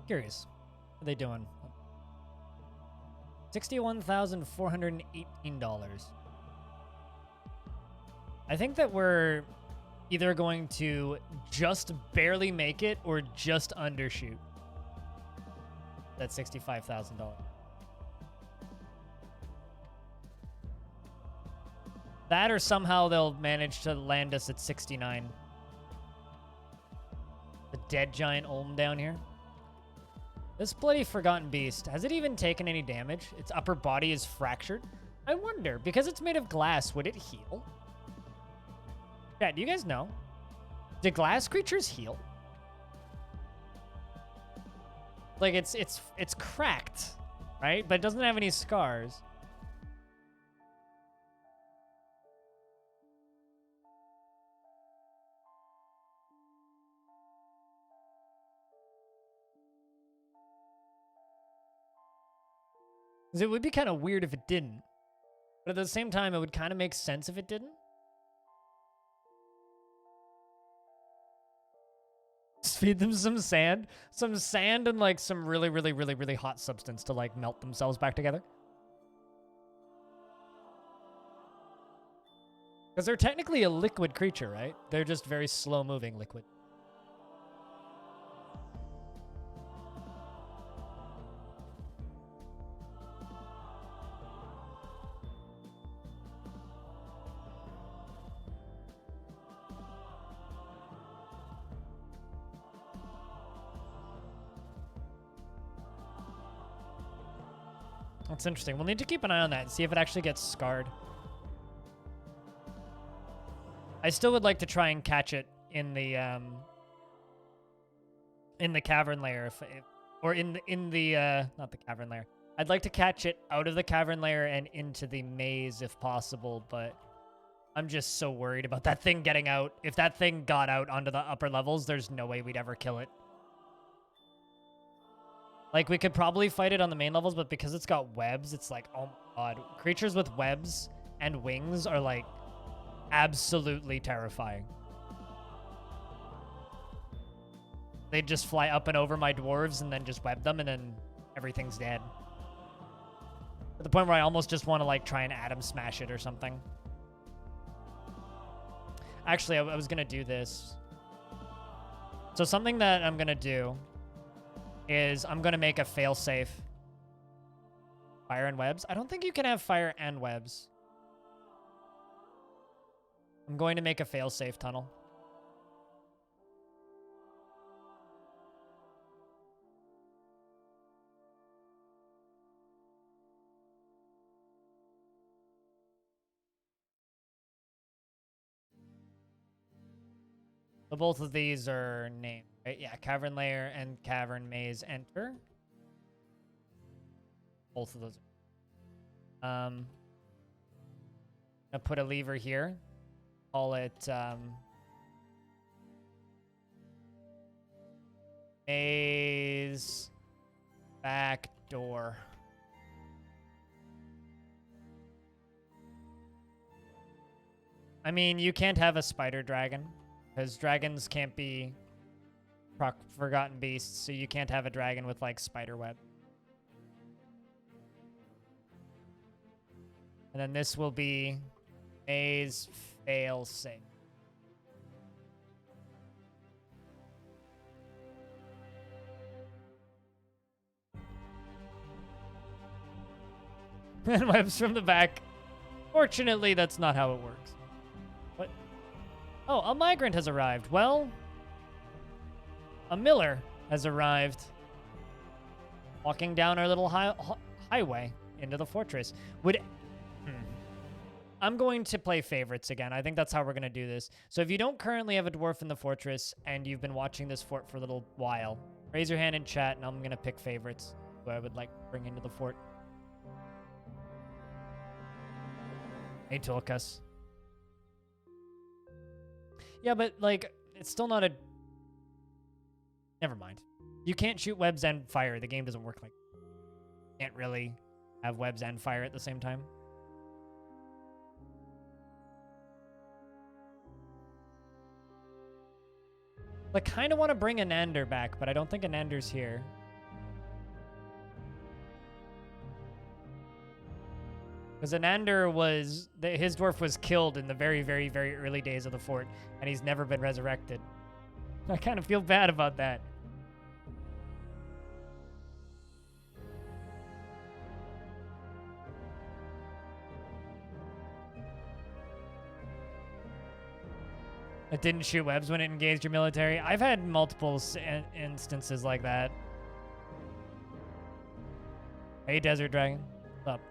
Curious. What are they doing? $61,418. I think that we're either going to just barely make it or just undershoot that $65,000. That or somehow they'll manage to land us at 69. The dead giant Olm down here. This bloody Forgotten Beast, has it even taken any damage? Its upper body is fractured. I wonder, because it's made of glass, would it heal? Yeah, do you guys know? Do glass creatures heal? Like, it's cracked, right? But it doesn't have any scars. Because it would be kind of weird if it didn't. But at the same time, it would kind of make sense if it didn't. Just feed them some sand. Some sand and like some really, really, really, really hot substance to like melt themselves back together. Because they're technically a liquid creature, right? They're just very slow-moving liquid. That's interesting. We'll need to keep an eye on that and see if it actually gets scarred. I still would like to try and catch it in the cavern layer, or in the not the cavern layer. I'd like to catch it out of the cavern layer and into the maze if possible, but I'm just so worried about that thing getting out. If that thing got out onto the upper levels, there's no way we'd ever kill it. Like, we could probably fight it on the main levels, but because it's got webs, it's like, oh my god. Creatures with webs and wings are, like, absolutely terrifying. They'd just fly up and over my dwarves and then just web them, and then everything's dead. To the point where I almost just want to, like, try and atom smash it or something. Actually, I was going to do this. So something that I'm going to do is I'm going to make a failsafe. Fire and webs. I don't think you can have fire and webs. I'm going to make a failsafe tunnel. So both of these are named, right? Yeah, cavern layer and cavern maze enter. Both of those. I'll put a lever here. Call it maze back door. I mean, you can't have a spider dragon. Because dragons can't be forgotten beasts, so you can't have a dragon with, like, spider web. And then this will be maze fail safe. And webs from the back. Fortunately, that's not how it works. What? Oh, a migrant has arrived. Well, a miller has arrived. Walking down our little highway into the fortress. I'm going to play favorites again. I think that's how we're going to do this. So if you don't currently have a dwarf in the fortress and you've been watching this fort for a little while, raise your hand in chat and I'm going to pick favorites who I would like to bring into the fort. Hey, Tulkas. Yeah, but, like, it's still not a... Never mind. You can't shoot webs and fire. The game doesn't work like that. You can't really have webs and fire at the same time. I kind of want to bring Anander back, but I don't think Anander's here. Because Anander was... his dwarf was killed in the very, very, very early days of the fort, and he's never been resurrected. I kind of feel bad about that. It didn't shoot webs when it engaged your military. I've had multiple instances like that. Hey, Desert Dragon. What's up?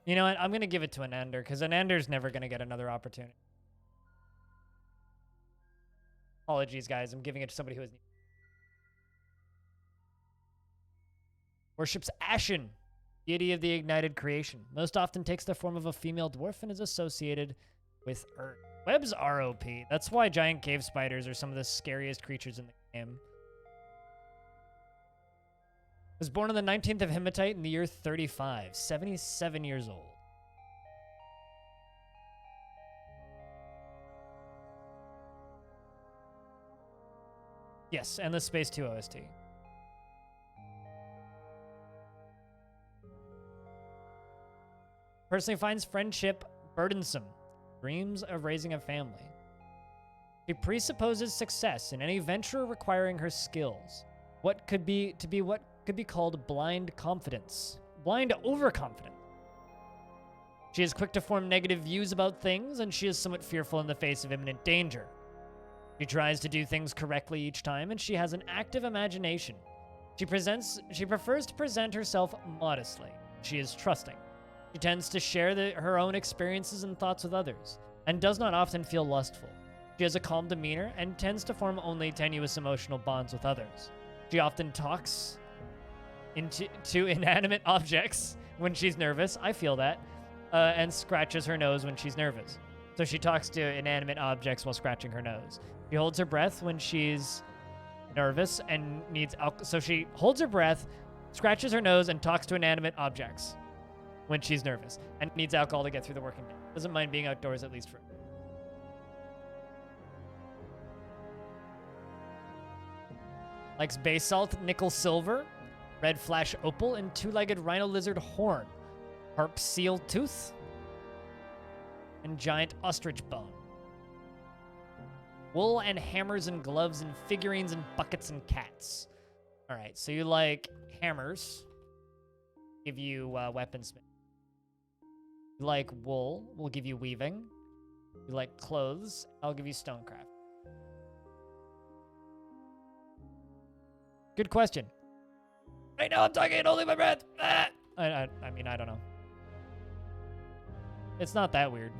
You know what? I'm going to give it to Anander, because Anander's never going to get another opportunity. Apologies, guys. I'm giving it to somebody who has... Worships Ashen, deity of the ignited creation. Most often takes the form of a female dwarf and is associated with Earth. Webs are OP. That's why giant cave spiders are some of the scariest creatures in the game. Was born on the 19th of Hematite in the year 35, 77 years old. Yes, Endless Space 2 OST. Personally finds friendship burdensome. Dreams of raising a family. She presupposes success in any venture requiring her skills. What could be called blind confidence. Blind overconfidence. She is quick to form negative views about things, and she is somewhat fearful in the face of imminent danger. She tries to do things correctly each time, and she has an active imagination. She prefers to present herself modestly. She is trusting. She tends to share her own experiences and thoughts with others, and does not often feel lustful. She has a calm demeanor and tends to form only tenuous emotional bonds with others. She often talks to inanimate objects when she's nervous. I feel that. And scratches her nose when she's nervous. So she talks to inanimate objects while scratching her nose. She holds her breath when she's nervous and needs alcohol. So she holds her breath, scratches her nose, and talks to inanimate objects when she's nervous and needs alcohol to get through the working day. Doesn't mind being outdoors, at least for likes basalt, nickel silver, red flash opal, and two-legged rhino lizard horn, harp seal tooth, and giant ostrich bone. Wool and hammers and gloves and figurines and buckets and cats. All right, so you like hammers. Give you weaponsmith. You like wool, we'll give you weaving. You like clothes, I'll give you stonecraft. Good question. Right now I'm talking and holding my breath. Ah! I mean, I don't know. It's not that weird.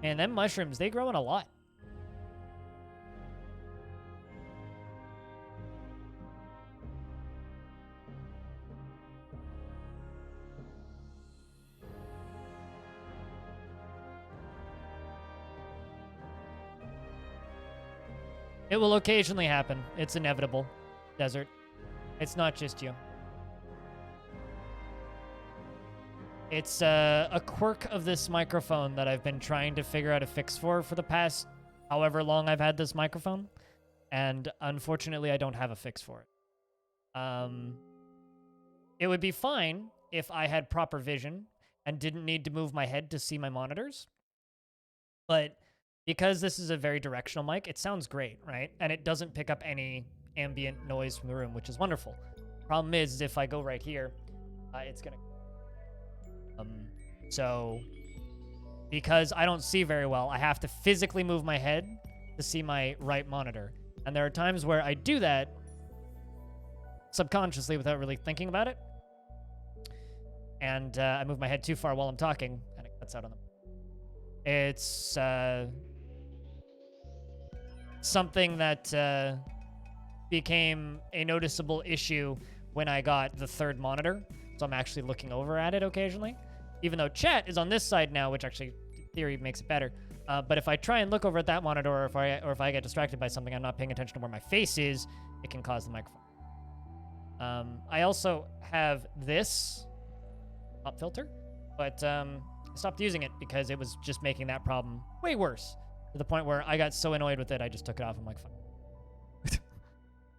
And them mushrooms, they grow in a lot. It will occasionally happen. It's inevitable. Desert. It's not just you. It's a quirk of this microphone that I've been trying to figure out a fix for the past however long I've had this microphone. And unfortunately, I don't have a fix for it. It would be fine if I had proper vision and didn't need to move my head to see my monitors. But because this is a very directional mic, it sounds great, right? And it doesn't pick up any ambient noise from the room, which is wonderful. Problem is, if I go right here, it's gonna... So, because I don't see very well, I have to physically move my head to see my right monitor. And there are times where I do that subconsciously without really thinking about it. And I move my head too far while I'm talking, and it cuts out on them. It's something that became a noticeable issue when I got the third monitor. So I'm actually looking over at it occasionally. Even though chat is on this side now, which actually, in theory, makes it better. But if I try and look over at that monitor, or if I get distracted by something, I'm not paying attention to where my face is, it can cause the microphone. I also have this pop filter, but I stopped using it because it was just making that problem way worse, to the point where I got so annoyed with it, I just took it off. I'm like, fuck.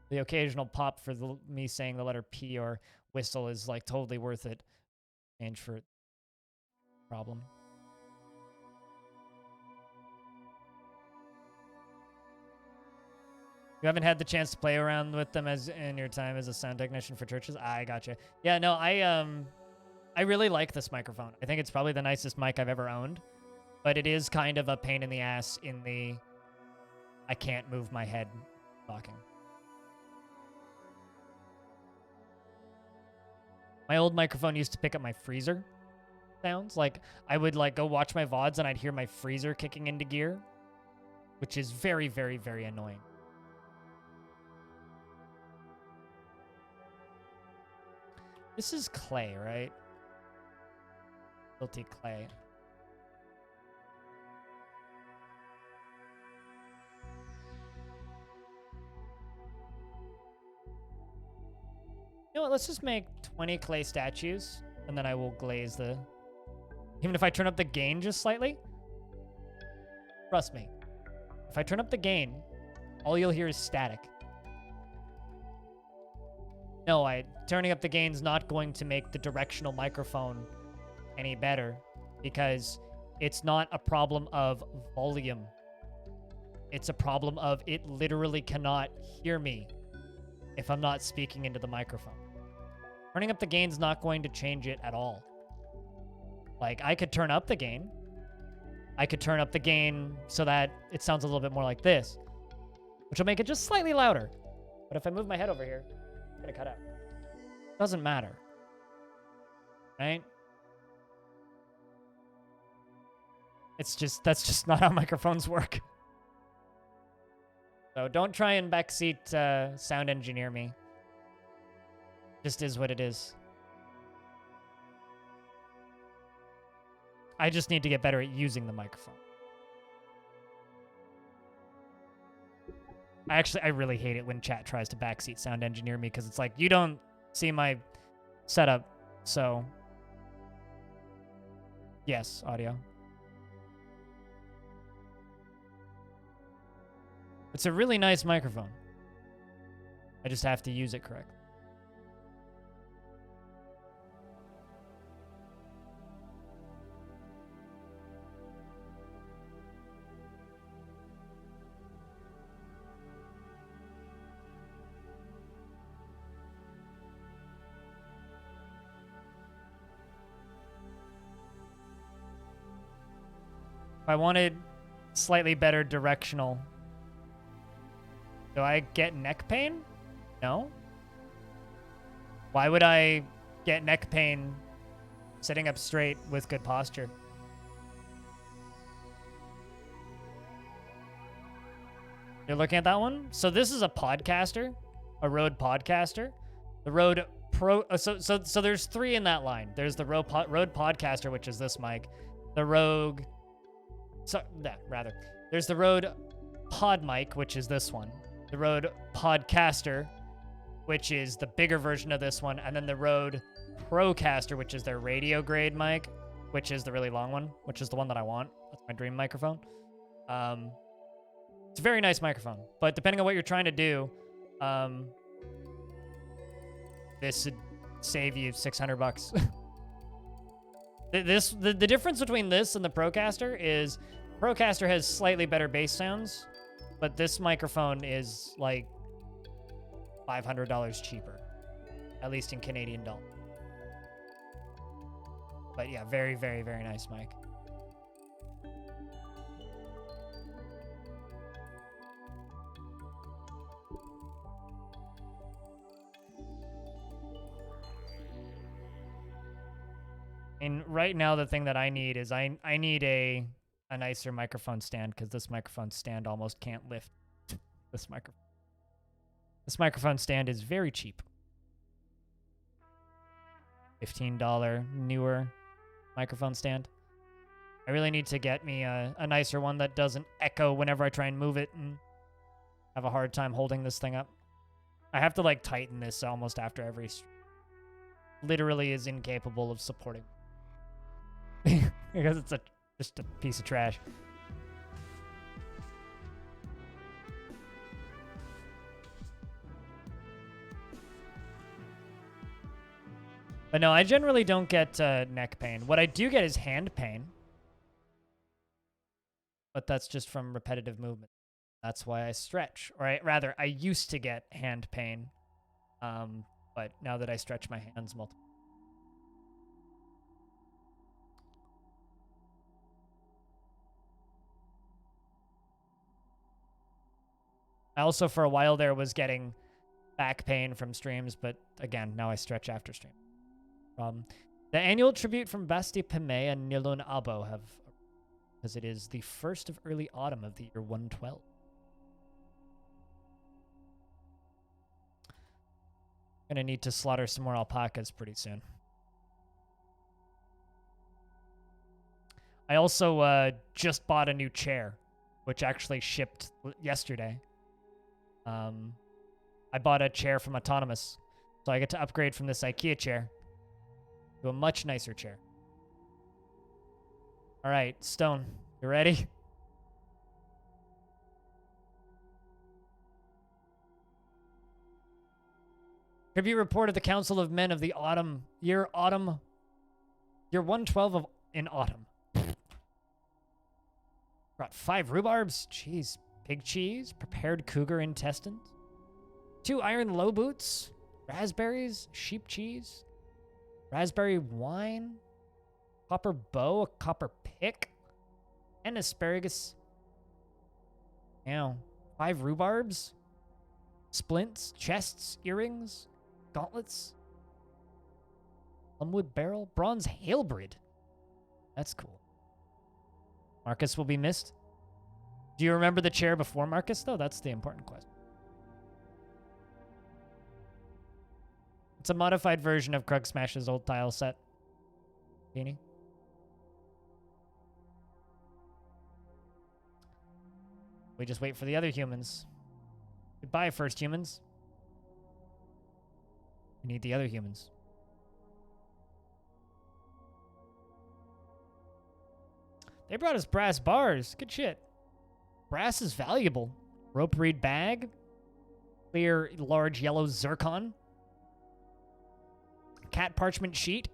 The occasional pop for me saying the letter P or whistle is like totally worth it. Change for problem. You haven't had the chance to play around with them as in your time as a sound technician for churches? I gotcha. Yeah, no, I really like this microphone. I think it's probably the nicest mic I've ever owned, but it is kind of a pain in the ass in the I can't move my head talking. My old microphone used to pick up my freezer sounds. Like, I would like go watch my VODs and I'd hear my freezer kicking into gear, which is very, very, very annoying. This is clay, right? Guilty clay. You know what, let's just make 20 clay statues, and then I will glaze the... Even if I turn up the gain just slightly? Trust me. If I turn up the gain, all you'll hear is static. No, turning up the gain's not going to make the directional microphone any better, because it's not a problem of volume. It's a problem of it literally cannot hear me if I'm not speaking into the microphone. Turning up the gain's not going to change it at all. Like, I could turn up the gain. I could turn up the gain so that it sounds a little bit more like this. which will make it just slightly louder. But if I move my head over here, it's gonna cut out. Doesn't matter. Right? It's just, that's just not how microphones work. So don't try and backseat sound engineer me. Just is what it is. I just need to get better at using the microphone. I really hate it when chat tries to backseat sound engineer me because it's like, you don't see my setup, so yes, audio. It's a really nice microphone. I just have to use it correctly. If I wanted slightly better directional, do I get neck pain? No. Why would I get neck pain sitting up straight with good posture? You're looking at that one? So this is a podcaster, a Rode podcaster. The Rode Pro, so there's three in that line. There's the Rode podcaster, which is this mic. The Rogue, there's the Rode Pod mic, which is this one. The Rode Podcaster, which is the bigger version of this one, and then the Rode Procaster, which is their radio grade mic, which is the really long one, which is the one that I want. That's my dream microphone. It's a very nice microphone, but depending on what you're trying to do, this would save you $600. The difference between this and the Procaster is Procaster has slightly better bass sounds, but this microphone is like $500 cheaper, at least in Canadian dollars. But yeah, very, very, very nice mic. And right now, the thing that I need is I need a nicer microphone stand, because this microphone stand almost can't lift this microphone. This microphone stand is very cheap. $15 newer microphone stand. I really need to get me a nicer one that doesn't echo whenever I try and move it and have a hard time holding this thing up. I have to like tighten this almost after every literally is incapable of supporting because it's just a piece of trash. But no, I generally don't get neck pain. What I do get is hand pain. But that's just from repetitive movement. That's why I stretch. Or rather, I used to get hand pain. But now that I stretch my hands multiple. I also, for a while there, was getting back pain from streams. But again, now I stretch after stream. The annual tribute from Basti Pime and Nilun Abo have, because it is the first of early autumn of the year 112. Gonna need to slaughter some more alpacas pretty soon. I also just bought a new chair, which actually shipped yesterday. I bought a chair from Autonomous, so I get to upgrade from this IKEA chair to a much nicer chair. All right, Stone, you ready? Tribute report of the Council of Men of the Autumn, year 112 of in autumn. Brought 5 rhubarbs, cheese, pig cheese, prepared cougar intestines, 2 iron low boots, raspberries, sheep cheese, raspberry wine, copper bow, a copper pick, and asparagus. 5 rhubarbs, splints, chests, earrings, gauntlets, plumwood barrel, bronze halberd. That's cool. Marcus will be missed. Do you remember the chair before Marcus, though? That's the important question. It's a modified version of Krug Smash's old tile set. Beanie. We just wait for the other humans. Goodbye, first humans. We need the other humans. They brought us brass bars. Good shit. Brass is valuable. Rope reed bag. Clear large yellow zircon. Cat parchment sheet.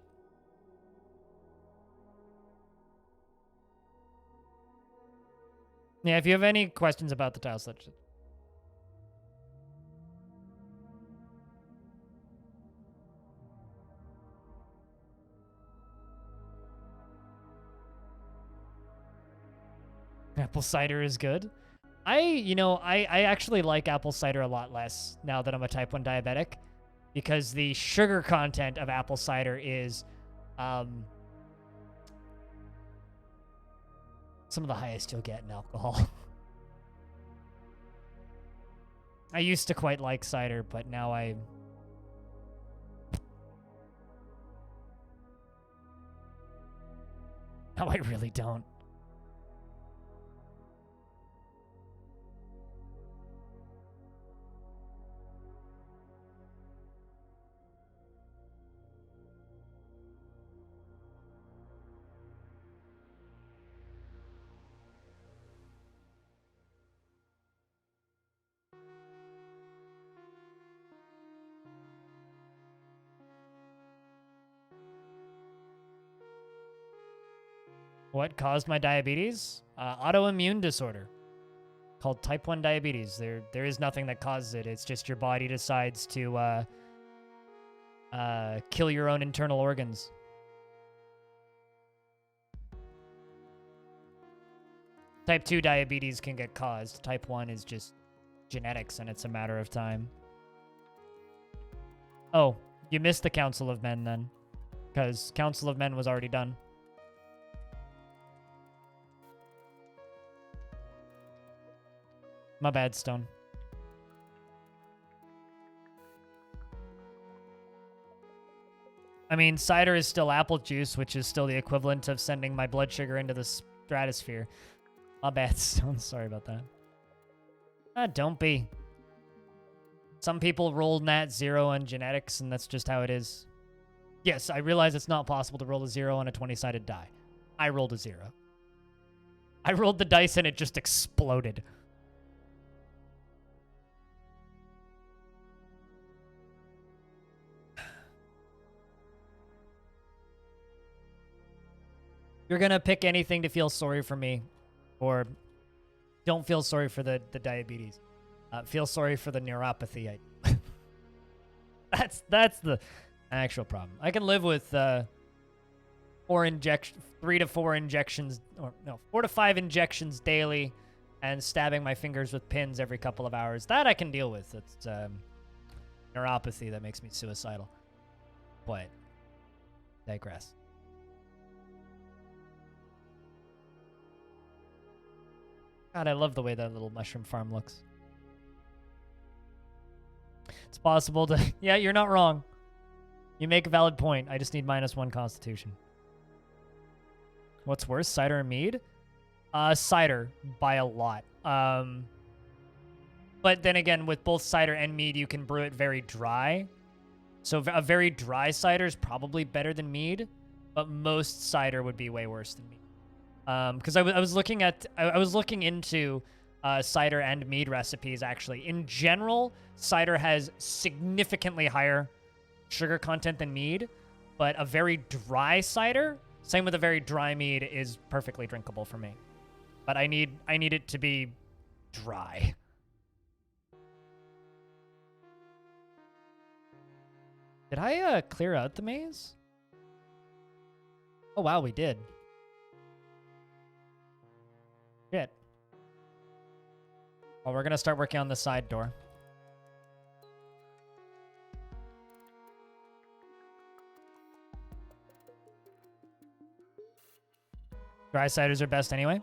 Yeah, if you have any questions about the tile set. Apple cider is good. I actually like apple cider a lot less now that I'm a type 1 diabetic, because the sugar content of apple cider is some of the highest you'll get in alcohol. I used to quite like cider, but now I really don't. What caused my diabetes? Autoimmune disorder called type 1 diabetes. There is nothing that causes it. It's just your body decides to kill your own internal organs. Type 2 diabetes can get caused. Type 1 is just genetics, and it's a matter of time. Oh, you missed the Council of Men then, because Council of Men was already done. My bad, Stone. I mean, cider is still apple juice, which is still the equivalent of sending my blood sugar into the stratosphere. My bad, Stone. Sorry about that. Don't be. Some people roll nat 0 on genetics, and that's just how it is. Yes, I realize it's not possible to roll a 0 on a 20-sided die. I rolled a 0. I rolled the dice, and it just exploded. You're going to pick anything to feel sorry for me, or don't feel sorry for the diabetes. Feel sorry for the neuropathy. That's the actual problem. I can live with 3 to 4 injections, or no, 4 to 5 injections daily, and stabbing my fingers with pins every couple of hours. That I can deal with. It's neuropathy that makes me suicidal. But digress. God, I love the way that little mushroom farm looks. It's possible to... Yeah, you're not wrong. You make a valid point. I just need -1 constitution. What's worse, cider or mead? Cider, by a lot. But then again, with both cider and mead, you can brew it very dry. So a very dry cider is probably better than mead, but most cider would be way worse than mead. Because I was looking into cider and mead recipes, actually. In general, cider has significantly higher sugar content than mead, but a very dry cider, same with a very dry mead, is perfectly drinkable for me. But I need it to be dry. Did I clear out the maze? Oh wow, we did. Shit. Well, we're going to start working on the side door. Dry ciders are best anyway.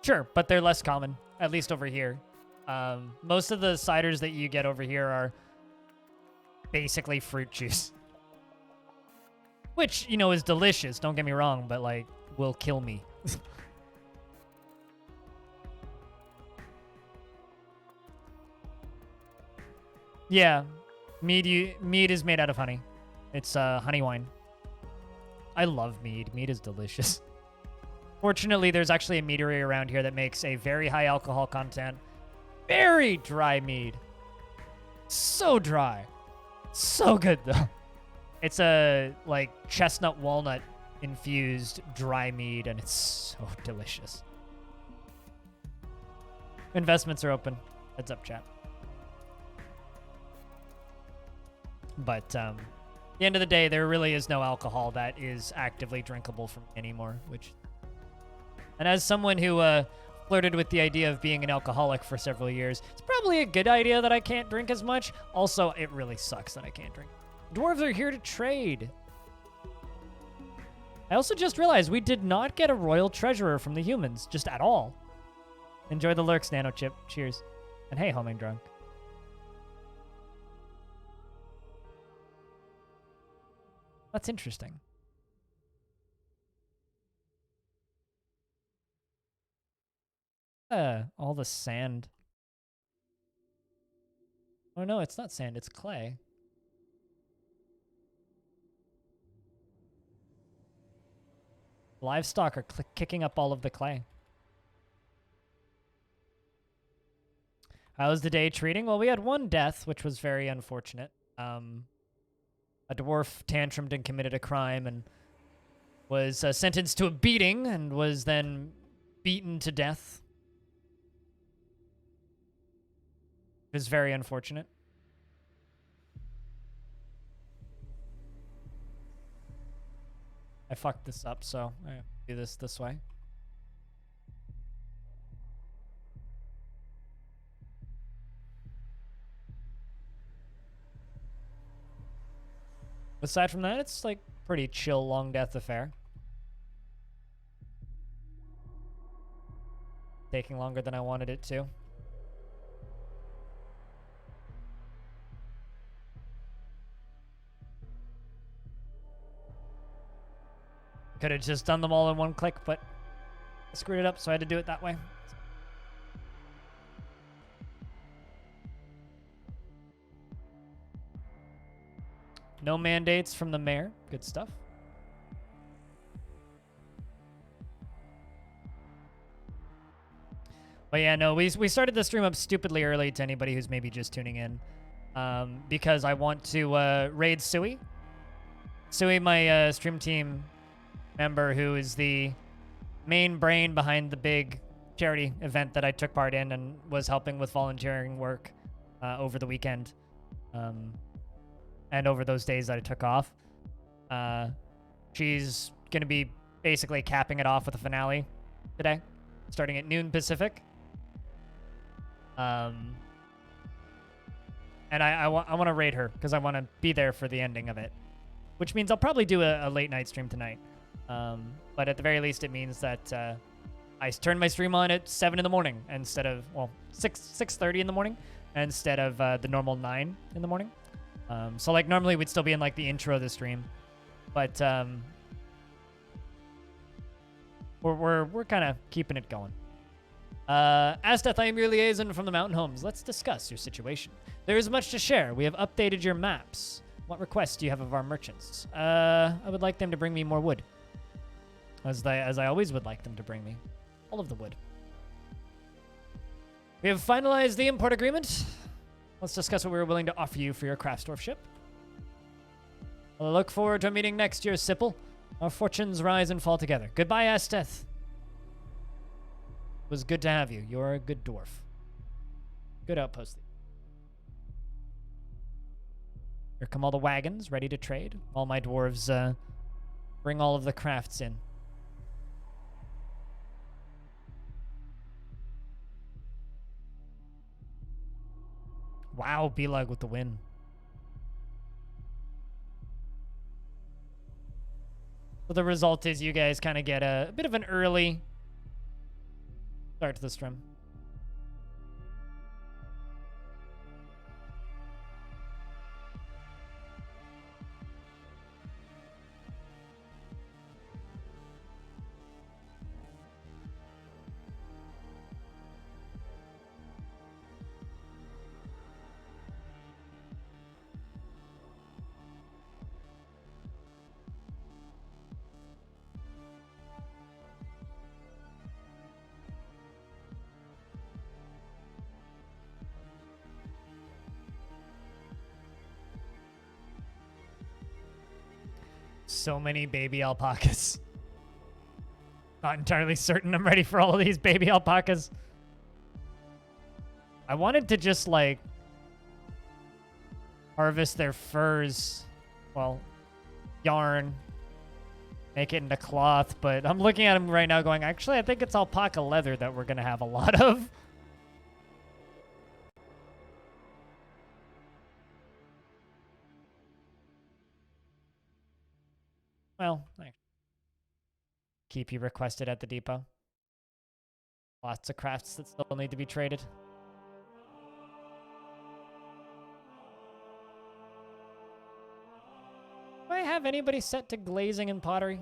Sure, but they're less common, at least over here. Most of the ciders that you get over here are basically fruit juice. Which, you know, is delicious, don't get me wrong, but, like, will kill me. Yeah, mead is made out of honey. It's honey wine. I love mead. Mead is delicious. Fortunately, there's actually a meadery around here that makes a very high alcohol content, very dry mead. So dry. So good, though. It's a, like, chestnut walnut infused dry mead, and it's so delicious. Investments are open. Heads up, chat. But at the end of the day, there really is no alcohol that is actively drinkable for me anymore. And as someone who flirted with the idea of being an alcoholic for several years, it's probably a good idea that I can't drink as much. Also, it really sucks that I can't drink. Dwarves are here to trade. I also just realized we did not get a royal treasurer from the humans, just at all. Enjoy the lurks, Nano Chip. Cheers. And hey, homing drunk. That's interesting. All the sand. Oh no, it's not sand, it's clay. Livestock are kicking up all of the clay. How was the day treating? Well, we had one death, which was very unfortunate. A dwarf tantrumed and committed a crime and was sentenced to a beating and was then beaten to death. It was very unfortunate. I fucked this up, so I do this way. Aside from that, it's like pretty chill Longdeath affair. Taking longer than I wanted it to. Could have just done them all in one click, but I screwed it up, so I had to do it that way. No mandates from the mayor. Good stuff. But yeah, no, we started the stream up stupidly early to anybody who's maybe just tuning in. Because I want to raid Sui. Sui, my stream team member who is the main brain behind the big charity event that I took part in and was helping with volunteering work over the weekend. And over those days that I took off. She's going to be basically capping it off with a finale today, starting at noon Pacific. And I want to raid her because I want to be there for the ending of it, which means I'll probably do a late night stream tonight. But at the very least, it means that I turn my stream on at 7 in the morning instead of, well, 6:30 in the morning instead of the normal 9 in the morning. So like normally we'd still be in like the intro of the stream, but we're kind of keeping it going. Asteth, I am your liaison from the Mountain Homes. Let's discuss your situation. There is much to share. We have updated your maps. What requests do you have of our merchants? I would like them to bring me more wood, as I always would like them to bring me all of the wood. We have finalized the import agreement. Let's discuss what we're willing to offer you for your Craftsdorf ship. I look forward to a meeting next year, Sipple. Our fortunes rise and fall together. Goodbye, Asteth. It was good to have you. You're a good dwarf. Good outpost. Here come all the wagons, ready to trade. All my dwarves bring all of the crafts in. Wow, B-Lug with the win. So the result is you guys kind of get a bit of an early start to the stream. So many baby alpacas. Not entirely certain I'm ready for all of these baby alpacas. I wanted to just, like, harvest their furs. Well, yarn. Make it into cloth. But I'm looking at them right now going, actually, I think it's alpaca leather that we're going to have a lot of. Well, keep you requested at the depot. Lots of crafts that still need to be traded. Do I have anybody set to glazing and pottery?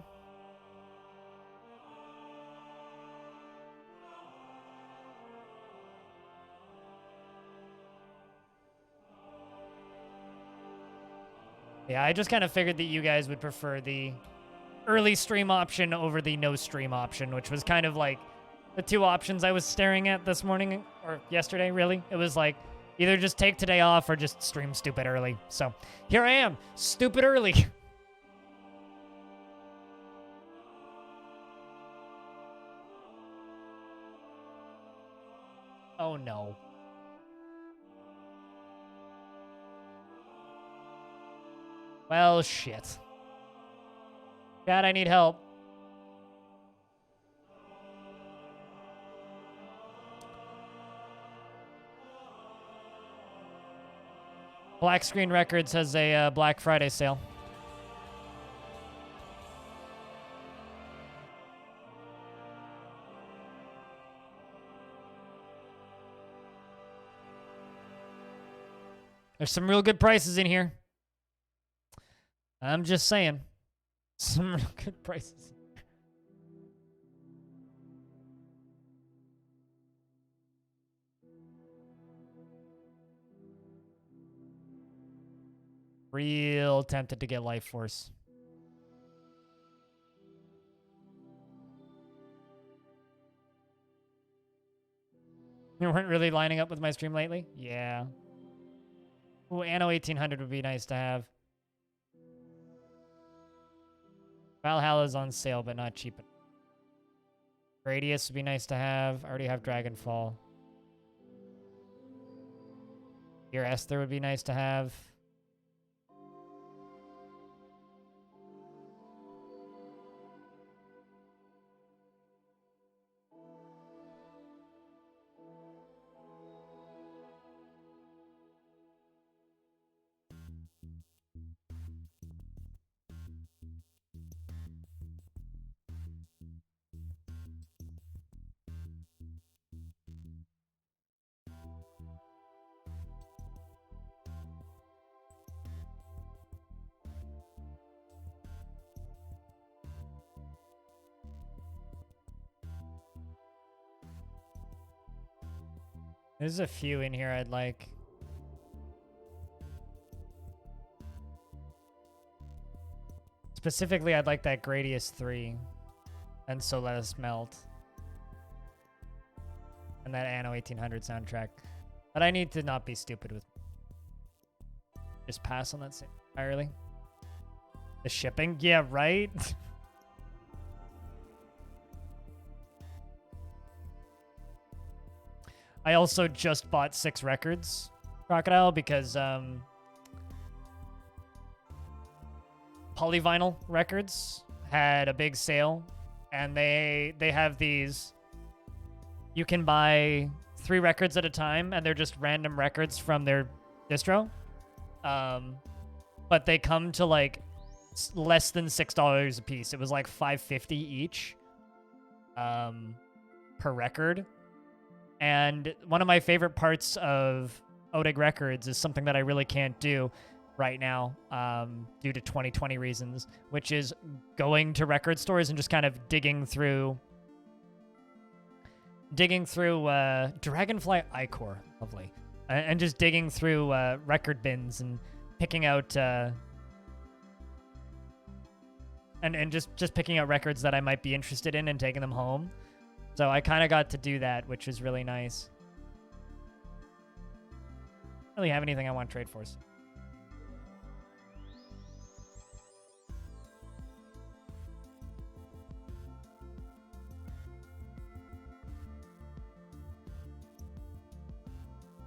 Yeah, I just kind of figured that you guys would prefer the early stream option over the no stream option, which was kind of like the two options I was staring at this morning, or yesterday, really. It was like, either just take today off or just stream stupid early. So here I am, stupid early. Oh no. Well, shit. God, I need help. Black Screen Records has a Black Friday sale. There's some real good prices in here. I'm just saying. Some real good prices. Real tempted to get Life Force. You weren't really lining up with my stream lately? Yeah. Ooh, Anno 1800 would be nice to have. Valhalla's on sale, but not cheap. Gradius would be nice to have. I already have Dragonfall. Your Esther would be nice to have. There's a few in here I'd like. Specifically, I'd like that Gradius 3. And So Let Us Melt. And that Anno 1800 soundtrack. But I need to not be stupid with... Just pass on that entirely. The shipping? Yeah, right? I also just bought 6 records, Crocodile, because Polyvinyl Records had a big sale, and they have these. You can buy 3 records at a time, and they're just random records from their distro. But they come to like less than $6 a piece. It was like $5.50 each per record. And one of my favorite parts of Odig Records is something that I really can't do right now due to 2020 reasons, which is going to record stores and just kind of digging through Dragonfly Ichor, lovely, and just digging through record bins and picking out and just picking out records that I might be interested in and taking them home. So I kind of got to do that, which was really nice. I don't really have anything I want to trade for.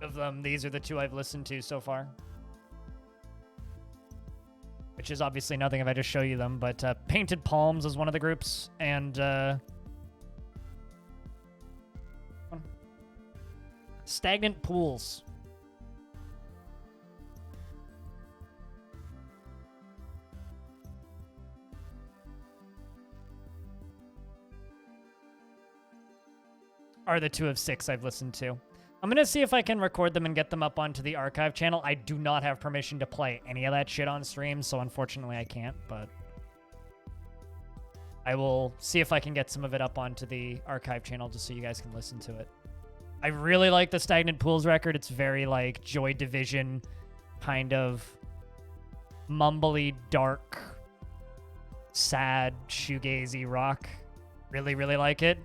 Of them, these are the two I've listened to so far. Which is obviously nothing if I just show you them, but Painted Palms is one of the groups, and Stagnant Pools. Are the 2 of 6 I've listened to. I'm going to see if I can record them and get them up onto the archive channel. I do not have permission to play any of that shit on stream, so unfortunately I can't, but I will see if I can get some of it up onto the archive channel just so you guys can listen to it. I really like the Stagnant Pools record. It's very like Joy Division, kind of mumbly, dark, sad, shoegazy rock. Really, really like it.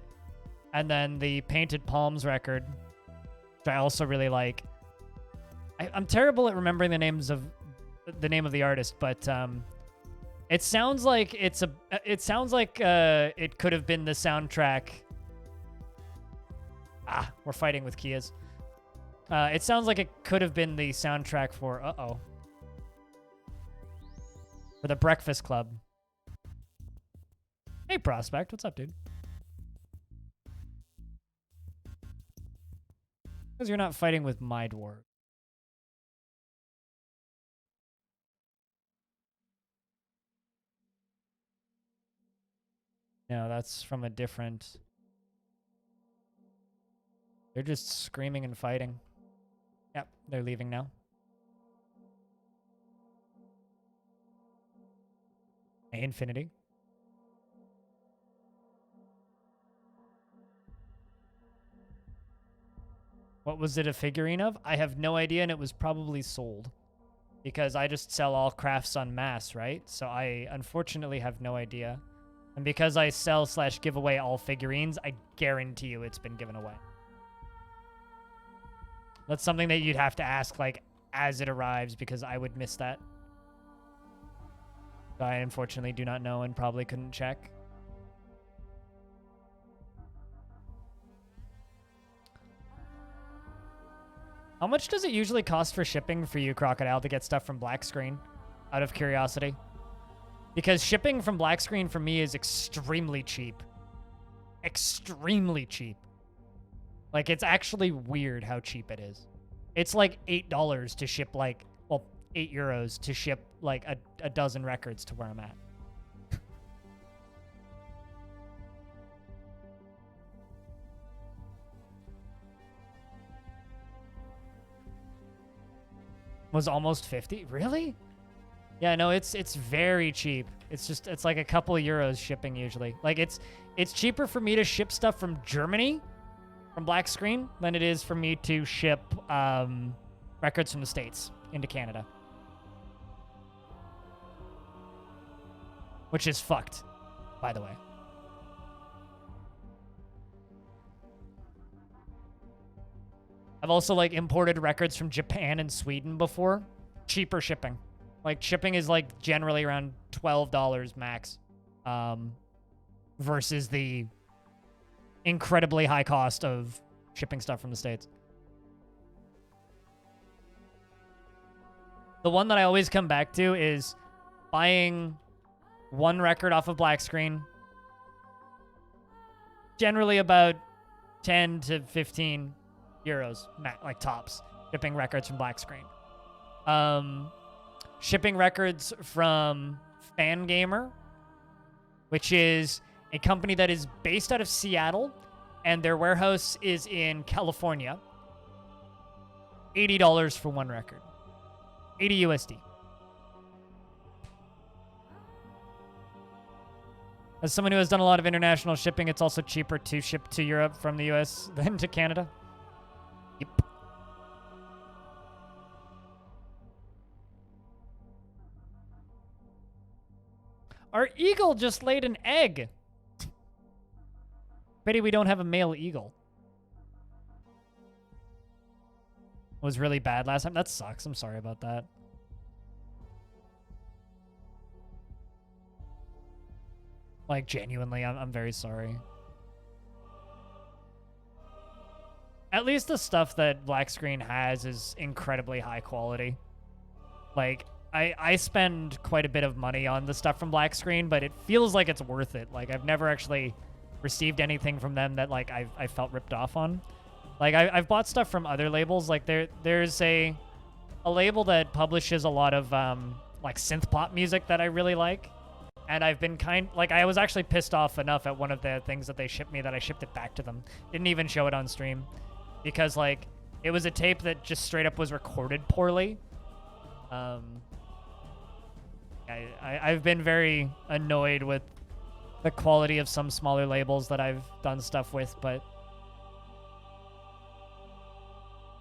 And then the Painted Palms record, which I also really like. I'm terrible at remembering the name of the artist, but it sounds like it could have been the soundtrack. We're fighting with Kias. It sounds like it could have been the soundtrack for for The Breakfast Club. Hey, Prospect, what's up, dude? Because you're not fighting with my dwarf. No, that's from a different... They're just screaming and fighting. Yep, they're leaving now. Hey, Infinity. What was it a figurine of? I have no idea, and it was probably sold. Because I just sell all crafts en masse, right? So I unfortunately have no idea. And because I sell/give away all figurines, I guarantee you it's been given away. That's something that you'd have to ask, like, as it arrives, because I would miss that. I unfortunately do not know and probably couldn't check. How much does it usually cost for shipping for you, Crocodile, to get stuff from Black Screen? Out of curiosity. Because shipping from Black Screen for me is extremely cheap. Extremely cheap. Like, it's actually weird how cheap it is. It's like $8 to ship, like, well, €8 to ship, like, a dozen records to where I'm at. Was almost 50? Really? Yeah, no, it's very cheap. It's like a couple of euros shipping usually. Like, it's cheaper for me to ship stuff from Germany, from Black Screen, than it is for me to ship records from the States into Canada. Which is fucked, by the way. I've also, like, imported records from Japan and Sweden before. Cheaper shipping. Like, shipping is, like, generally around $12 max. Versus the incredibly high cost of shipping stuff from the States. The one that I always come back to is buying one record off of Black Screen. Generally about 10 to 15 euros, like tops, shipping records from Black Screen. shipping records from Fangamer, which is a company that is based out of Seattle, and their warehouse is in California. $80 for one record. 80 USD. As someone who has done a lot of international shipping, it's also cheaper to ship to Europe from the US than to Canada. Yep. Our eagle just laid an egg. Pity we don't have a male eagle. It was really bad last time. That sucks. I'm sorry about that. Like, genuinely, I'm very sorry. At least the stuff that Black Screen has is incredibly high quality. Like, I spend quite a bit of money on the stuff from Black Screen, but it feels like it's worth it. Like, I've never actually received anything from them that, like, I felt ripped off on. Like, I've bought stuff from other labels. Like, there's a label that publishes a lot of, like, synth pop music that I really like. And I've been I was actually pissed off enough at one of the things that they shipped me that I shipped it back to them. Didn't even show it on stream. Because, like, it was a tape that just straight up was recorded poorly. I've been very annoyed with the quality of some smaller labels that I've done stuff with, but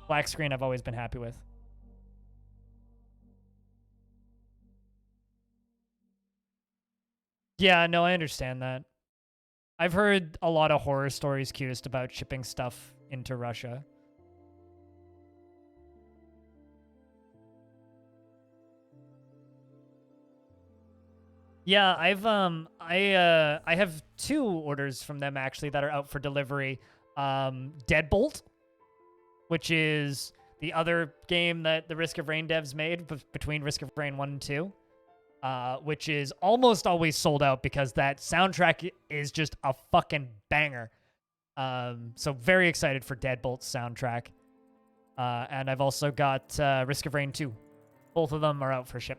Black Screen I've always been happy with. Yeah, no, I understand that. I've heard a lot of horror stories, cutest, about shipping stuff into Russia. Yeah, I have 2 orders from them actually that are out for delivery. Deadbolt, which is the other game that the Risk of Rain devs made between Risk of Rain 1 and 2. Which is almost always sold out because that soundtrack is just a fucking banger. So very excited for Deadbolt's soundtrack. And I've also got Risk of Rain 2. Both of them are out for ship.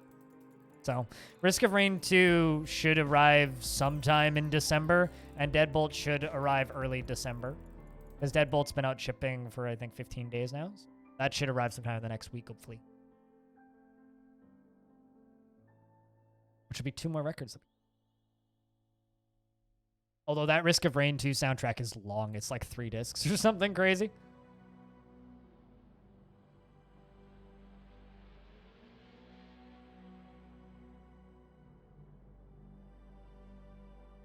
So Risk of Rain 2 should arrive sometime in December, and Deadbolt should arrive early December. Because Deadbolt's been out shipping for, I think, 15 days now. So that should arrive sometime in the next week, hopefully. Which would be 2 more records. Although that Risk of Rain 2 soundtrack is long. It's like 3 discs or something crazy.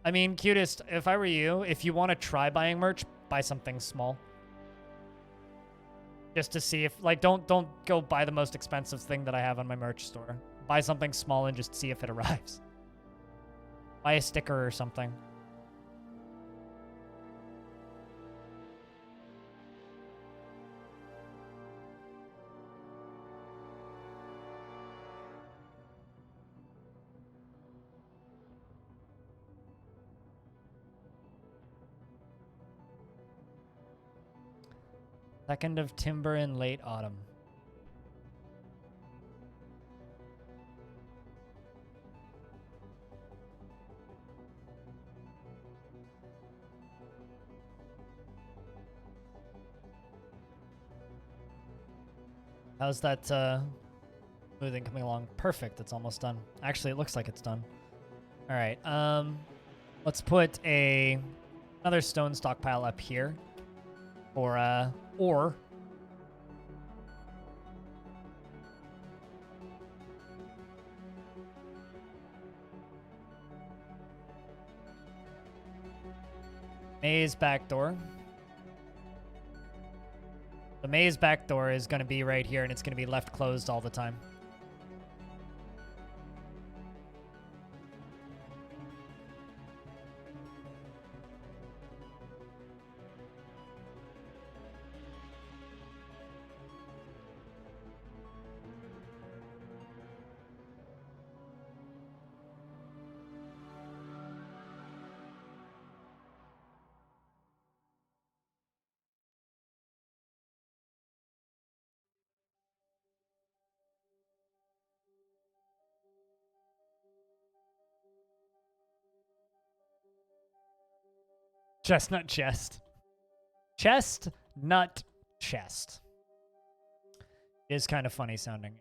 I mean, cutest, if I were you, if you want to try buying merch, buy something small. Just to see if, like, don't go buy the most expensive thing that I have on my merch store. Buy something small and just see if it arrives. Buy a sticker or something. Second of timber in late autumn. How's that smoothing coming along? Perfect. It's almost done. Actually, it looks like it's done. All right. Let's put another stone stockpile up here for ore. Maze back door. The maze back door is going to be right here, and it's going to be left closed all the time. Chestnut chest. Chestnut chest. It is kind of funny sounding.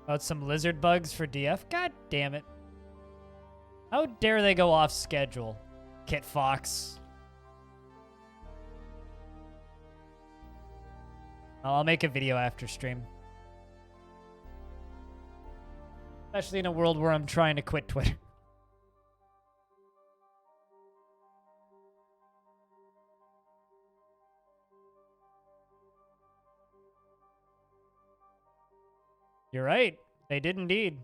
About some lizard bugs for DF? God damn it. How dare they go off schedule, Kit Fox. I'll make a video after stream. Especially in a world where I'm trying to quit Twitter. You're right. They did indeed.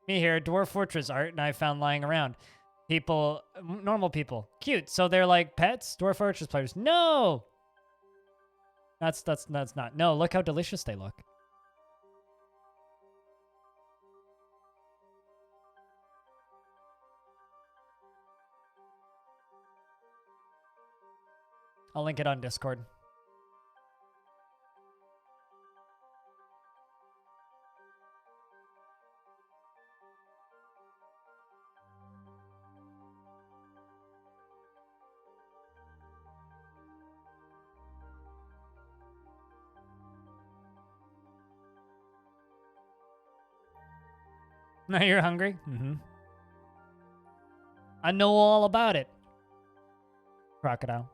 Me here, Dwarf Fortress art, and I found lying around. People, normal people, cute. So they're like pets, Dwarf Fortress players. No, that's not. No, look how delicious they look. I'll link it on Discord. Now you're hungry? Mm-hmm. I know all about it. Crocodile.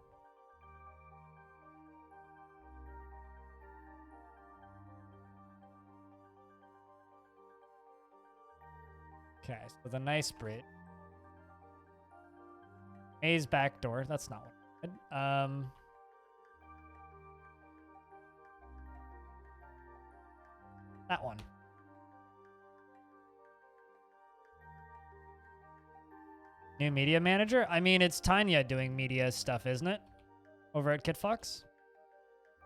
Okay, so the nice bridge. Maze back door. That's not what I did. That one. New media manager? I mean, it's Tanya doing media stuff, isn't it? Over at Kit Fox?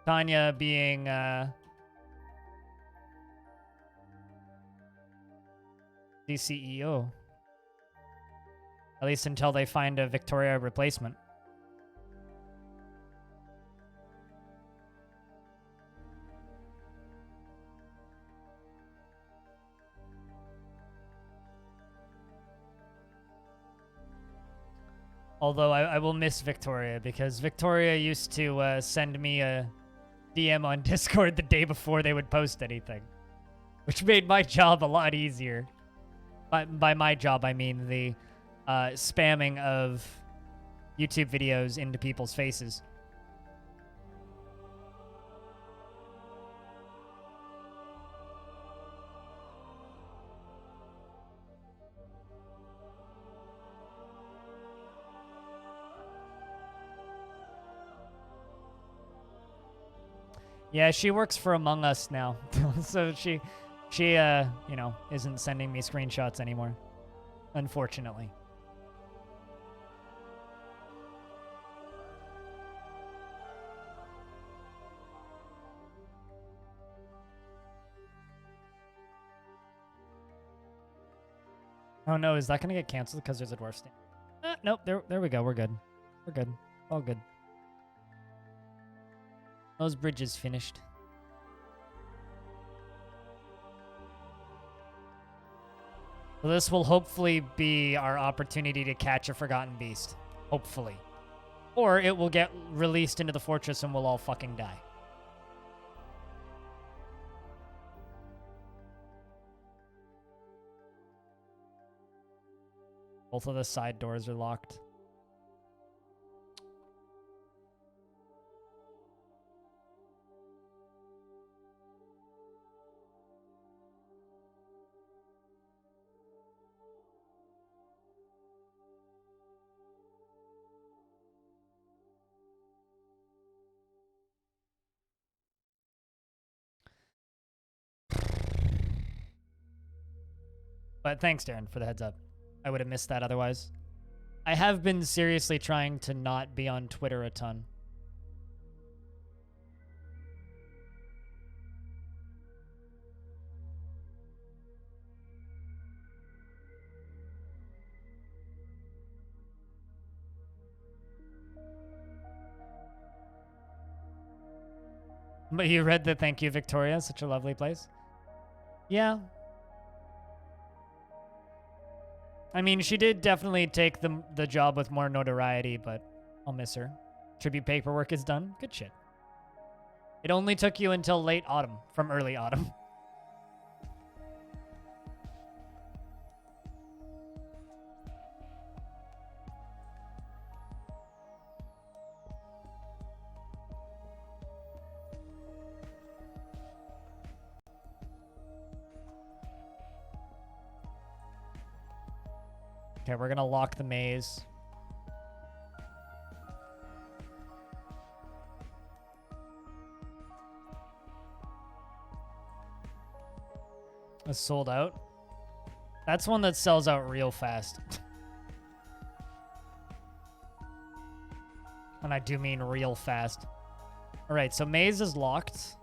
Tanya being, the CEO. At least until they find a Victoria replacement. Although I will miss Victoria, because Victoria used to send me a DM on Discord the day before they would post anything, which made my job a lot easier. By my job, I mean the spamming of YouTube videos into people's faces. Yeah, she works for Among Us now. So she you know, isn't sending me screenshots anymore, unfortunately. Oh no, is that gonna get canceled because there's a dwarf stand? Nope, there we go. We're good. We're good. All good. Those bridges finished. So this will hopefully be our opportunity to catch a forgotten beast. Hopefully. Or it will get released into the fortress and we'll all fucking die. Both of the side doors are locked. But thanks, Darren, for the heads up. I would have missed that otherwise. I have been seriously trying to not be on Twitter a ton. But you read the thank you, Victoria. Such a lovely place. Yeah. I mean, she did definitely take the job with more notoriety, but I'll miss her. Tribute paperwork is done. Good shit. It only took you until late autumn from early autumn. Okay, we're gonna lock the maze. It's sold out. That's one that sells out real fast. And I do mean real fast. All right, so maze is locked.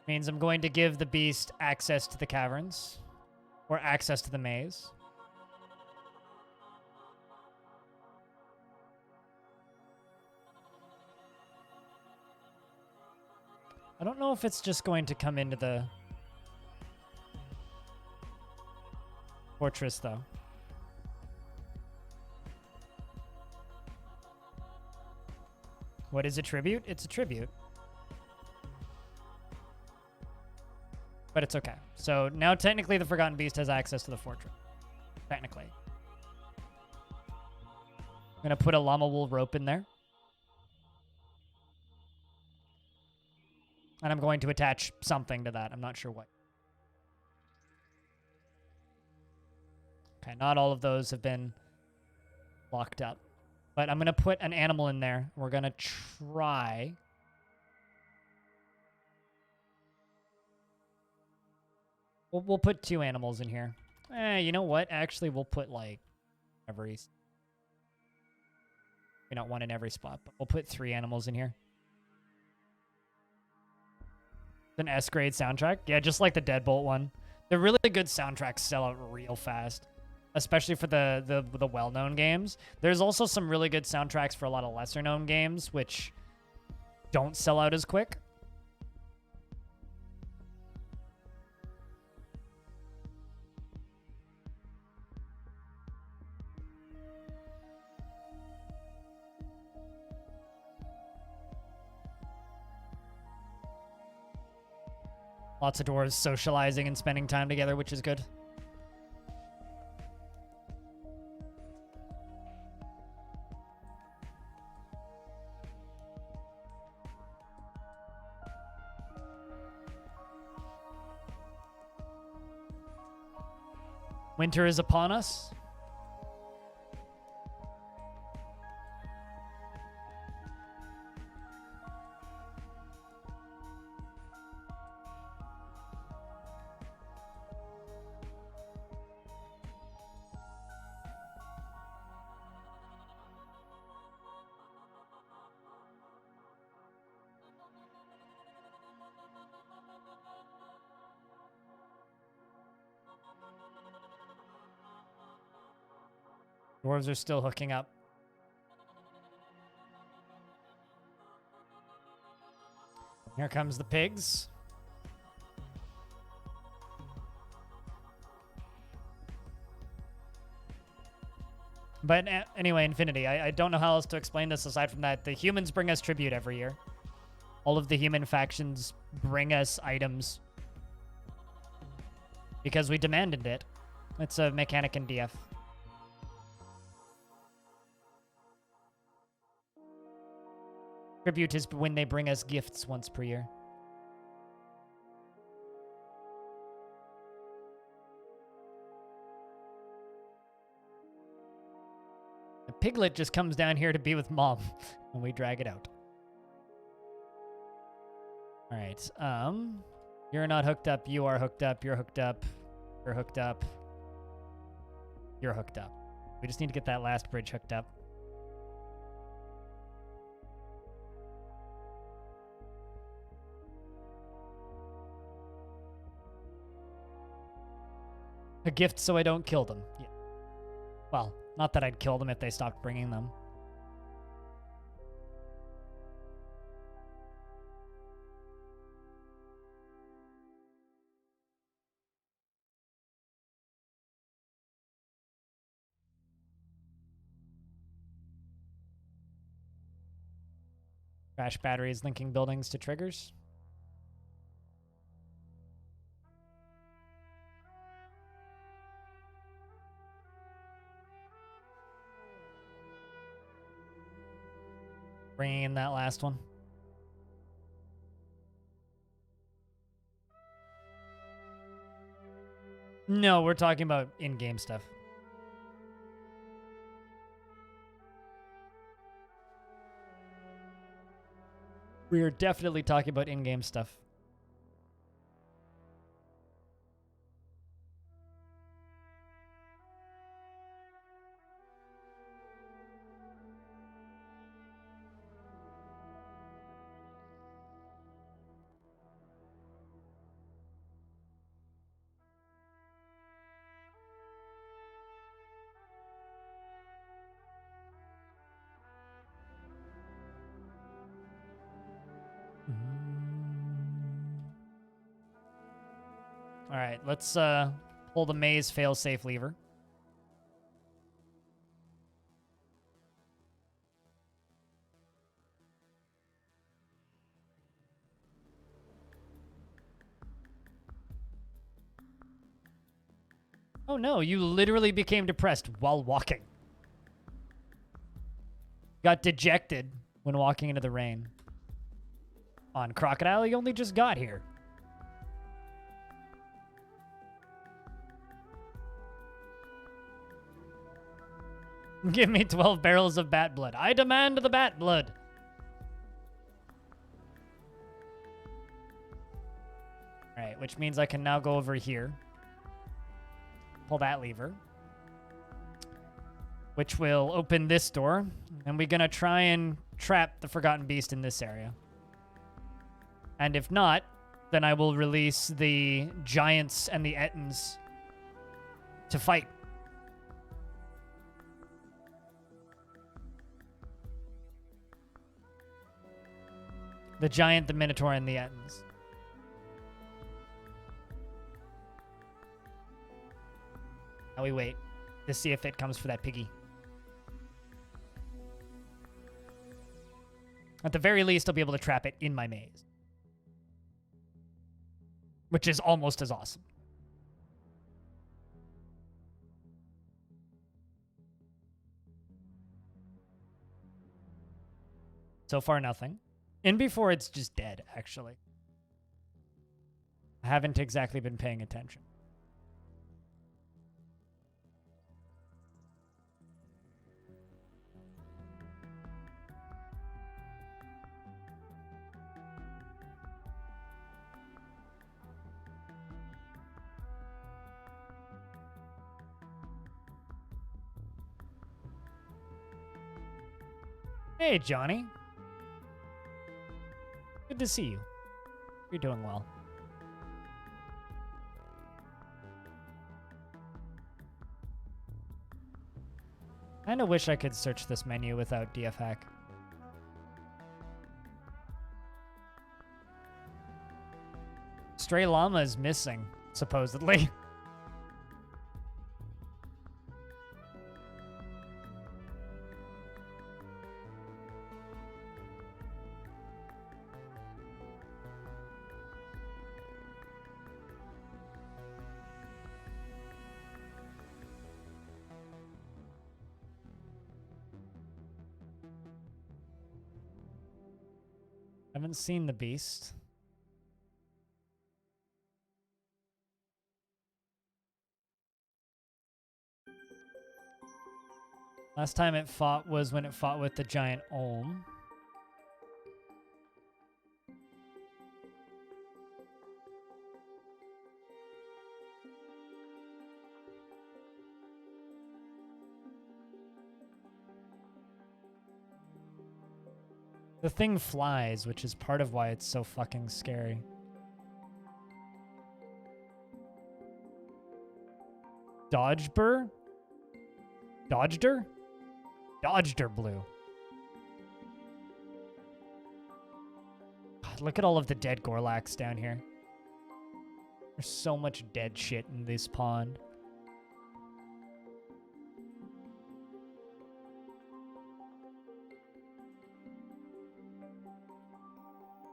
Means I'm going to give the beast access to the caverns. Or access to the maze. I don't know if it's just going to come into the fortress, though. What is a tribute? It's a tribute. But it's okay. So now technically the Forgotten Beast has access to the fortress. Technically. I'm going to put a llama wool rope in there. And I'm going to attach something to that. I'm not sure what. Okay, not all of those have been locked up. But I'm going to put an animal in there. We're going to try... We'll put 2 animals in here. You know what? Actually, we'll put, like, every... Maybe not one in every spot, but we'll put 3 animals in here. An S-grade soundtrack? Yeah, just like the Deadbolt one. The really good soundtracks sell out real fast. Especially for the well-known games. There's also some really good soundtracks for a lot of lesser-known games, which don't sell out as quick. Lots of dwarves socializing and spending time together, which is good. Winter is upon us. Dwarves are still hooking up. Here comes the pigs. But anyway, Infinity, I don't know how else to explain this aside from that. The humans bring us tribute every year. all of the human factions bring us items because we demanded it. It's a mechanic in DF. Tribute is when they bring us gifts once per year. The piglet just comes down here to be with mom and we drag it out. All right. You're not hooked up. You are hooked up. You're hooked up. You're hooked up. You're hooked up. We just need to get that last bridge hooked up. A gift so I don't kill them. Yeah. Well, not that I'd kill them if they stopped bringing them. Crash batteries linking buildings to triggers. Bringing in that last one. No, we're talking about in-game stuff. We are definitely talking about in-game stuff. All right, let's pull the maze fail-safe lever. Oh no, you literally became depressed while walking. Got dejected when walking into the rain. On Crocodile, you only just got here. Give me 12 barrels of bat blood. I demand the bat blood. All right, which means I can now go over here. Pull that lever. Which will open this door. And we're going to try and trap the Forgotten Beast in this area. And if not, then I will release the Giants and the Ettins to fight. The Giant, the Minotaur, and the Ettins. Now we wait to see if it comes for that piggy. At the very least, I'll be able to trap it in my maze. Which is almost as awesome. So far, nothing. In before, it's just dead, actually. I haven't exactly been paying attention. Hey, Johnny. Good to see you. You're doing well. Kinda wish I could search this menu without DF hack. Stray llama is missing, supposedly. Haven't seen the beast. Last time it fought was when it fought with the giant Olm. The thing flies, which is part of why it's so fucking scary. Dodgeber? Dodgeder? Dodgeder blue. God, look at all of the dead Gorlax down here. There's so much dead shit in this pond.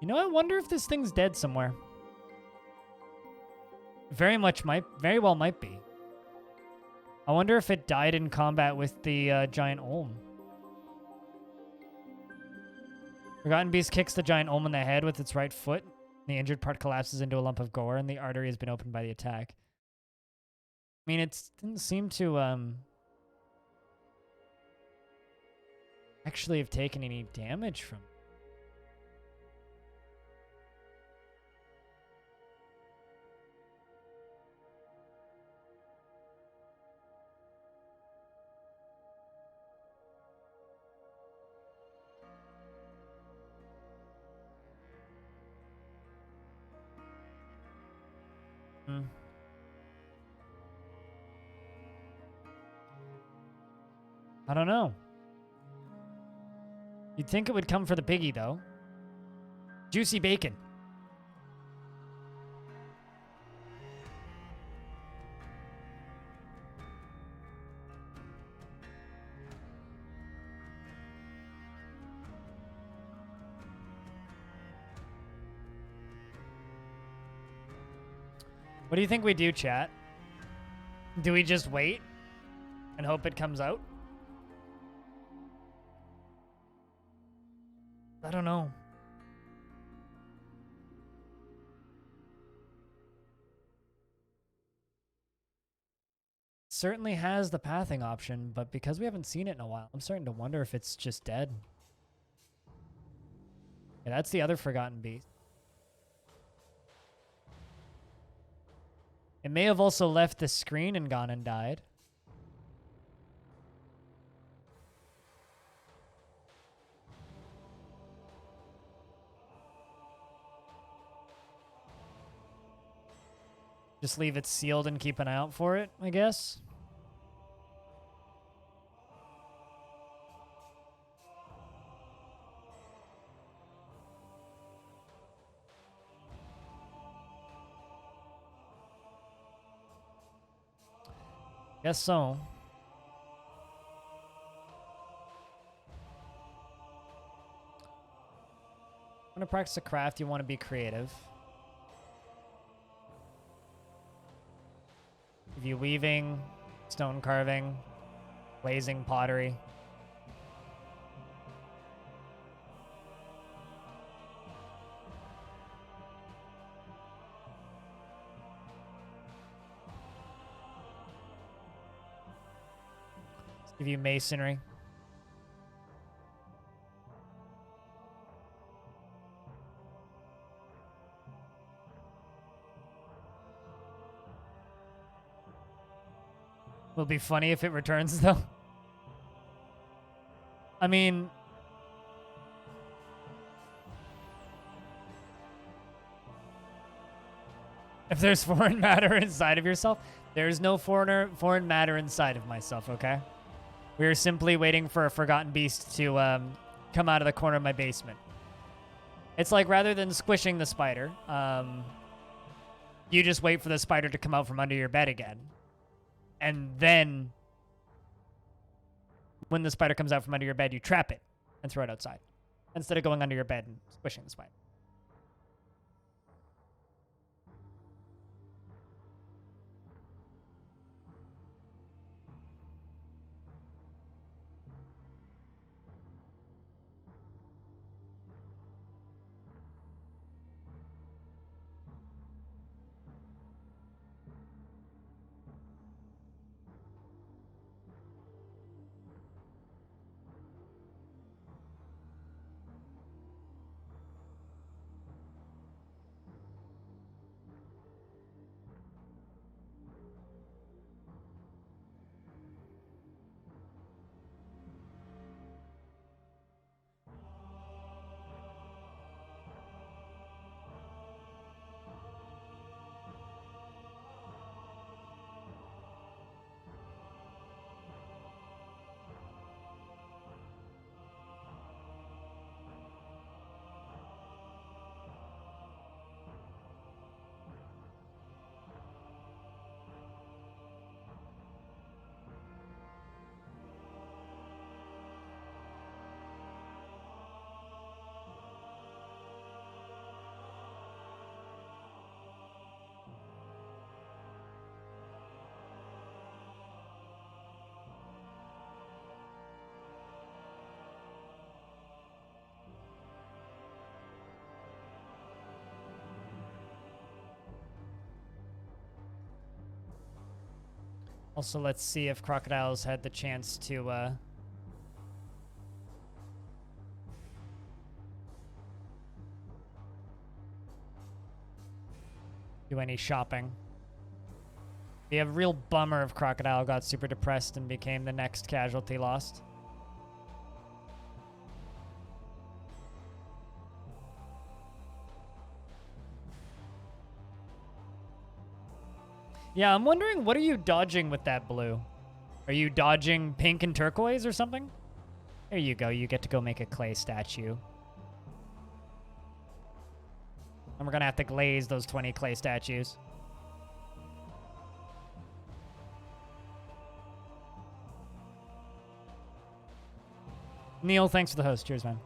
You know, I wonder if this thing's dead somewhere. Very well might be. I wonder if it died in combat with the giant Olm. Forgotten Beast kicks the giant Olm in the head with its right foot. The injured part collapses into a lump of gore, and the artery has been opened by the attack. I mean, it didn't seem to actually have taken any damage from it. I don't know. You'd think it would come for the piggy, though. Juicy bacon. What do you think we do, chat? Do we just wait and hope it comes out? I don't know. Certainly has the pathing option, but because we haven't seen it in a while, I'm starting to wonder if it's just dead. Yeah, that's the other Forgotten Beast. It may have also left the screen and gone and died. Just leave it sealed and keep an eye out for it, I guess. Guess so. Want to practice a craft, you want to be creative. If you weaving, stone carving, glazing, pottery. Give you masonry. Will be funny if it returns, though. I mean... if there's foreign matter inside of yourself, there's no foreign matter inside of myself, okay? We are simply waiting for a Forgotten Beast to come out of the corner of my basement. It's like, rather than squishing the spider, you just wait for the spider to come out from under your bed again. And then, when the spider comes out from under your bed, you trap it and throw it outside, instead of going under your bed and squishing the spider. Also, let's see if crocodiles had the chance to do any shopping. Be a real bummer if Crocodile got super depressed and became the next casualty lost. Yeah, I'm wondering, what are you dodging with that blue? Are you dodging pink and turquoise or something? There you go. You get to go make a clay statue. And we're going to have to glaze those 20 clay statues. Neil, thanks for the host. Cheers, man.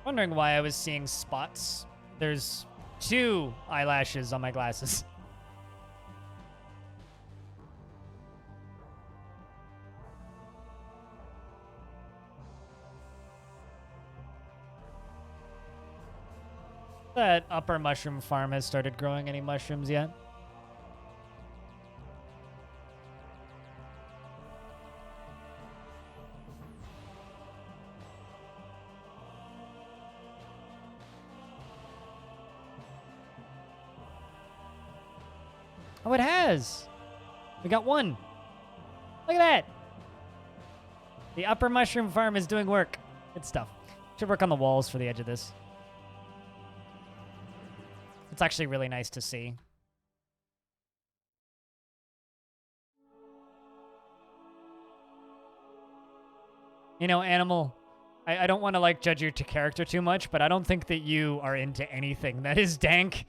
Wondering why I was seeing spots. There's 2 eyelashes on my glasses. That upper mushroom farm has started growing any mushrooms yet? Oh, it has. We got 1. Look at that. The upper mushroom farm is doing work. Good stuff. Should work on the walls for the edge of this. It's actually really nice to see. You know, Animal, I don't want to, like, judge your character too much, but I don't think that you are into anything that is dank.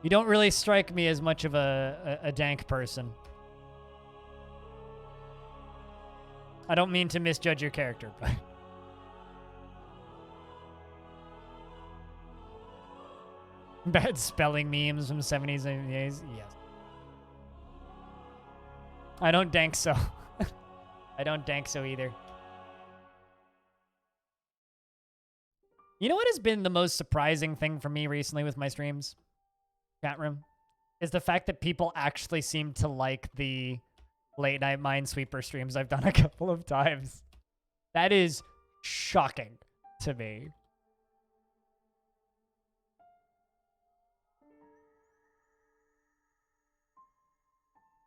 You don't really strike me as much of a dank person. I don't mean to misjudge your character, but... Bad spelling memes from 70s and 80s? Yes. I don't dank so. I don't dank so either. You know what has been the most surprising thing for me recently with my streams? Chat room? Is the fact that people actually seem to like the late night Minesweeper streams I've done a couple of times. That is shocking to me.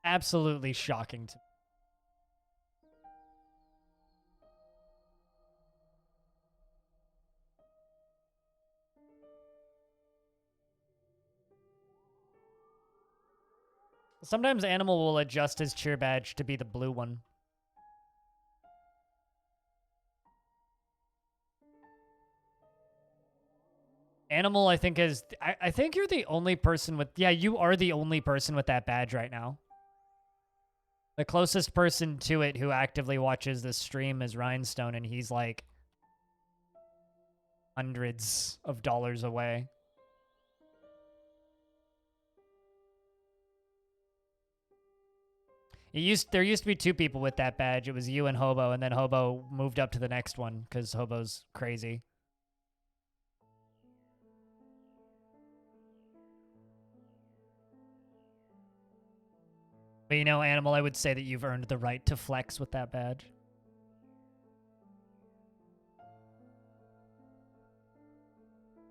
Absolutely shocking to me. Sometimes Animal will adjust his cheer badge to be the blue one. Animal, I think, is... I think you're the only person with... Yeah, you are the only person with that badge right now. The closest person to it who actively watches this stream is Rhinestone, and he's like hundreds of dollars away. There used to be 2 people with that badge. It was you and Hobo, and then Hobo moved up to the next one because Hobo's crazy. But you know, Animal, I would say that you've earned the right to flex with that badge.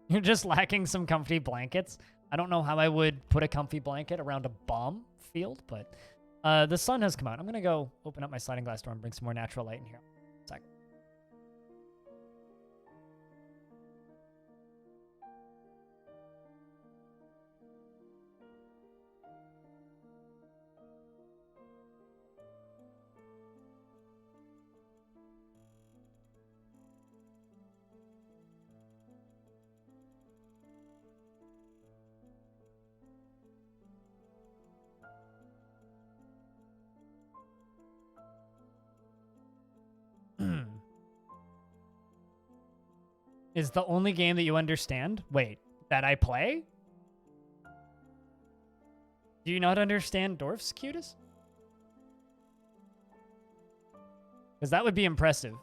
You're just lacking some comfy blankets. I don't know how I would put a comfy blanket around a bomb field, but the sun has come out. I'm going to go open up my sliding glass door and bring some more natural light in here. Sec. Is the only game that you understand? Wait, that I play? Do you not understand Dwarf's cutest? Because that would be impressive.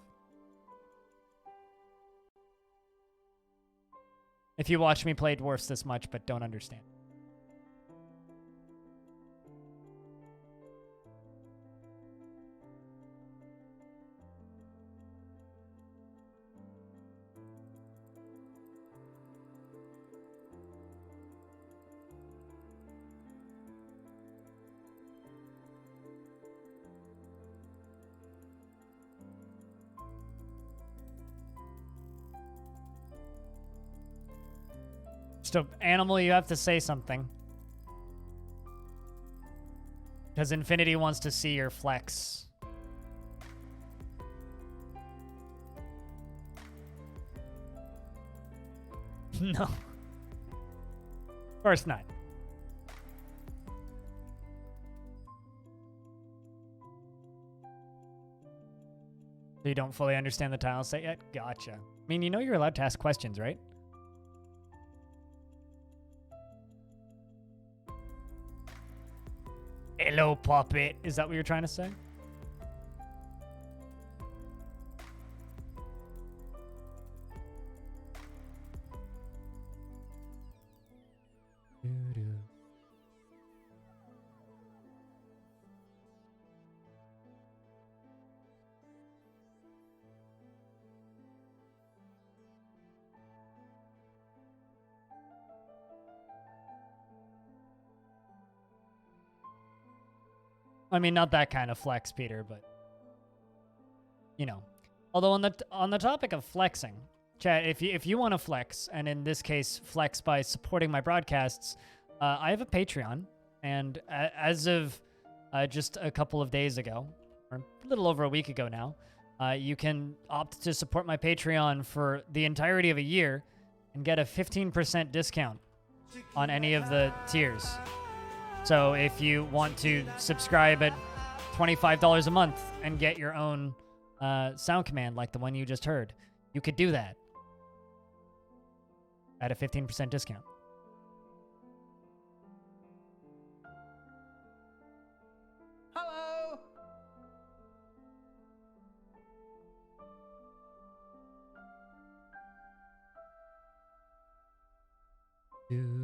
If you watch me play Dwarfs this much but don't understand. So, Animal, you have to say something. Because Infinity wants to see your flex. No. Of course not. So you don't fully understand the tile set yet? Gotcha. I mean, you know you're allowed to ask questions, right? Hello, puppet. Is that what you're trying to say? I mean, not that kind of flex, Peter, but you know. Although on the topic of flexing, chat, if you want to flex, and in this case, flex by supporting my broadcasts, I have a Patreon, and as of just a couple of days ago, or a little over a week ago now, you can opt to support my Patreon for the entirety of a year and get a 15% discount on any of the tiers. So if you want to subscribe at $25 a month and get your own sound command like the one you just heard, you could do that at a 15% discount. Hello. Do.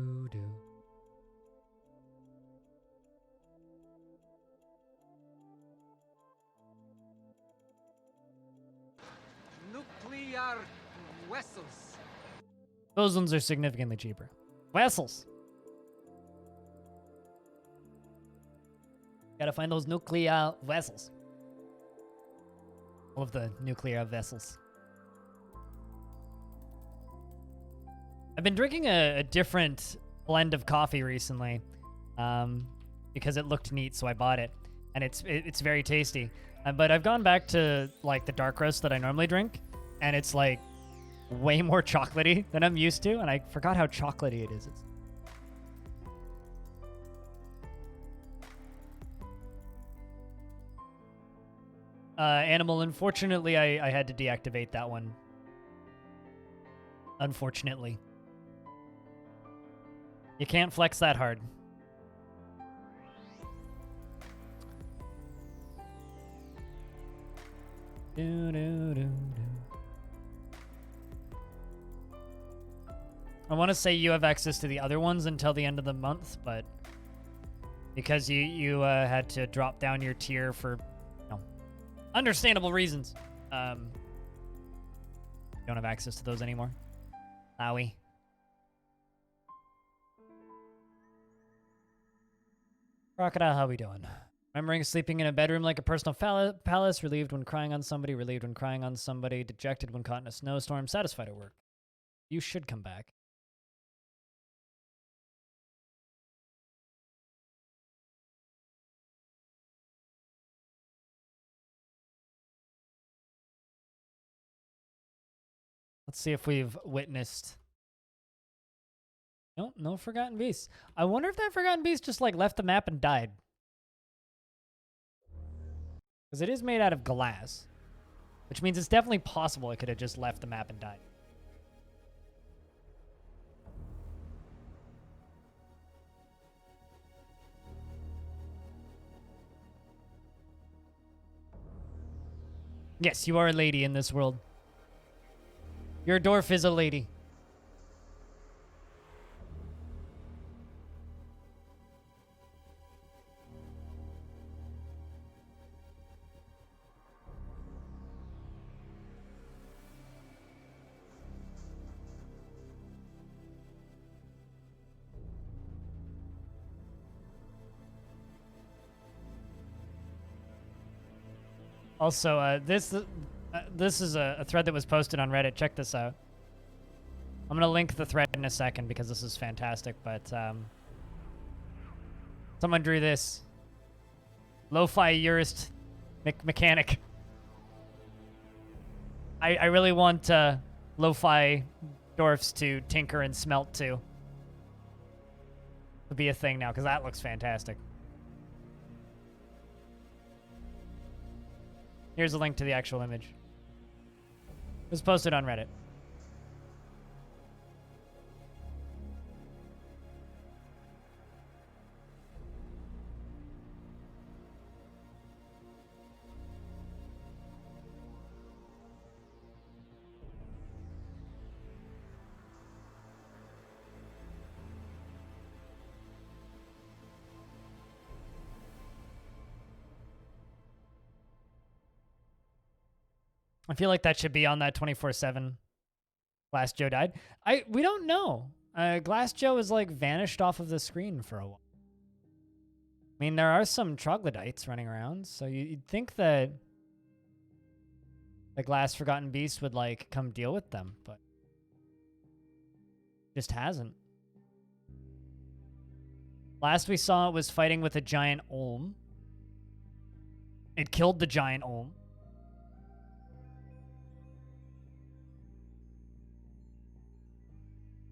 Nuclear vessels. Those ones are significantly cheaper. Vessels. Gotta find those nuclear vessels. All of the nuclear vessels. I've been drinking a different blend of coffee recently because it looked neat, so I bought it. And it's very tasty. But I've gone back to like the dark roast that I normally drink, and it's like way more chocolatey than I'm used to, and I forgot how chocolatey it is. Animal, unfortunately, I had to deactivate that one. Unfortunately. You can't flex that hard. I want to say you have access to the other ones until the end of the month, but because you had to drop down your tier for understandable reasons, you don't have access to those anymore. Owie. Crocodile, how we doing? Remembering sleeping in a bedroom like a personal palace, relieved when crying on somebody, relieved when crying on somebody, dejected when caught in a snowstorm, satisfied at work. You should come back. Let's see if we've witnessed. No, no Forgotten Beasts. I wonder if that Forgotten Beast just like left the map and died. Because it is made out of glass. Which means it's definitely possible it could have just left the map and died. Yes, you are a lady in this world. Your dwarf is a lady. Also, this is a thread that was posted on Reddit. Check this out. I'm gonna link the thread in a second because this is fantastic. But someone drew this lo-fi jurist mechanic. I really want lo-fi dwarfs to tinker and smelt to be a thing now because that looks fantastic. Here's a link to the actual image. It was posted on Reddit. I feel like that should be on that 24/7. Glass Joe died. We don't know. Glass Joe is like vanished off of the screen for a while. I mean, there are some troglodytes running around, so you'd think that the Glass Forgotten Beast would like come deal with them, but just hasn't. Last we saw it was fighting with a giant Olm. It killed the giant Olm.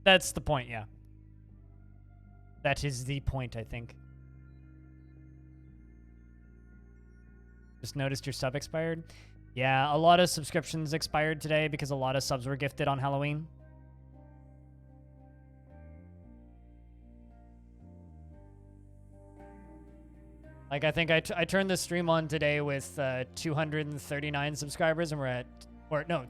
That's the point, yeah. That is the point, I think. Just noticed your sub expired? Yeah, a lot of subscriptions expired today because a lot of subs were gifted on Halloween. Like, I think I turned the stream on today with 239 subscribers, and we're at... Or, no,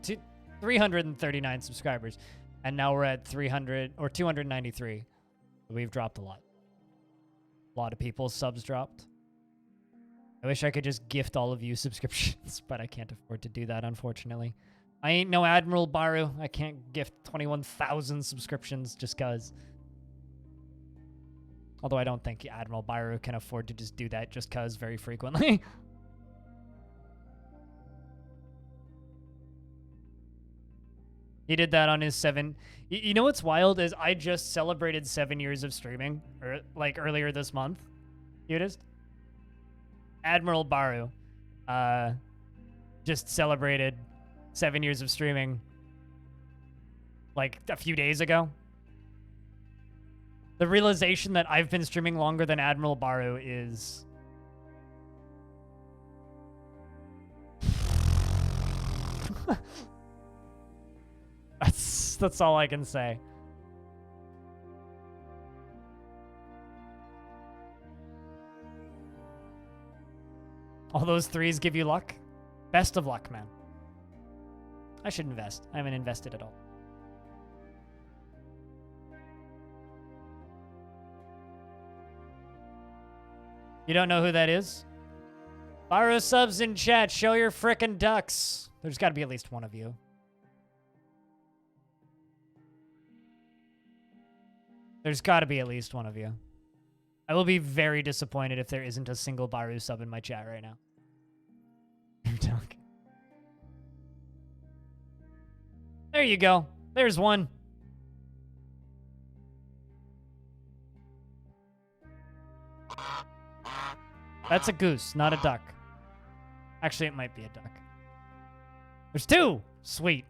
339 subscribers. And now we're at 300 or 293. We've dropped a lot. A lot of people's subs dropped. I wish I could just gift all of you subscriptions, but I can't afford to do that, unfortunately. I ain't no Admiral Baru. I can't gift 21,000 subscriptions just cuz. Although I don't think Admiral Baru can afford to just do that just cuz very frequently. He did that on his 7... You know what's wild is I just celebrated 7 years of streaming, or like earlier this month. You just Admiral Baru just celebrated 7 years of streaming like a few days ago. The realization that I've been streaming longer than Admiral Baru is... That's all I can say. All those threes give you luck? Best of luck, man. I should invest. I haven't invested at all. You don't know who that is? Borrow subs in chat. Show your frickin' ducks. There's got to be at least one of you. There's got to be at least one of you. I will be very disappointed if there isn't a single Baru sub in my chat right now. There you go. There's one. That's a goose, not a duck. Actually, it might be a duck. There's two! Sweet.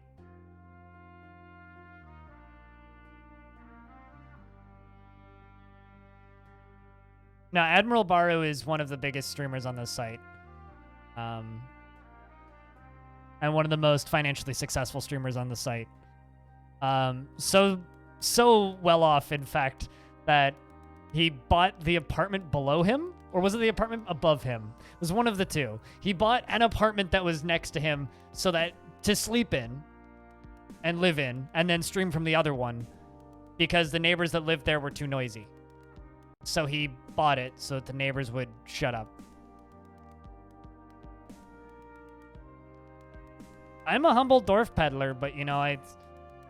Now, Admiral Baru is one of the biggest streamers on this site. And one of the most financially successful streamers on the site. So well off, in fact, that he bought the apartment below him Or was it the apartment above him? It was one of the two. He bought an apartment that was next to him so that to sleep in and live in and then stream from the other one because the neighbors that lived there were too noisy. So he bought it so that the neighbors would shut up. I'm a humble dwarf peddler, but you know,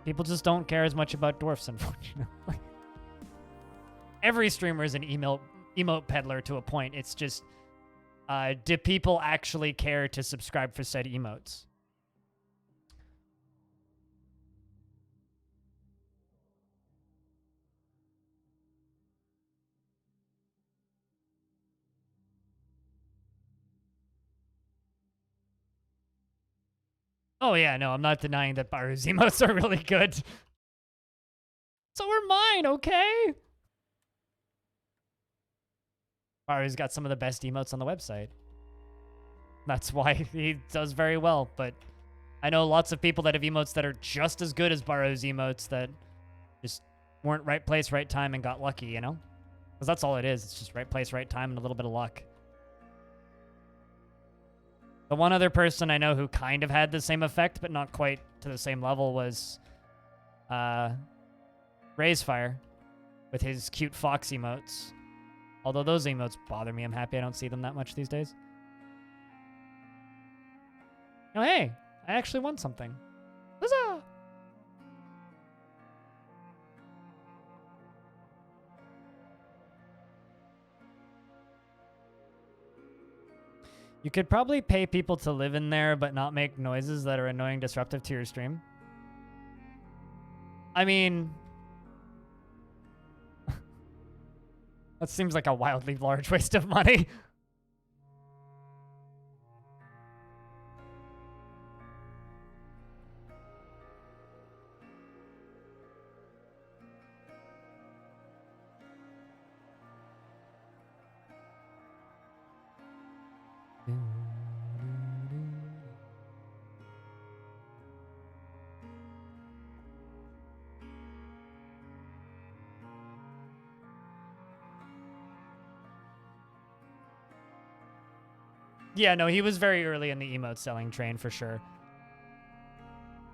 people just don't care as much about dwarfs, unfortunately. Every streamer is an emote peddler to a point. It's just, do people actually care to subscribe for said emotes? Oh yeah, no, I'm not denying that Baru's emotes are really good. So are mine, okay? Baru's got some of the best emotes on the website. That's why he does very well, but I know lots of people that have emotes that are just as good as Baru's emotes that just weren't right place, right time, and got lucky, you know? Because that's all it is. It's just right place, right time, and a little bit of luck. The one other person I know who kind of had the same effect, but not quite to the same level, was Raisefire with his cute fox emotes. Although those emotes bother me. I'm happy I don't see them that much these days. Oh, hey, I actually won something. Huzzah! You could probably pay people to live in there, but not make noises that are annoying, disruptive to your stream. I mean, that seems like a wildly large waste of money. Yeah, no, he was very early in the emote selling train for sure.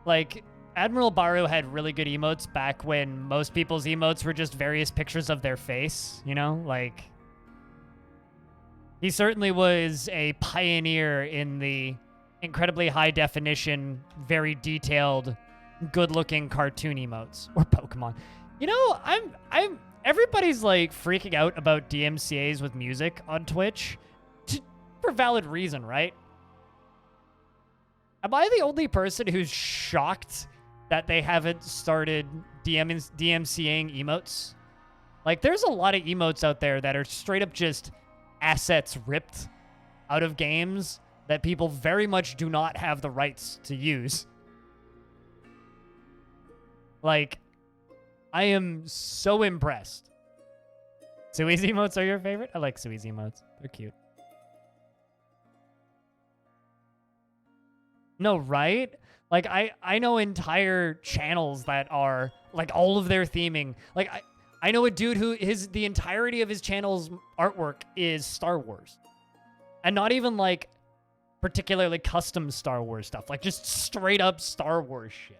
Like, Admiral Baru had really good emotes back when most people's emotes were just various pictures of their face, you know? Like, he certainly was a pioneer in the incredibly high definition, very detailed, good-looking cartoon emotes. Or Pokemon. You know, everybody's like freaking out about DMCAs with music on Twitch. For valid reason, right? Am I the only person who's shocked that they haven't started DMCAing emotes? Like, there's a lot of emotes out there that are straight up just assets ripped out of games that people very much do not have the rights to use. Like, I am so impressed. Sui's emotes are your favorite? I like Sui's emotes. They're cute. No, right? Like, I know entire channels that are, like, all of their theming. Like, I know a dude who, the entirety of his channel's artwork is Star Wars. And not even, like, particularly custom Star Wars stuff. Like, just straight up Star Wars shit.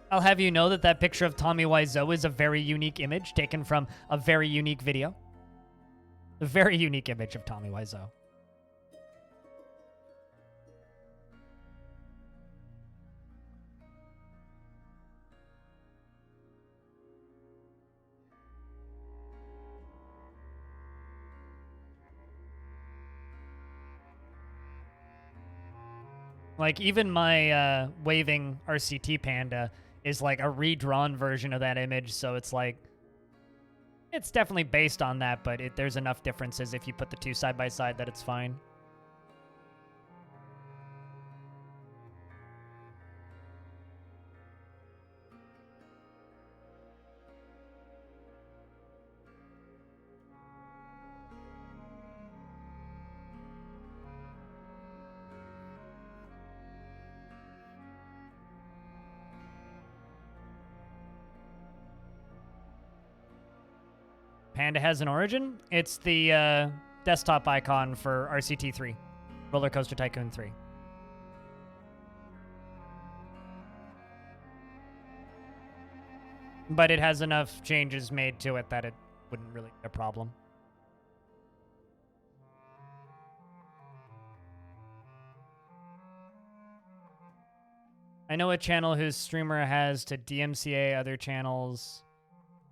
I'll have you know that that picture of Tommy Wiseau is a very unique image taken from a very unique video. A very unique image of Tommy Wiseau. Like, even my waving RCT panda is like a redrawn version of that image, so it's like, it's definitely based on that, but there's enough differences if you put the two side by side that it's fine. Panda has an origin? It's the desktop icon for RCT3, Roller Coaster Tycoon 3. But it has enough changes made to it that it wouldn't really be a problem. I know a channel whose streamer has to DMCA other channels.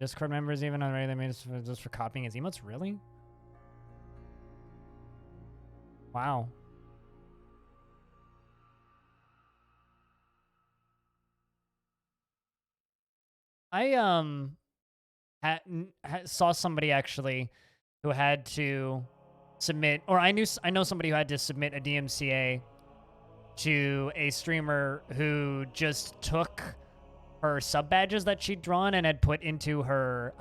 Discord members even already they made it just for copying his emotes? Really? Wow. I saw somebody actually who had to submit, or I know somebody who had to submit a DMCA to a streamer who just took her sub badges that she'd drawn and had put into her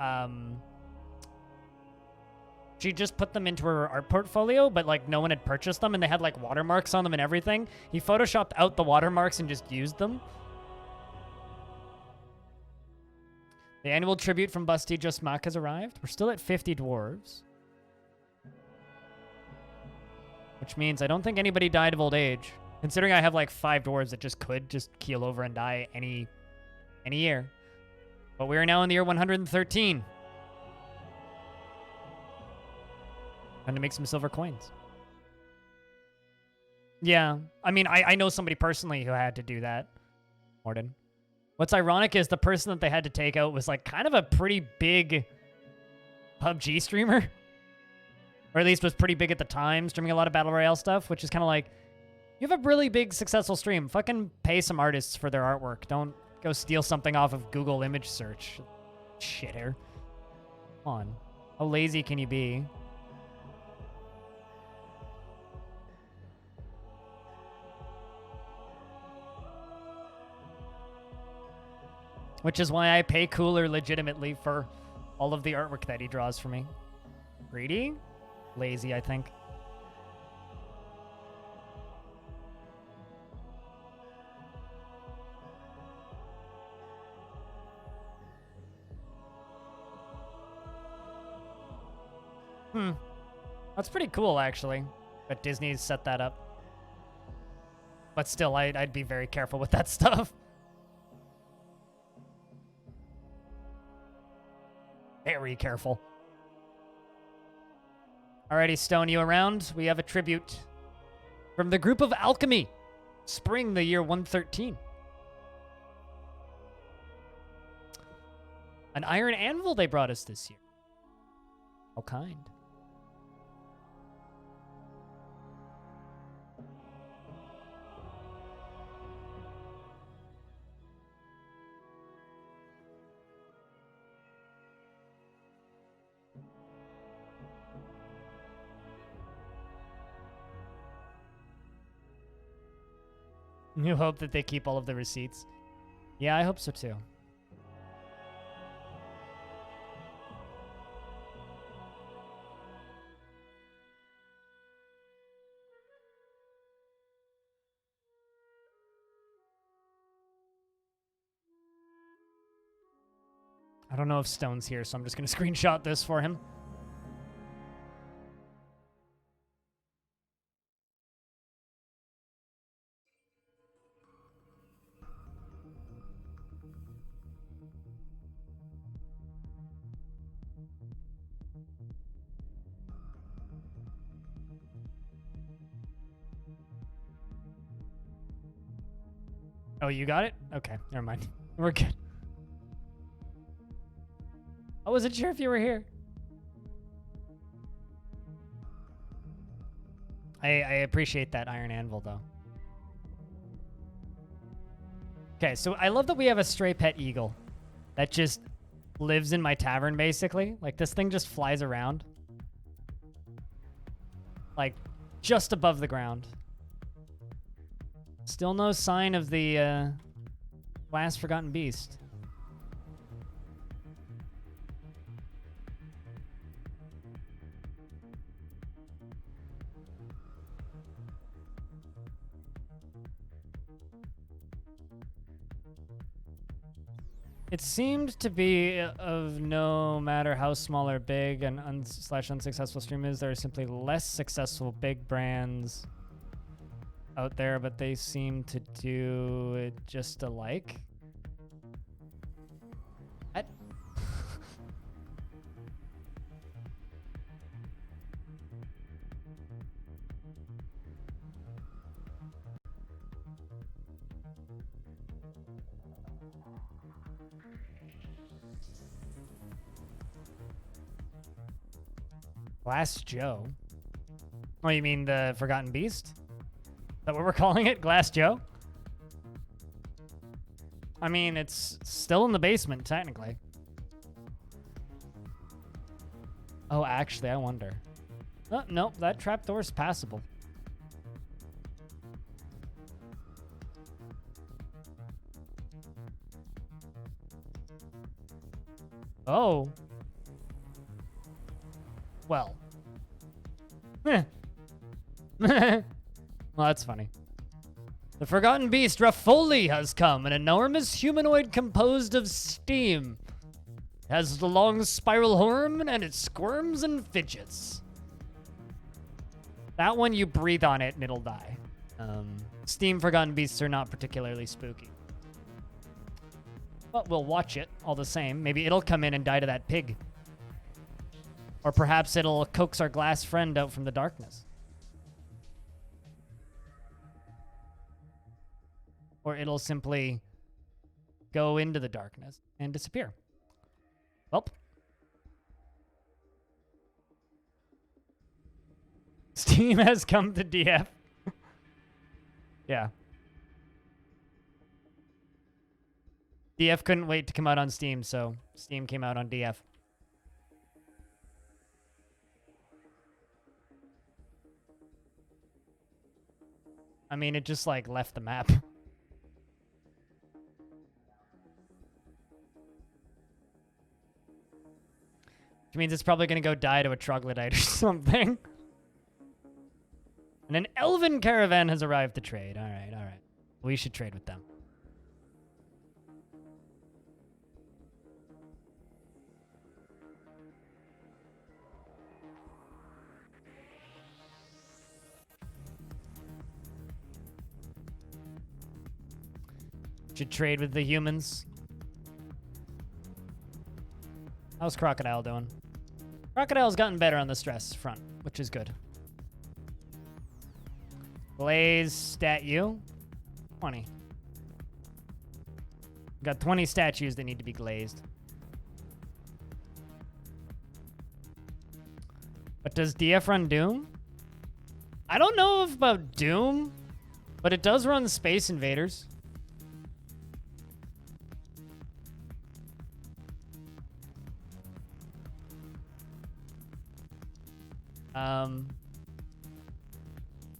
she just put them into her art portfolio, but like no one had purchased them and they had like watermarks on them and everything. He photoshopped out the watermarks and just used them. The annual tribute from Busty Just Mock has arrived. We're still at 50 dwarves. Which means I don't think anybody died of old age. Considering I have like 5 dwarves that just could just keel over and die any year. But we are now in the year 113. Time to make some silver coins. Yeah. I mean, I know somebody personally who had to do that. Morden. What's ironic is the person that they had to take out was like kind of a pretty big PUBG streamer. Or at least was pretty big at the time, streaming a lot of Battle Royale stuff, which is kind of like, you have a really big, successful stream. Fucking pay some artists for their artwork. Don't go steal something off of Google image search. Shitter. Come on. How lazy can you be? Which is why I pay Cooler legitimately for all of the artwork that he draws for me. Greedy? Lazy, I think. That's pretty cool, actually. But Disney's set that up. But still, I'd be very careful with that stuff. Very careful. Alrighty, Stone, you around? We have a tribute from the group of Alchemy. Spring the year 113. An iron anvil they brought us this year. How kind. You hope that they keep all of the receipts. Yeah, I hope so too. I don't know if Stone's here, so I'm just going to screenshot this for him. Oh, you got it? Okay, never mind. We're good. I wasn't sure if you were here. I appreciate that iron anvil, though. Okay, so I love that we have a stray pet eagle that just lives in my tavern, basically. Like, this thing just flies around. Like, just above the ground. Still no sign of the last forgotten beast. It seemed to be of no matter how small or big an unsuccessful stream is, there are simply less successful big brands out there, but they seem to do it just alike. What? Glass Joe? Oh, you mean the Forgotten Beast? Is that what we're calling it? Glass Joe? I mean, it's still in the basement, technically. Oh, actually, I wonder. Oh, nope, that trapdoor's passable. Oh. Well. Well, that's funny. The Forgotten Beast Raffoli has come, an enormous humanoid composed of steam. It has the long spiral horn, and it squirms and fidgets. That one, you breathe on it, and it'll die. Steam Forgotten Beasts are not particularly spooky. But we'll watch it all the same. Maybe it'll come in and die to that pig. Or perhaps it'll coax our glass friend out from the darkness. Or it'll simply go into the darkness and disappear. Well. Steam has come to DF. Yeah. DF couldn't wait to come out on Steam, so Steam came out on DF. I mean, it just, like, left the map. Which means it's probably gonna go die to a troglodyte or something. And an elven caravan has arrived to trade. All right, all right. We should trade with them. Should trade with the humans. How's Crocodile doing? Crocodile's gotten better on the stress front, which is good. Glaze statue. 20. Got 20 statues that need to be glazed. But does DF run Doom? I don't know about Doom, but it does run Space Invaders.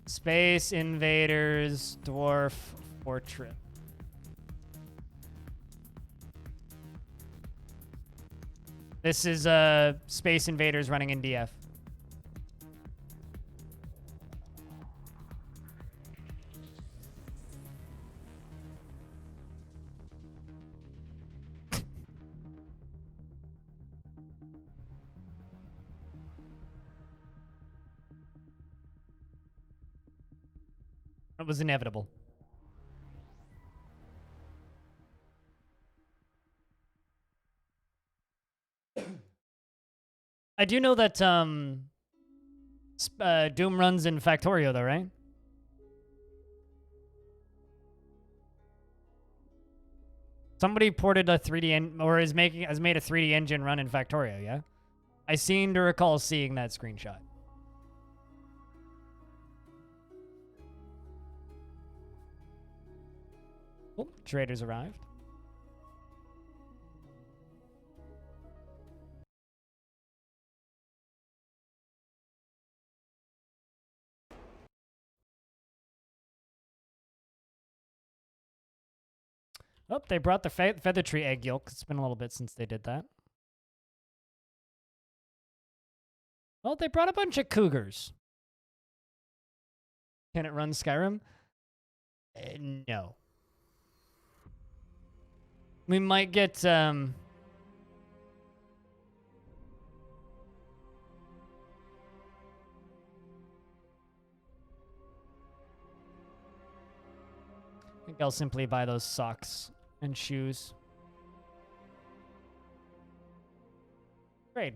Space Invaders, Dwarf, Fortress. This is Space Invaders running in DF. It was inevitable. I do know that Doom runs in Factorio, though, right? Somebody ported a 3D or has made a 3D engine run in Factorio, yeah? I seem to recall seeing that screenshot. Oh, traders arrived. Oh, they brought the feather tree egg yolk. It's been a little bit since they did that. Well, they brought a bunch of cougars. Can it run Skyrim? No. We might get, I think I'll simply buy those socks and shoes. Trade.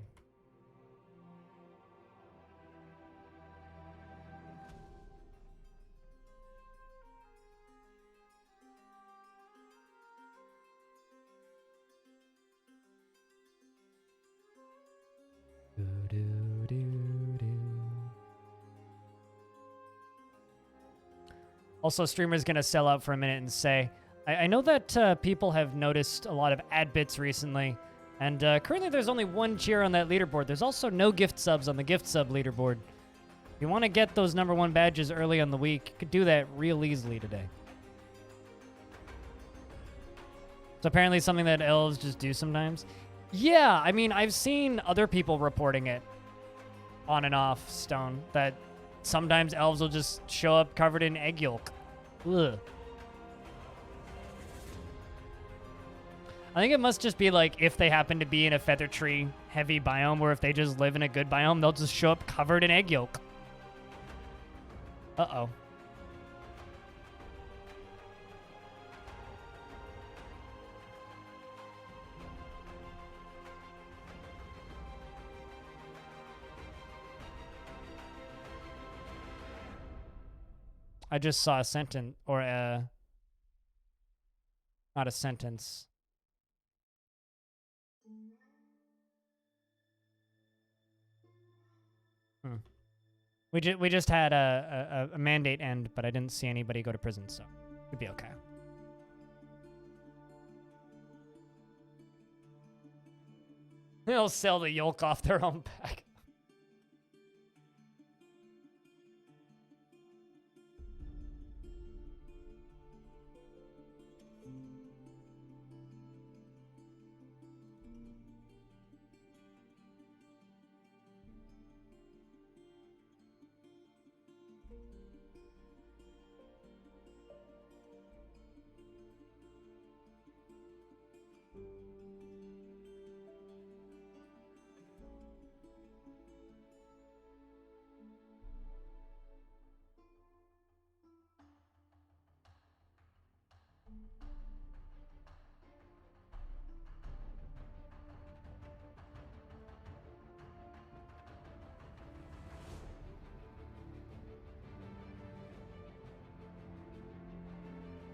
Also, streamer's gonna sell out for a minute and say, I know that people have noticed a lot of ad bits recently, and currently there's only one cheer on that leaderboard. There's also no gift subs on the gift sub leaderboard. If you want to get those #1 badges early on the week, you could do that real easily today. It's apparently something that elves just do sometimes. Yeah, I mean, I've seen other people reporting it on and off Stone, that sometimes elves will just show up covered in egg yolk. Ugh. I think it must just be like if they happen to be in a feather tree heavy biome, or if they just live in a good biome, they'll just show up covered in egg yolk. Uh-oh. I just saw a sentence, or not a sentence. We just had a mandate end, but I didn't see anybody go to prison, so it'd be okay. They'll sell the yolk off their own back.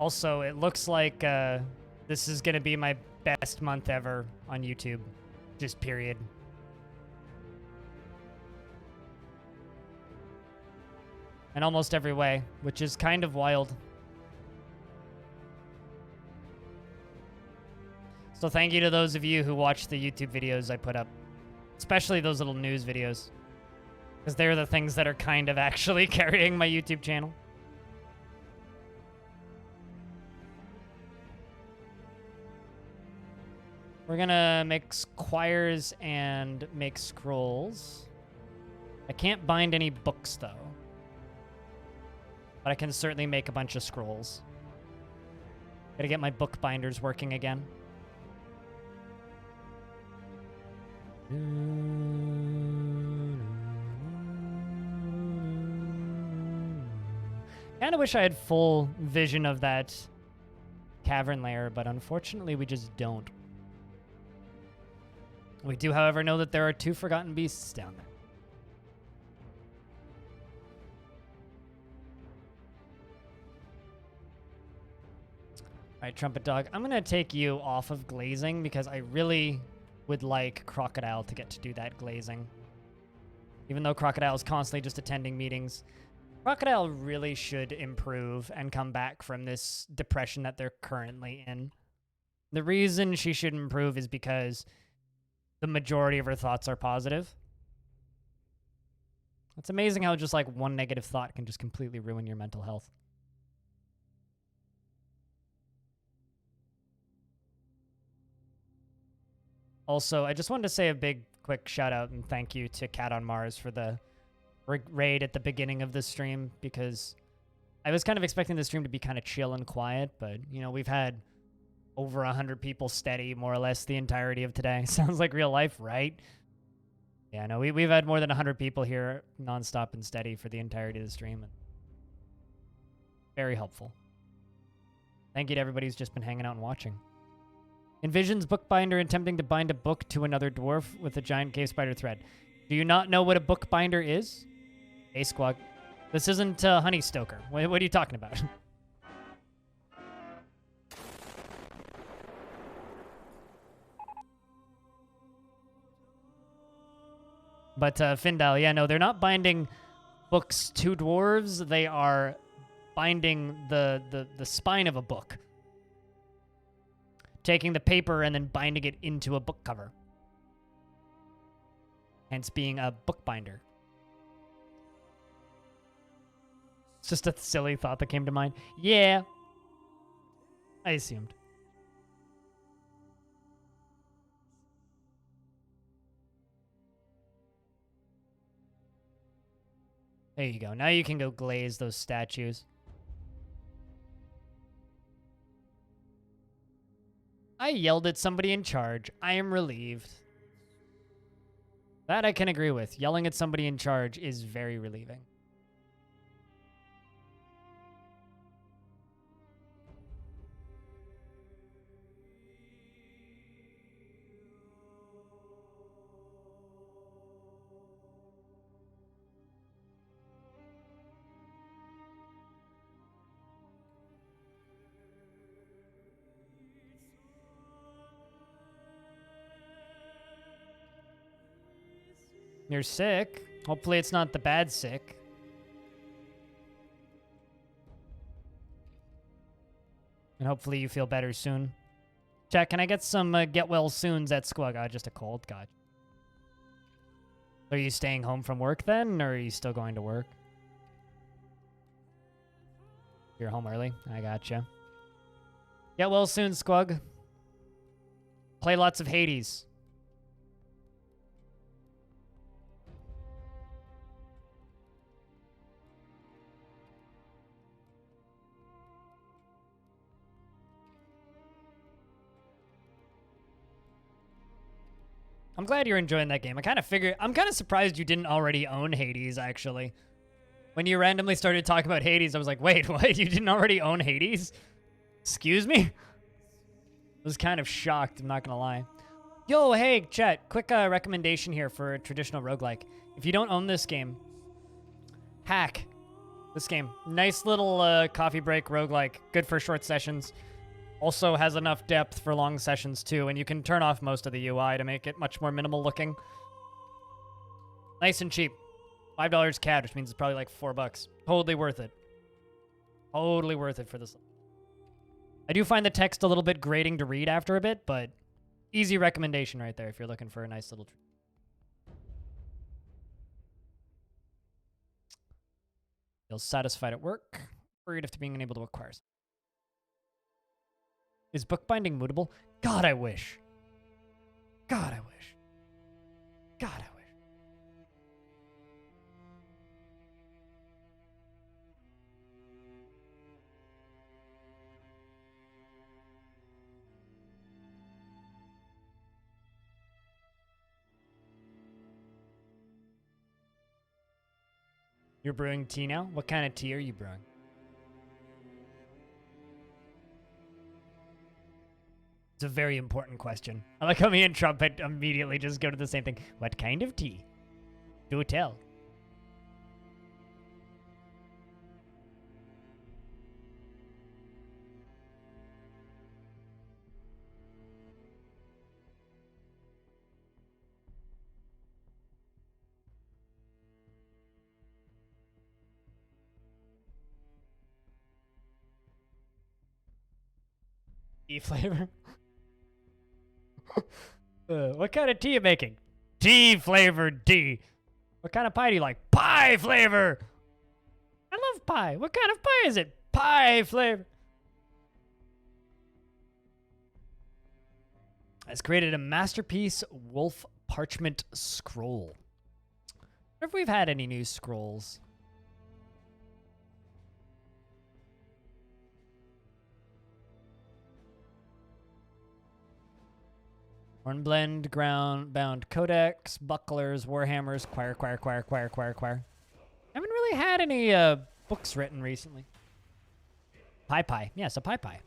Also, it looks like this is going to be my best month ever on YouTube. Just period. In almost every way, which is kind of wild. So thank you to those of you who watch the YouTube videos I put up. Especially those little news videos. Because they're the things that are kind of actually carrying my YouTube channel. We're gonna make choirs and make scrolls. I can't bind any books, though. But I can certainly make a bunch of scrolls. Gotta get my book binders working again. Kinda wish I had full vision of that cavern layer, but unfortunately we just don't. We do, however, know that there are 2 forgotten beasts down there. All right, Trumpet Dog, I'm going to take you off of glazing because I really would like Crocodile to get to do that glazing. Even though Crocodile is constantly just attending meetings, Crocodile really should improve and come back from this depression that they're currently in. The reason she should improve is because the majority of her thoughts are positive. It's amazing how just like one negative thought can just completely ruin your mental health. Also, I just wanted to say a big, quick shout out and thank you to Cat on Mars for the raid at the beginning of the stream, because I was kind of expecting the stream to be kind of chill and quiet, but, you know, we've had over 100 people steady, more or less, the entirety of today. Sounds like real life, right? Yeah, no, we've had more than 100 people here nonstop and steady for the entirety of the stream. Very helpful. Thank you to everybody who's just been hanging out and watching. Envisions bookbinder attempting to bind a book to another dwarf with a giant cave spider thread. Do you not know what a bookbinder is? Hey, Squawk. This isn't Honeystoker. What are you talking about? But Findal, yeah, no, they're not binding books to dwarves. They are binding the spine of a book. Taking the paper and then binding it into a book cover. Hence being a bookbinder. It's just a silly thought that came to mind. Yeah. I assumed. There you go. Now you can go glaze those statues. I yelled at somebody in charge. I am relieved. That I can agree with. Yelling at somebody in charge is very relieving. You're sick. Hopefully it's not the bad sick. And hopefully you feel better soon. Chat, can I get some get well soons at Squawk? Just a cold, God. Are you staying home from work then, or are you still going to work? You're home early? I gotcha. Get well soon, Squug. Play lots of Hades. I'm glad you're enjoying that game. I'm kind of surprised you didn't already own Hades, actually. When you randomly started talking about Hades, I was like, wait, what? You didn't already own Hades? Excuse me? I was kind of shocked, I'm not gonna lie. Yo, hey, chat, quick recommendation here for a traditional roguelike. If you don't own this game, hack this game. Nice little coffee break roguelike, good for short sessions. Also has enough depth for long sessions too, and you can turn off most of the UI to make it much more minimal looking. Nice and cheap. $5 CAD, which means it's probably like $4. Totally worth it. Totally worth it for this. I do find the text a little bit grating to read after a bit, but easy recommendation right there if you're looking for a nice little... Feels satisfied at work. Worried after being unable to acquire. Is bookbinding mutable? God, I wish. God, I wish. God, I wish. You're brewing tea now? What kind of tea are you brewing? It's a very important question. I like how me and Trumpet immediately just go to the same thing. What kind of tea? Do tell. Tea flavor? What kind of tea you making? Tea flavored tea. What kind of pie do you like? Pie flavor. I love pie. What kind of pie is it? Pie flavor. Has created a masterpiece wolf parchment scroll. I wonder if we've had any new scrolls. Hornblende, ground-bound codex, bucklers, warhammers, choir. Haven't really had any books written recently. Pi. Yes, a Pi.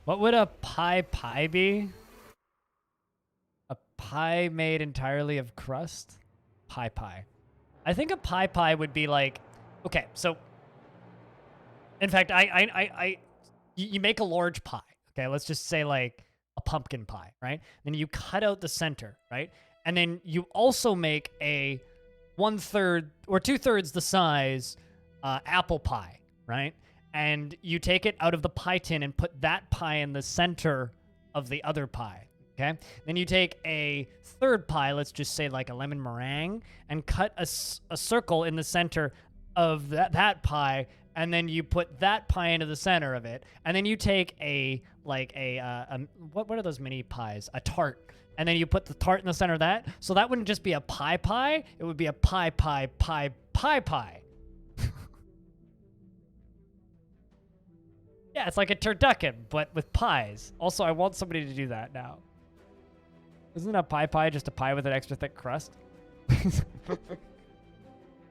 What would a pie be? A pie made entirely of crust? Pie. I think a pie would be like, okay, so in fact, you make a large pie. Okay, let's just say like a pumpkin pie, right? Then you cut out the center, right? And then you also make a 1/3 or 2/3 the size apple pie, right? And you take it out of the pie tin and put that pie in the center of the other pie, okay? Then you take a third pie, let's just say like a lemon meringue, and cut a circle in the center of that pie, and then you put that pie into the center of it, and then you take what are those mini pies? A tart. And then you put the tart in the center of that. So that wouldn't just be a pie. It would be a pie. Yeah, it's like a turducken, but with pies. Also, I want somebody to do that now. Isn't a pie just a pie with an extra thick crust?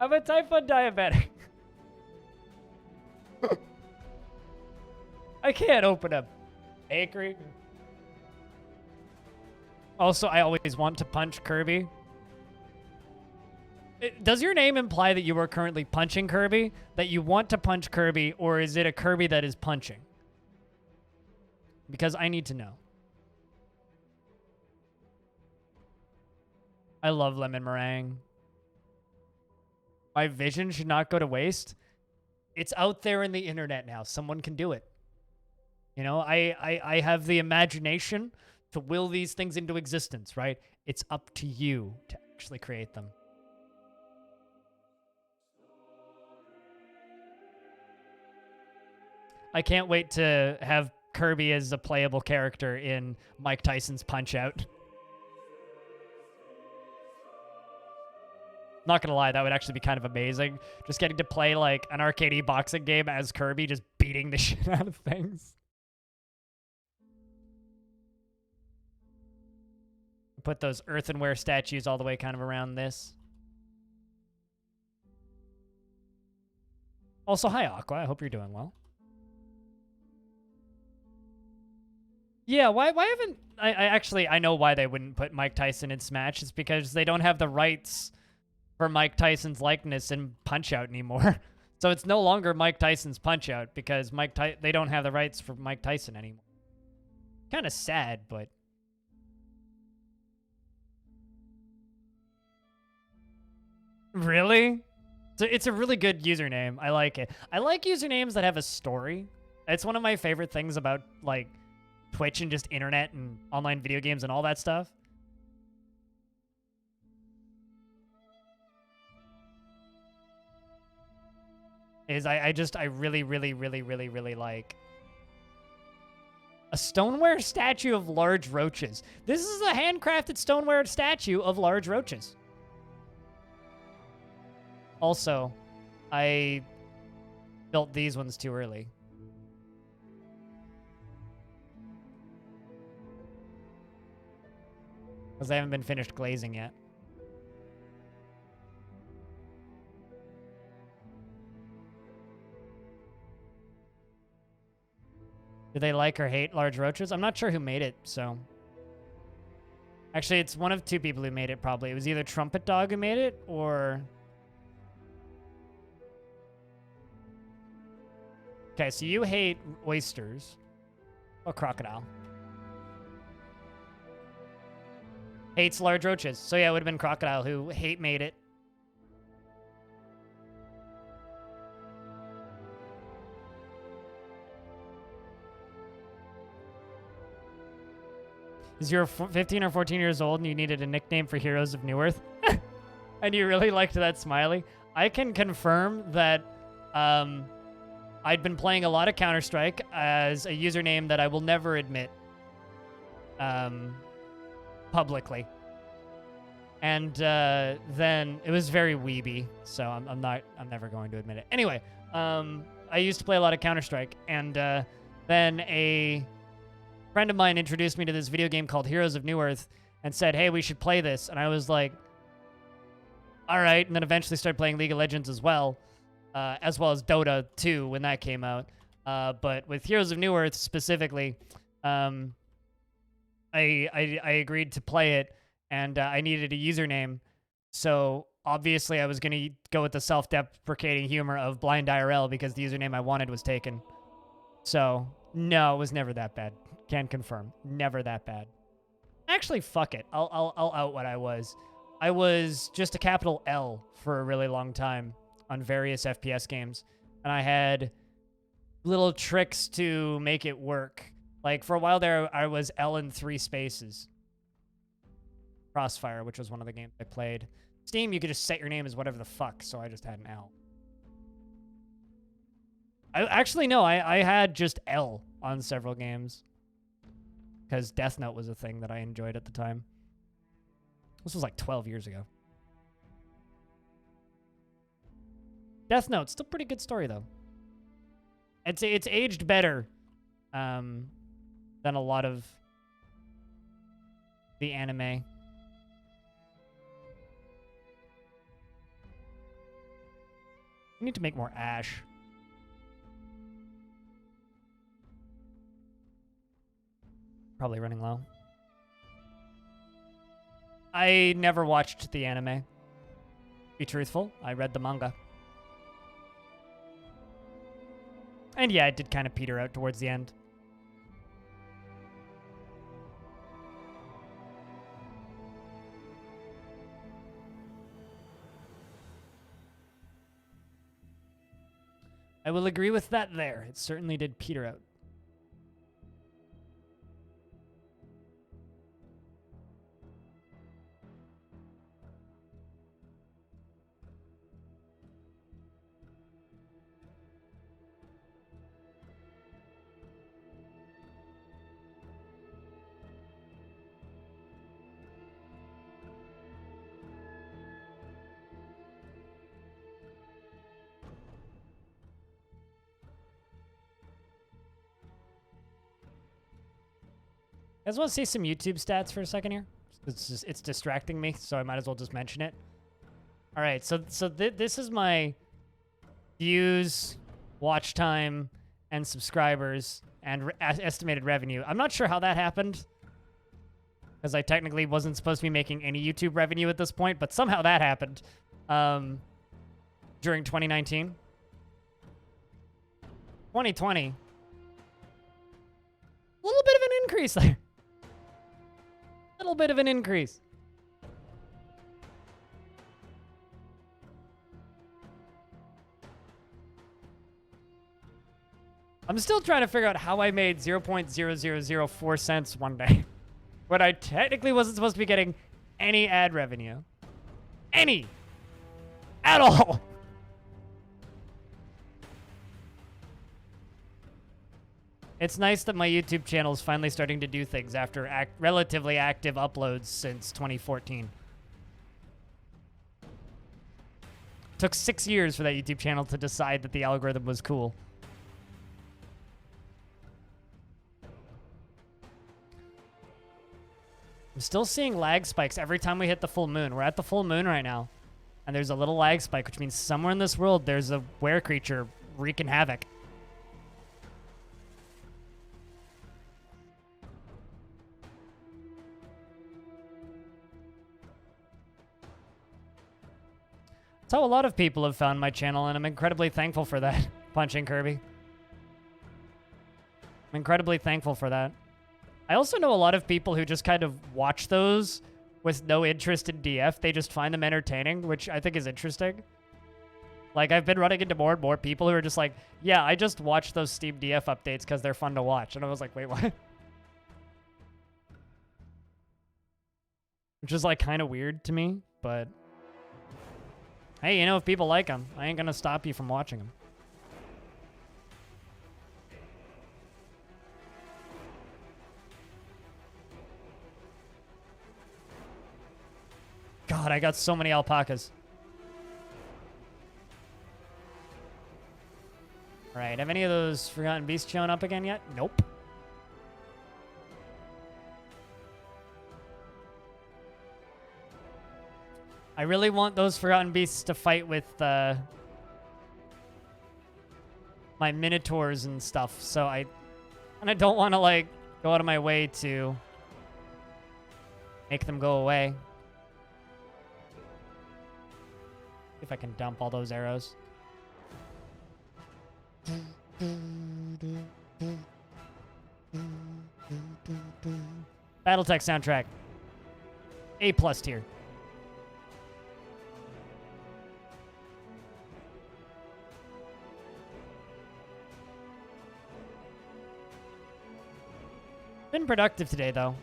I'm a type 1 diabetic. I can't open a bakery. Also, I always want to punch Kirby. Does your name imply that you are currently punching Kirby? That you want to punch Kirby, or is it a Kirby that is punching? Because I need to know. I love lemon meringue. My vision should not go to waste. It's out there in the internet now. Someone can do it. You know, I have the imagination to will these things into existence, right? It's up to you to actually create them. I can't wait to have Kirby as a playable character in Mike Tyson's Punch-Out. Not gonna lie, that would actually be kind of amazing. Just getting to play like an arcade boxing game as Kirby, just beating the shit out of things. Put those earthenware statues all the way kind of around this. Also, hi Aqua, I hope you're doing well. Yeah, why haven't... I know why they wouldn't put Mike Tyson in Smash. It's because they don't have the rights for Mike Tyson's likeness in Punch-Out anymore. So it's no longer Mike Tyson's Punch-Out because they don't have the rights for Mike Tyson anymore. Kind of sad, but... Really? It's a really good username. I like it. I like usernames that have a story. It's one of my favorite things about, like, Twitch and just internet and online video games and all that stuff. I really like a stoneware statue of large roaches. This is a handcrafted stoneware statue of large roaches. Also, I built these ones too early. Because I haven't been finished glazing yet. Do they like or hate large roaches? I'm not sure who made it, so... Actually, it's one of two people who made it, probably. It was either Trumpet Dog who made it, or... Okay, so you hate oysters. Or crocodile. Hates large roaches. So yeah, it would have been Crocodile who made it. Is you're 15 or 14 years old and you needed a nickname for Heroes of Newerth? And you really liked that smiley? I can confirm that I'd been playing a lot of Counter-Strike as a username that I will never admit publicly. And then it was very weeby, so I'm never going to admit it. Anyway, I used to play a lot of Counter-Strike, and then a friend of mine introduced me to this video game called Heroes of New Earth and said, hey, we should play this. And I was like, all right. And then eventually started playing League of Legends as well as Dota 2 when that came out. But with Heroes of New Earth specifically, I agreed to play it, and I needed a username. So obviously I was going to go with the self-deprecating humor of Blind IRL because the username I wanted was taken. So no, it was never that bad. Can confirm. Never that bad. Actually, fuck it. I'll out what I was. I was just a capital L for a really long time on various FPS games. And I had little tricks to make it work. Like, for a while there, I was L in 3 spaces. Crossfire, which was one of the games I played. Steam, you could just set your name as whatever the fuck, so I just had an L. I had just L on several games. Because Death Note was a thing that I enjoyed at the time. This was like 12 years ago. Death Note, still pretty good story, though. It's aged better than a lot of the anime. I need to make more ash. Probably running low. I never watched the anime. Be truthful, I read the manga. And yeah, it did kind of peter out towards the end. I will agree with that there. It certainly did peter out. I just want to see some YouTube stats for a second here. It's distracting me, so I might as well just mention it. All right, so this is my views, watch time, and subscribers, and estimated revenue. I'm not sure how that happened, because I technically wasn't supposed to be making any YouTube revenue at this point, but somehow that happened during 2019. 2020. A little bit of an increase there. Little bit of an increase. I'm still trying to figure out how I made 0.0004 cents one day when I technically wasn't supposed to be getting any ad revenue. Any. At all. It's nice that my YouTube channel is finally starting to do things after relatively active uploads since 2014. Took 6 years for that YouTube channel to decide that the algorithm was cool. I'm still seeing lag spikes every time we hit the full moon. We're at the full moon right now. And there's a little lag spike, which means somewhere in this world there's a were creature wreaking havoc. That's how a lot of people have found my channel, and I'm incredibly thankful for that. Punching Kirby. I'm incredibly thankful for that. I also know a lot of people who just kind of watch those with no interest in DF. They just find them entertaining, which I think is interesting. Like, I've been running into more and more people who are just like, yeah, I just watch those Steam DF updates because they're fun to watch. And I was like, wait, what? Which is, like, kind of weird to me, but... hey, you know, if people like them, I ain't gonna stop you from watching them. God, I got so many alpacas. All right, have any of those Forgotten Beasts shown up again yet? Nope. I really want those Forgotten Beasts to fight with my Minotaurs and stuff, so I don't want to, like, go out of my way to make them go away. If I can dump all those arrows. Battletech soundtrack. A+ tier. Been productive today, though.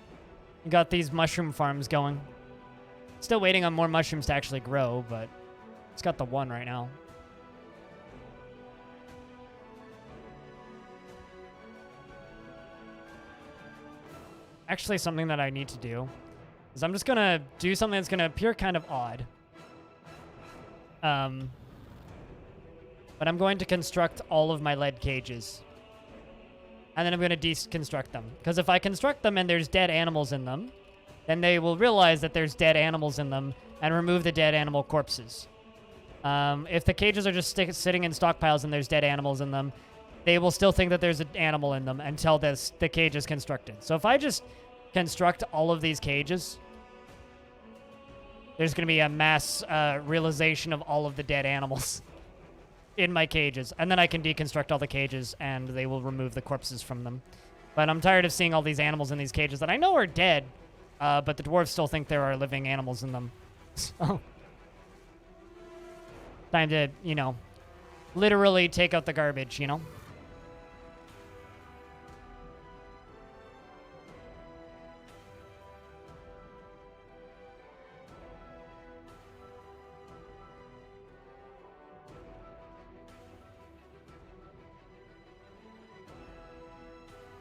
We got these mushroom farms going. Still waiting on more mushrooms to actually grow, but it's got the one right now. Actually, something that I need to do is I'm just going to do something that's going to appear kind of odd. But I'm going to construct all of my lead cages. And then I'm going to deconstruct them. Because if I construct them and there's dead animals in them, then they will realize that there's dead animals in them and remove the dead animal corpses. If the cages are just sitting in stockpiles and there's dead animals in them, they will still think that there's an animal in them until the cage is constructed. So if I just construct all of these cages, there's going to be a mass realization of all of the dead animals in my cages. And then I can deconstruct all the cages and they will remove the corpses from them. But I'm tired of seeing all these animals in these cages that I know are dead, but the dwarves still think there are living animals in them. So, time to, you know, literally take out the garbage, you know?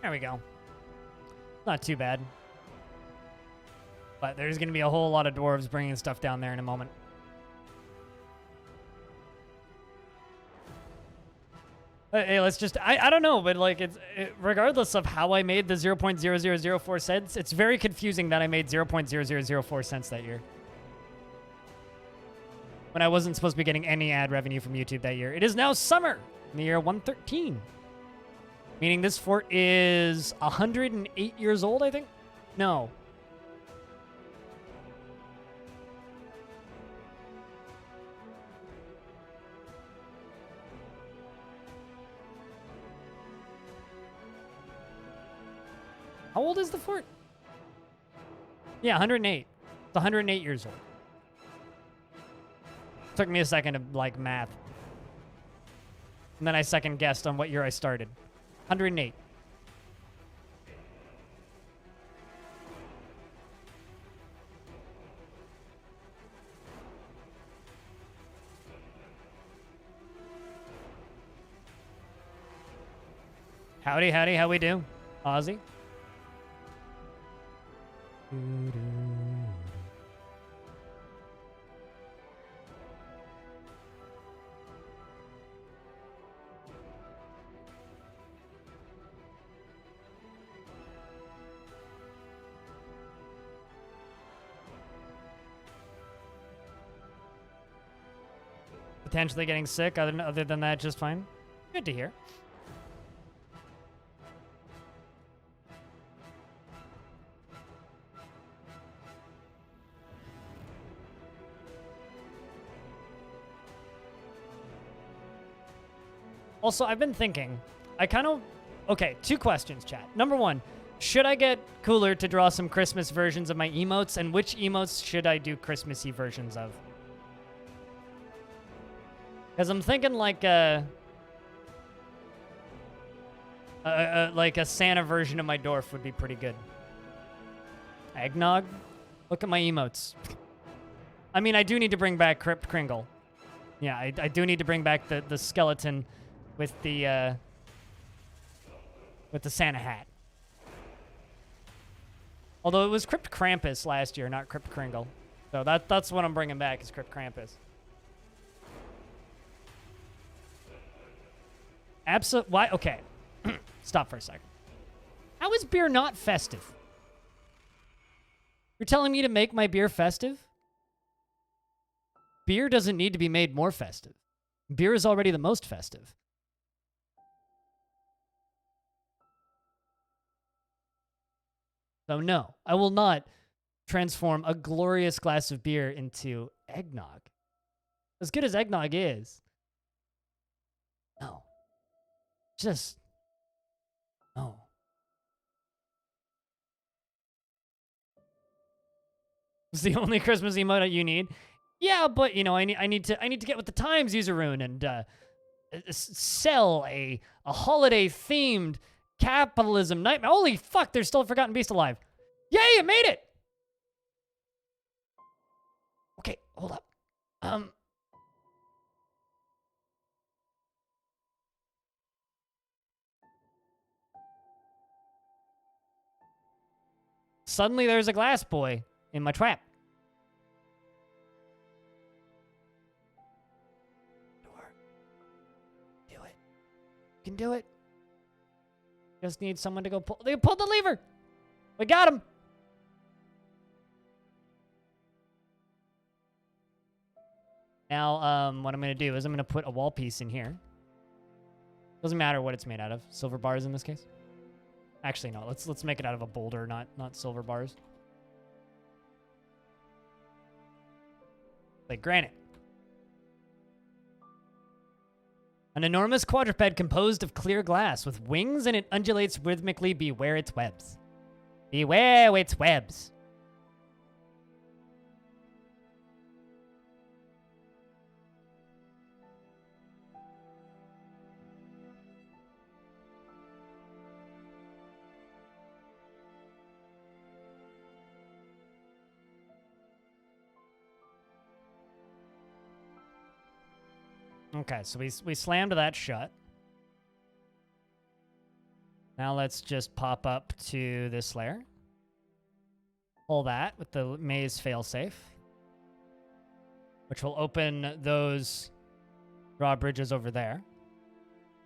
There we go. Not too bad. But there's going to be a whole lot of dwarves bringing stuff down there in a moment. Hey, let's just... I don't know, but like, regardless of how I made the 0.0004 cents, it's very confusing that I made 0.0004 cents that year. When I wasn't supposed to be getting any ad revenue from YouTube that year. It is now summer in the year 113. Meaning this fort is 108 years old, I think? No. How old is the fort? Yeah, 108. It's 108 years old. Took me a second to, like, math. And then I second guessed on what year I started. 108. Howdy, howdy, how we do? Ozzy? Potentially getting sick, other than that, just fine. Good to hear. Also, I've been thinking, okay, 2 questions, chat. Number 1, should I get Cooler to draw some Christmas versions of my emotes, and which emotes should I do Christmassy versions of? Because I'm thinking like a Santa version of my Dwarf would be pretty good. Eggnog? Look at my emotes. I mean, I do need to bring back Crypt Kringle. Yeah, I do need to bring back the skeleton with the Santa hat. Although it was Crypt Krampus last year, not Crypt Kringle. So that's what I'm bringing back is Crypt Krampus. Why? Okay. Stop for a second. How is beer not festive? You're telling me to make my beer festive? Beer doesn't need to be made more festive. Beer is already the most festive. So no, I will not transform a glorious glass of beer into eggnog. As good as eggnog is. No. Just, no. It's the only Christmas emote you need. Yeah, but you know, I need to get with the times, user-rune, and sell a holiday themed capitalism nightmare. Holy fuck, there's still a Forgotten Beast alive. Yay, it made it! Okay, hold up. Suddenly there's a glass boy in my trap. Do it. You can do it. Just need someone to go pull. They pulled the lever. We got him. Now, what I'm going to do is I'm going to put a wall piece in here. Doesn't matter what it's made out of. Silver bars in this case. Actually, no. Let's make it out of a boulder, not silver bars. Like granite. An enormous quadruped composed of clear glass with wings, and it undulates rhythmically. Beware its webs. Beware its webs. Okay, so we slammed that shut. Now let's just pop up to this layer. Pull that with the maze failsafe, which will open those drawbridges over there.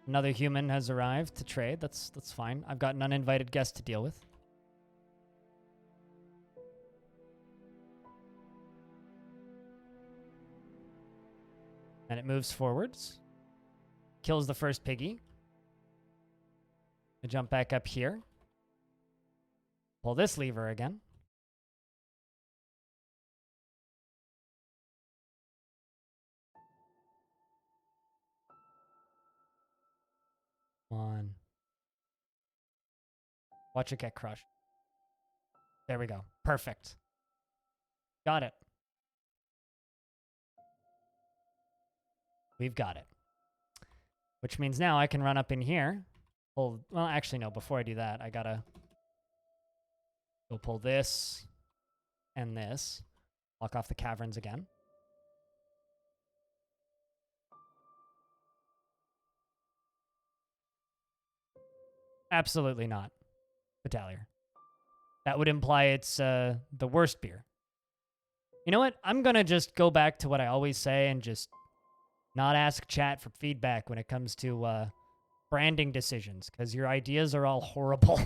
Another human has arrived to trade. That's fine. I've got an uninvited guest to deal with. And it moves forwards. Kills the first piggy. I jump back up here. Pull this lever again. Come on. Watch it get crushed. There we go. Perfect. Got it. We've got it. Which means now I can run up in here. Pull, well, actually, no. Before I do that, I gotta go pull this and this. Lock off the caverns again. Absolutely not. Battalier. That would imply it's the worst beer. You know what? I'm gonna just go back to what I always say and just not ask chat for feedback when it comes to branding decisions, because your ideas are all horrible.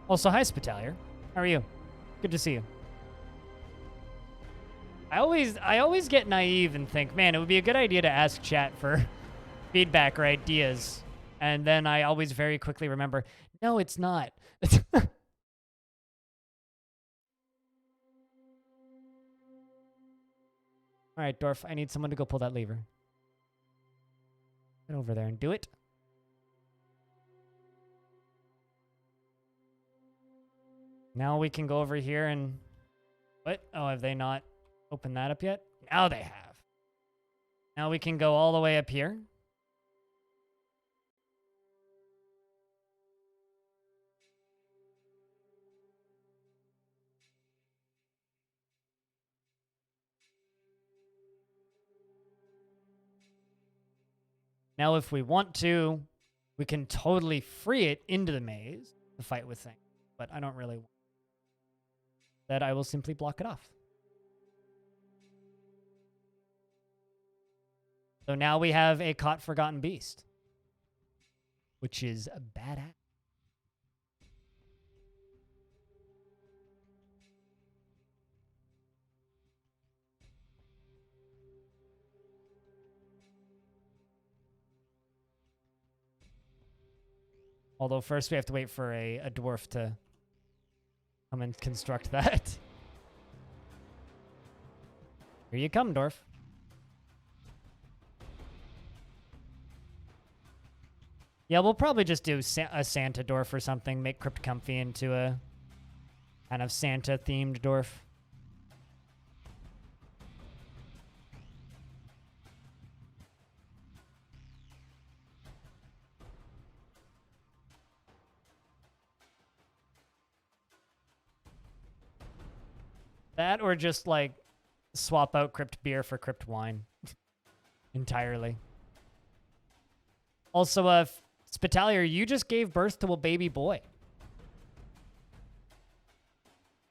Also, hi, Spitalier. How are you? Good to see you. I always get naive and think, man, it would be a good idea to ask chat for feedback or ideas. And then I always very quickly remember, no, it's not. All right, Dwarf, I need someone to go pull that lever. Get over there and do it. Now we can go over here and... What? Oh, have they not opened that up yet? Now they have. Now we can go all the way up here. Now, if we want to, we can totally free it into the maze to fight with things, but I don't really want that. I will simply block it off. So now we have a caught forgotten beast, which is a badass. Although first we have to wait for a dwarf to come and construct that. Here you come, dwarf. Yeah, we'll probably just do a Santa dwarf or something. Make Crypt Comfy into a kind of Santa-themed dwarf. That or just, like, swap out Crypt Beer for Crypt Wine. Entirely. Also, Spitalier, you just gave birth to a baby boy.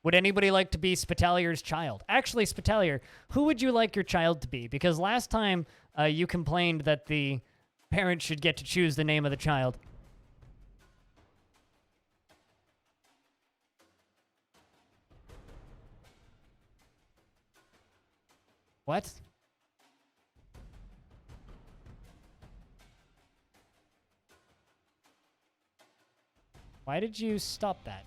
Would anybody like to be Spitalier's child? Actually, Spitalier, who would you like your child to be? Because last time you complained that the parent should get to choose the name of the child. What? Why did you stop that?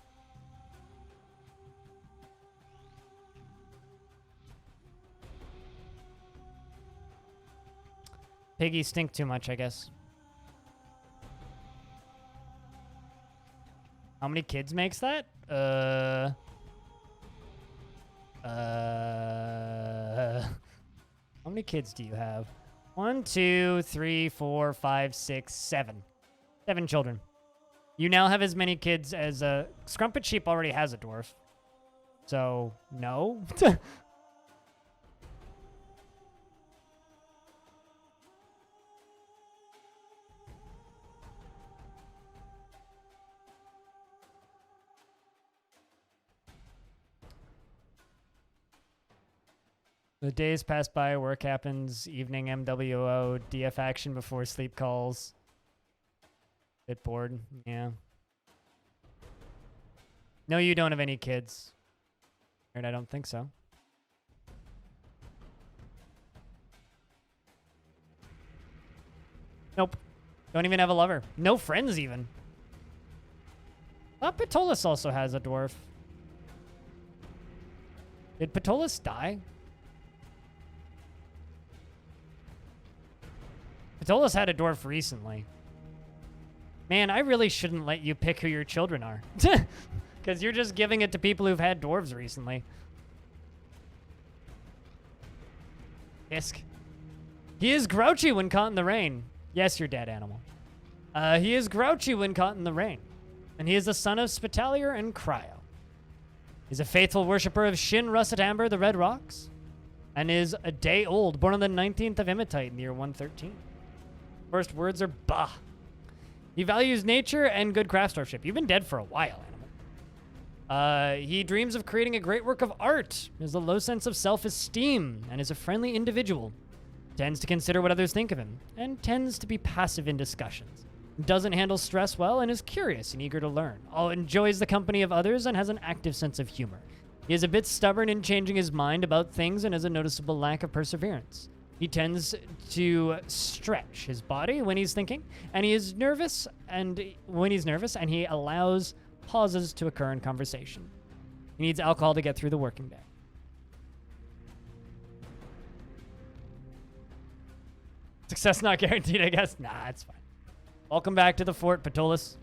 Piggies stink too much, I guess. How many kids makes that? How many kids do you have? 1, 2, 3, 4, 5, 6, 7. 7 children. You now have as many kids as Scrumpet Sheep already has a dwarf. So, no. The days pass by, work happens, evening MWO, DF action before sleep calls. Bit bored, yeah. No, you don't have any kids. Right, I don't think so. Nope. Don't even have a lover. No friends, even. Patolis also has a dwarf. Did Patolis die? Patolis had a dwarf recently. Man, I really shouldn't let you pick who your children are. Because you're just giving it to people who've had dwarves recently. Isk. He is grouchy when caught in the rain. Yes, you're dead, animal. He is grouchy when caught in the rain. And he is the son of Spitalier and Cryo. He's a faithful worshipper of Shin Russet Amber, the Red Rocks. And is a day old, born on the 19th of Imitite in the year 113. First words are bah. He values nature and good craftsmanship. You've been dead for a while, animal. He dreams of creating a great work of art. He has a low sense of self-esteem and is a friendly individual. Tends to consider what others think of him and tends to be passive in discussions. Doesn't handle stress well and is curious and eager to learn. Enjoys the company of others and has an active sense of humor. He is a bit stubborn in changing his mind about things and has a noticeable lack of perseverance. He tends to stretch his body when he's thinking, and he is nervous, and he allows pauses to occur in conversation. He needs alcohol to get through the working day. Success not guaranteed, I guess. Nah, it's fine. Welcome back to the fort, Patolis.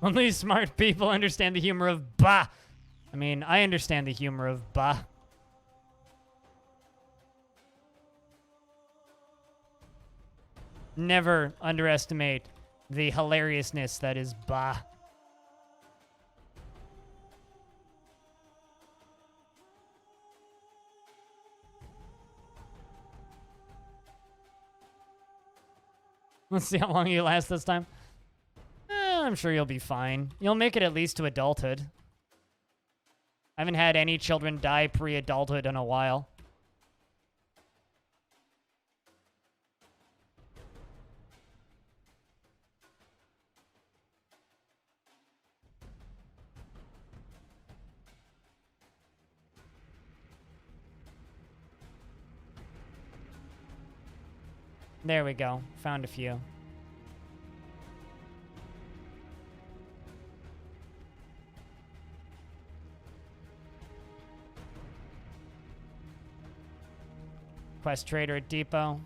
Only smart people understand the humor of bah. I mean, I understand the humor of bah. Never underestimate the hilariousness that is bah. Let's see how long you last this time. I'm sure you'll be fine. You'll make it at least to adulthood. I haven't had any children die pre-adulthood in a while. There we go. Found a few. Quest trader at Depot.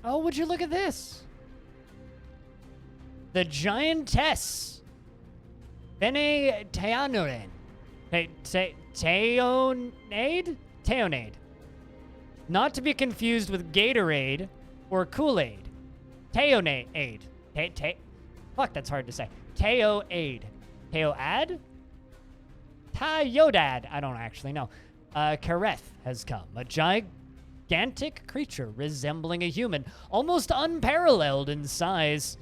Oh, would you look at this? The giantess. Bene Teanoren. Teonade? Teonade. Not to be confused with Gatorade or Kool-Aid. Teonade. Fuck, that's hard to say. Teoade. Teoad? Tayodad. I don't actually know. Kareth has come. A gigantic creature resembling a human, almost unparalleled in size.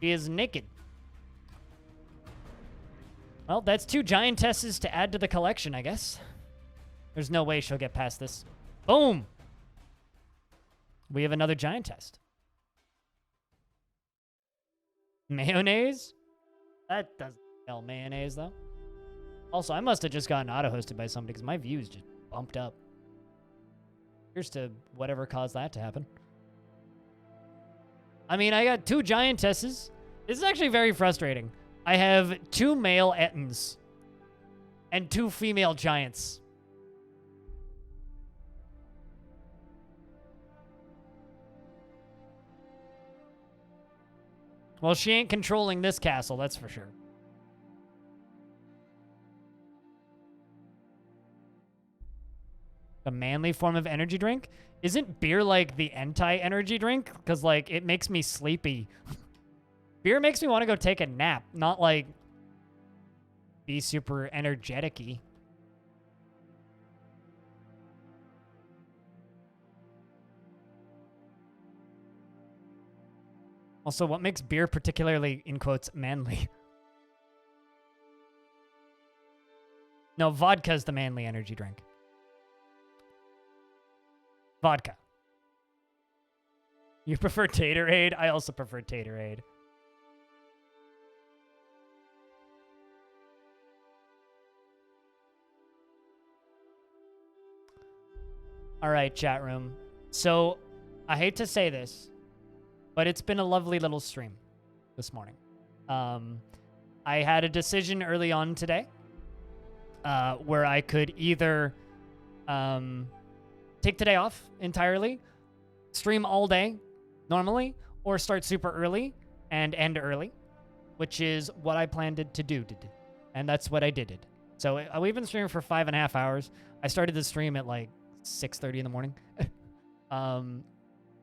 She is naked. Well, that's 2 giantesses to add to the collection, I guess. There's no way she'll get past this. Boom! We have another giantess. Mayonnaise? That doesn't spell mayonnaise, though. Also, I must have just gotten auto-hosted by somebody because my views just bumped up. Here's to whatever caused that to happen. I mean, I got 2 giantesses. This is actually very frustrating. I have 2 male Ettins and 2 female giants. Well, she ain't controlling this castle, that's for sure. A manly form of energy drink? Isn't beer like the anti-energy drink? Because, like, it makes me sleepy. Beer makes me want to go take a nap, not, like, be super energetic-y. Also, what makes beer particularly, in quotes, manly? No, vodka's the manly energy drink. Vodka. You prefer Taterade? I also prefer Taterade. All right, chat room. So, I hate to say this, but it's been a lovely little stream this morning. I had a decision early on today where I could either take today off entirely, stream all day normally, or start super early and end early, which is what I planned to do. And that's what I did. So we've been streaming for 5.5 hours. I started the stream at like 6:30 in the morning.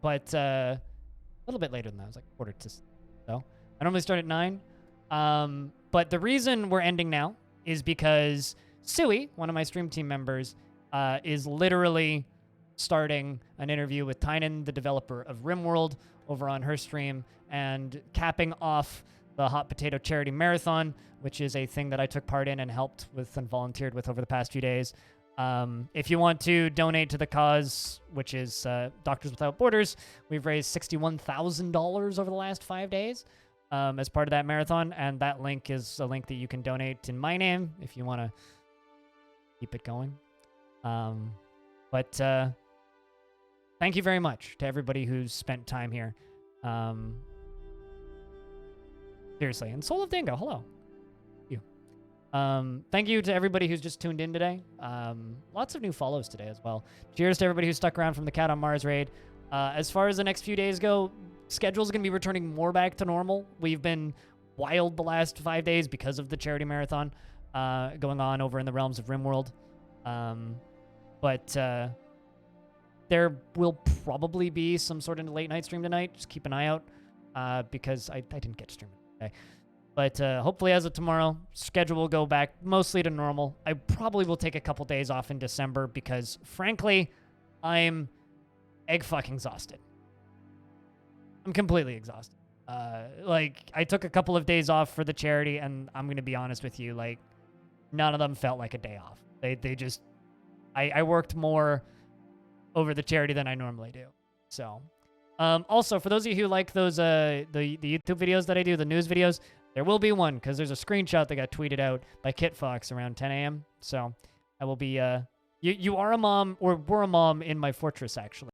But a little bit later than that. It was like 6:45. So I normally start at 9. But the reason we're ending now is because Sui, one of my stream team members, is literally starting an interview with Tynan, the developer of RimWorld, over on her stream, and capping off the Hot Potato Charity Marathon, which is a thing that I took part in and helped with and volunteered with over the past few days. If you want to donate to the cause, which is Doctors Without Borders, we've raised $61,000 over the last 5 days as part of that marathon, and that link is a link that you can donate in my name if you want to keep it going. But thank you very much to everybody who's spent time here. Seriously. And Soul of Dingo, hello. Thank you to everybody who's just tuned in today. Lots of new follows today as well. Cheers to everybody who stuck around from the Cat on Mars raid. As far as the next few days go, schedule's going to be returning more back to normal. We've been wild the last 5 days because of the charity marathon going on over in the realms of RimWorld. But there will probably be some sort of late night stream tonight. Just keep an eye out because I didn't get streaming today. But hopefully as of tomorrow, schedule will go back mostly to normal. I probably will take a couple days off in December because, frankly, I'm egg-fucking exhausted. I'm completely exhausted. Like, I took a couple of days off for the charity, and I'm going to be honest with you, like, none of them felt like a day off. They just... I worked more over the charity than I normally do. So, also, for those of you who like those the YouTube videos that I do, the news videos, there will be one, because there's a screenshot that got tweeted out by Kit Fox around 10 a.m. So I will be, you are a mom, or were a mom in my fortress, actually.